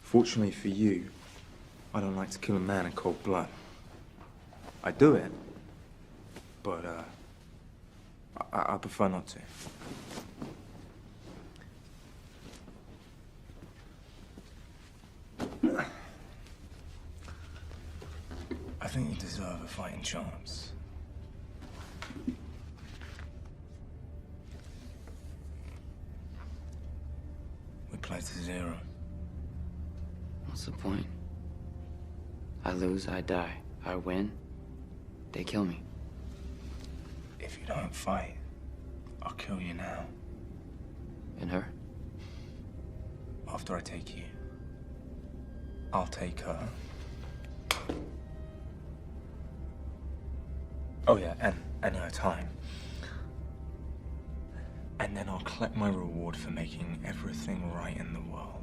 Fortunately for you, I don't like to kill a man in cold blood. I do it, but I prefer not to. I think you deserve a fighting chance. We play to 0. What's the point? I lose, I die. I win, they kill me. If you don't fight, I'll kill you now. And her? After I take you, I'll take her. Oh yeah, and her time. And then I'll collect my reward for making everything right in the world.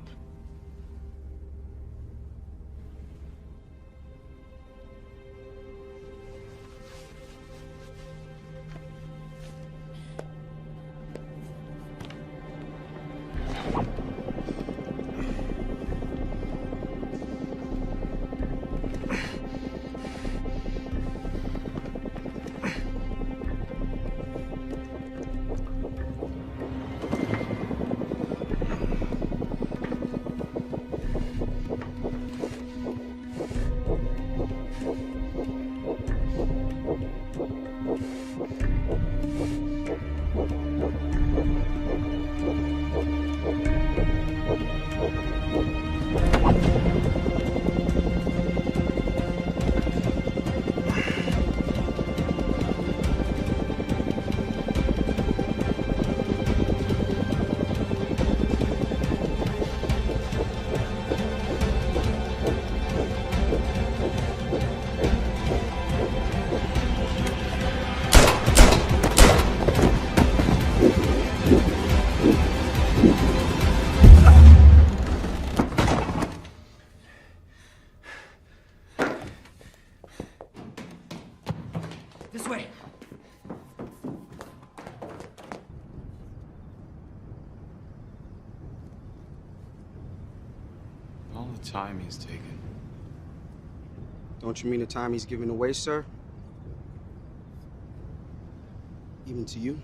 This way. All the time he's taken. Don't you mean the time he's giving away, sir? Even to you?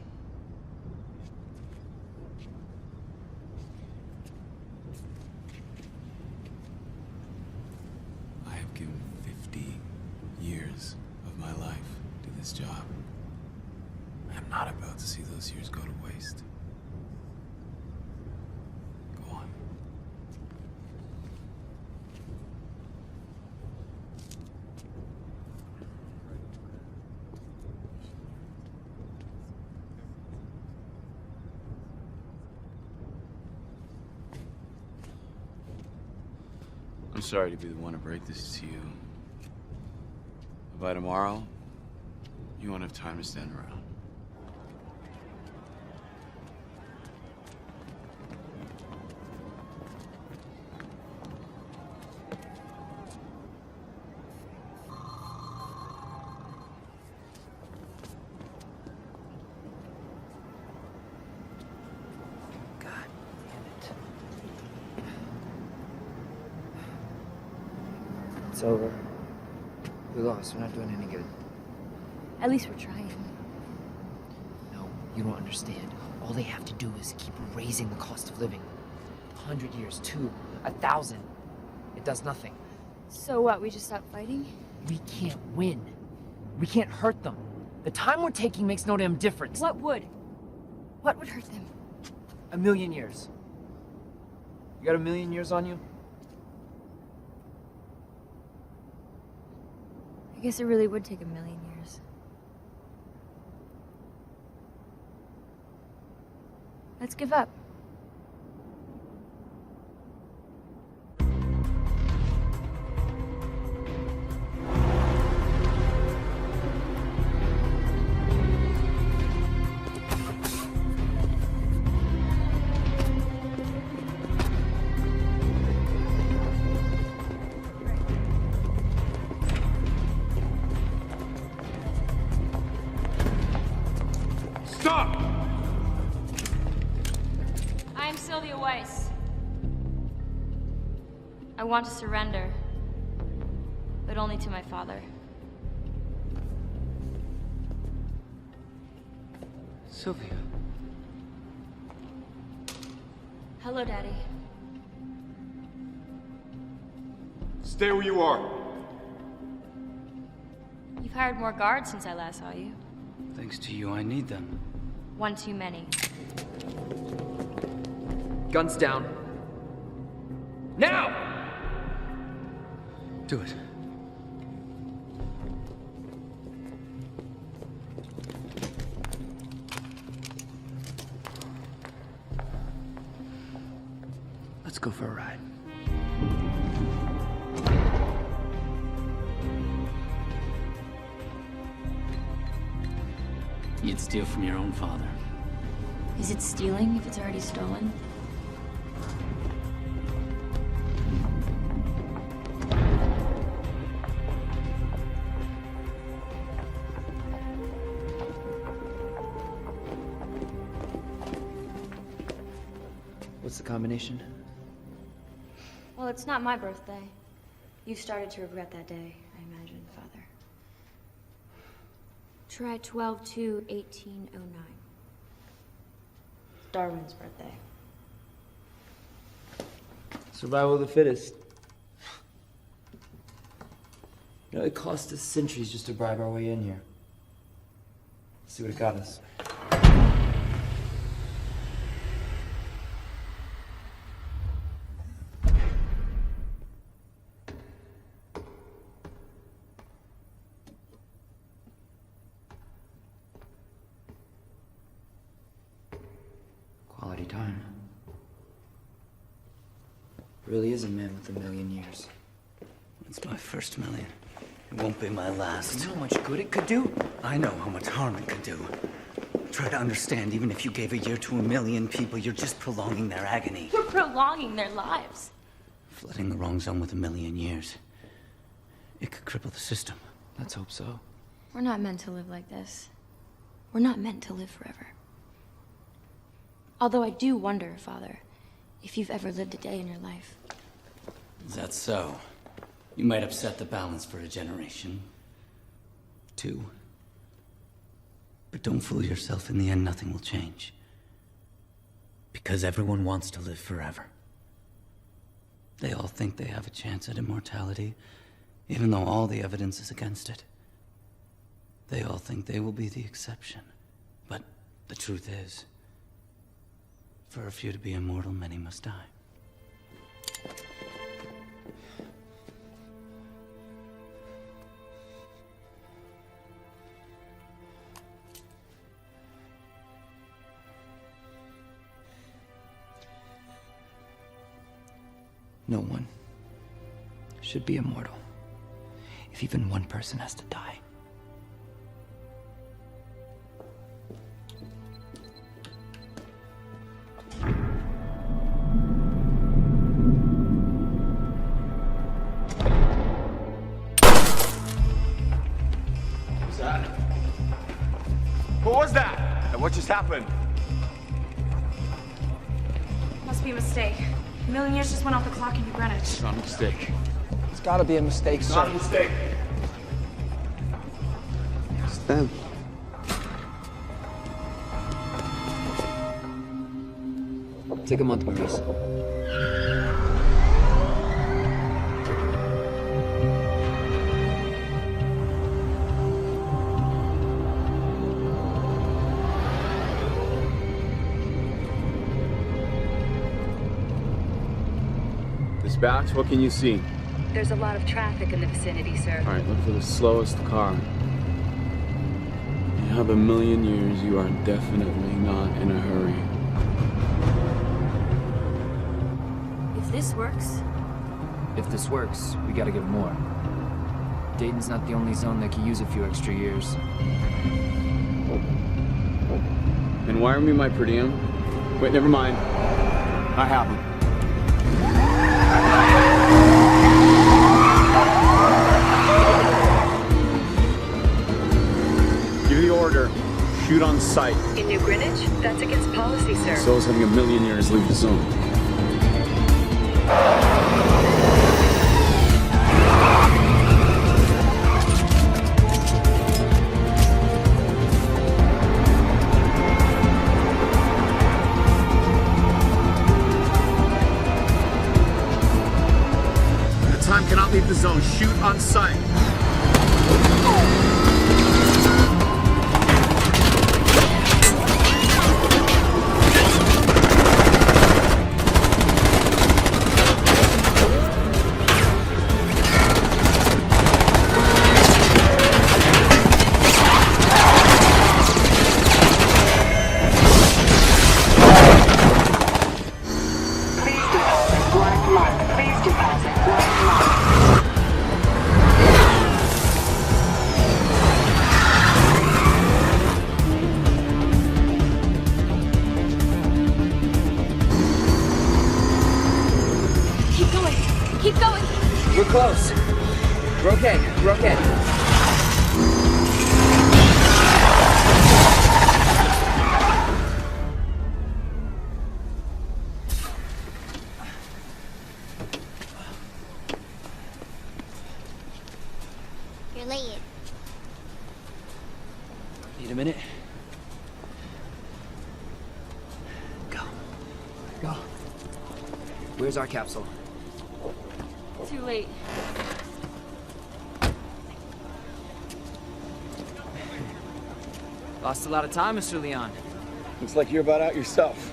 I have given 50 years of my life to this job. I'm not about to see those years go to waste. Go on. I'm sorry to be the one to break this to you. By tomorrow, you won't have time to stand around. It's over. We lost. We're not doing any good. At least we're trying. No, you don't understand. All they have to do is keep raising the cost of living. 100 years, 2, 1,000. It does nothing. So what, we just stop fighting? We can't win. We can't hurt them. The time we're taking makes no damn difference. What would? What would hurt them? 1,000,000 years. You got 1,000,000 years on you? I guess it really would take 1,000,000 years. Let's give up. I want to surrender, but only to my father. Sylvia. Hello, Daddy. Stay where you are. You've hired more guards since I last saw you. Thanks to you, I need them. One too many. Guns down. Now! Do it. Let's go for a ride. You'd steal from your own father. Is it stealing if it's already stolen? What's the combination? Well, it's not my birthday. You started to regret that day, I imagine, Father. Try 12/2/1809. Darwin's birthday. Survival of the fittest. You know, it cost us centuries just to bribe our way in here. Let's see what it got us. Quality time. Really is a man with 1,000,000 years. It's my first 1,000,000. It won't be my last. You know how much good it could do? I know how much harm it could do. Try to understand, even if you gave a year to 1,000,000 people, you're just prolonging their agony. You're prolonging their lives. Flooding the wrong zone with 1,000,000 years. It could cripple the system. Let's hope so. We're not meant to live like this. We're not meant to live forever. Although I do wonder, Father, if you've ever lived a day in your life. Is that so? You might upset the balance for a generation. 2. But don't fool yourself. In the end, nothing will change. Because everyone wants to live forever. They all think they have a chance at immortality, even though all the evidence is against it. They all think they will be the exception. But the truth is, for a few to be immortal, many must die. No one should be immortal if even one person has to die. What's that? What was that? And what just happened? Must be a mistake. 1,000,000 years just went off the clock in New Greenwich. It's not a mistake. It's gotta be a mistake, sir. Not a mistake. It's them. Take a month, Maurice. Dispatch, what can you see? There's a lot of traffic in the vicinity, sir. All right, look for the slowest car. You have a million years, you are definitely not in a hurry. If this works... If this works, we gotta get more. Dayton's not the only zone that could use a few extra years. And wire me my per diem. Wait, never mind. I have them. Give the order. Shoot on sight. In New Greenwich? That's against policy, sir. So is having a million years leave the zone. Time cannot leave the zone. Shoot on sight. Keep going. We're close. We're okay. We're okay. You're late. Need a minute? Go. Go. Where's our capsule? Too late. Lost a lot of time, Mr. Leon. Looks like you're about out yourself.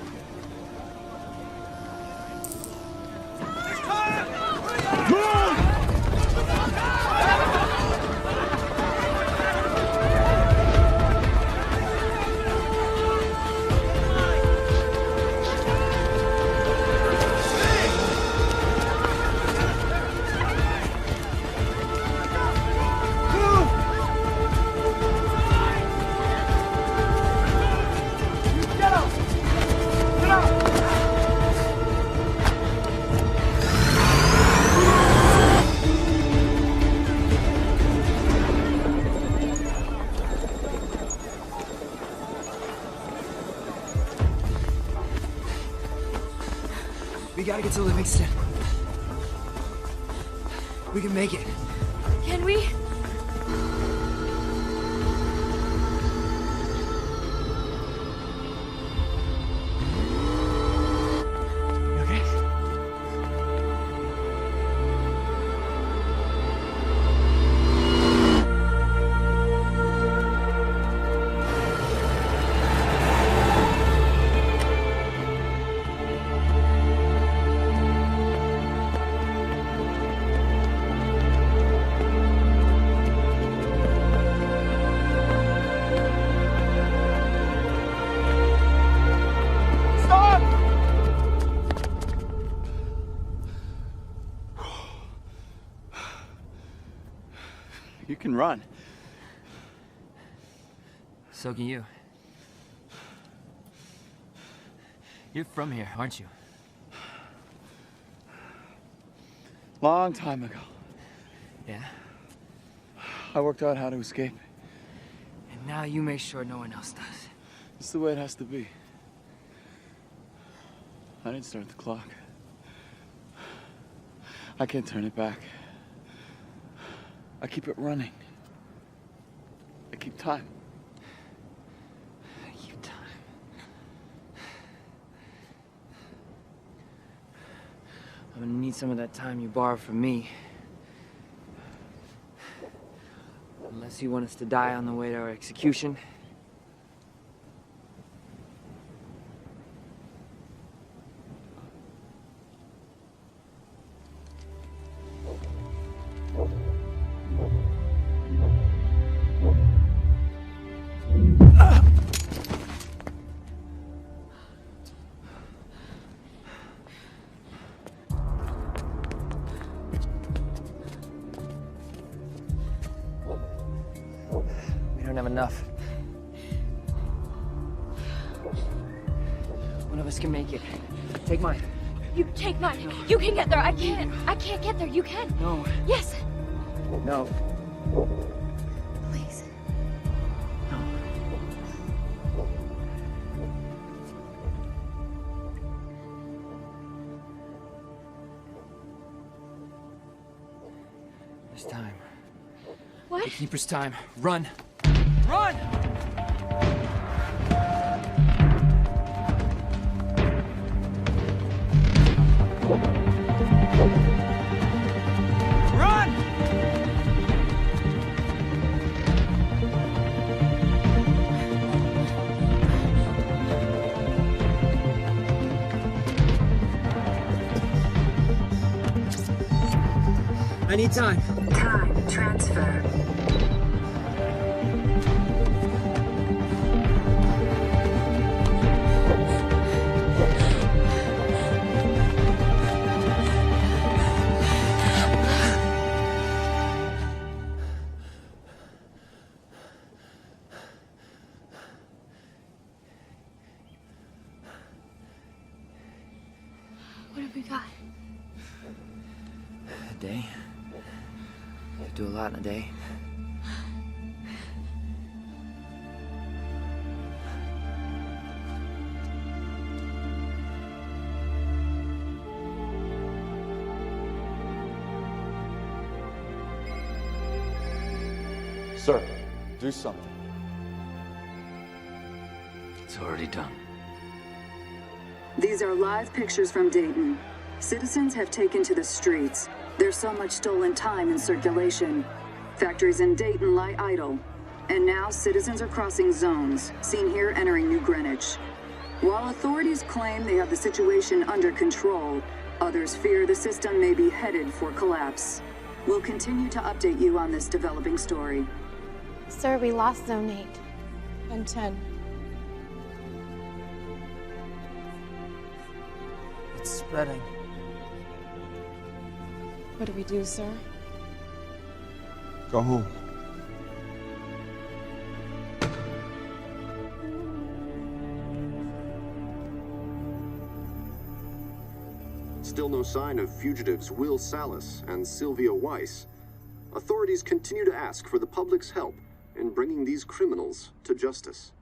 We gotta get to Livingston. We can make it. Can we? You can run. So can you. You're from here, aren't you? Long time ago. Yeah? I worked out how to escape. And now you make sure no one else does. It's the way it has to be. I didn't start the clock. I can't turn it back. I keep it running. I keep time. Keep time. I'm gonna need some of that time you borrowed from me. Unless you want us to die on the way to our execution. have enough. One of us can make it. Take mine. You take mine. No. You can get there. I can't. I can't get there. You can. No. Yes. No. Please. No. This time. What? The keeper's time. Run! Run! Run! I need time. Time transfer. What have we got? A day. You do a lot in a day. Sir, do something. It's already done. These are live pictures from Dayton. Citizens have taken to the streets. There's so much stolen time in circulation. Factories in Dayton lie idle. And now citizens are crossing zones, seen here entering New Greenwich. While authorities claim they have the situation under control, others fear the system may be headed for collapse. We'll continue to update you on this developing story. Sir, we lost Zone 8 and 10. It's spreading. What do we do, sir? Go home. Still no sign of fugitives Will Salas and Sylvia Weiss. Authorities continue to ask for the public's help in bringing these criminals to justice.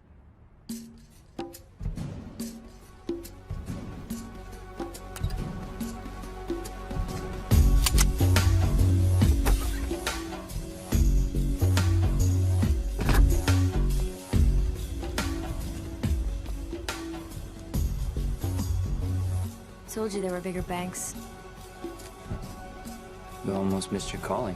Told you there were bigger banks. We almost missed your calling.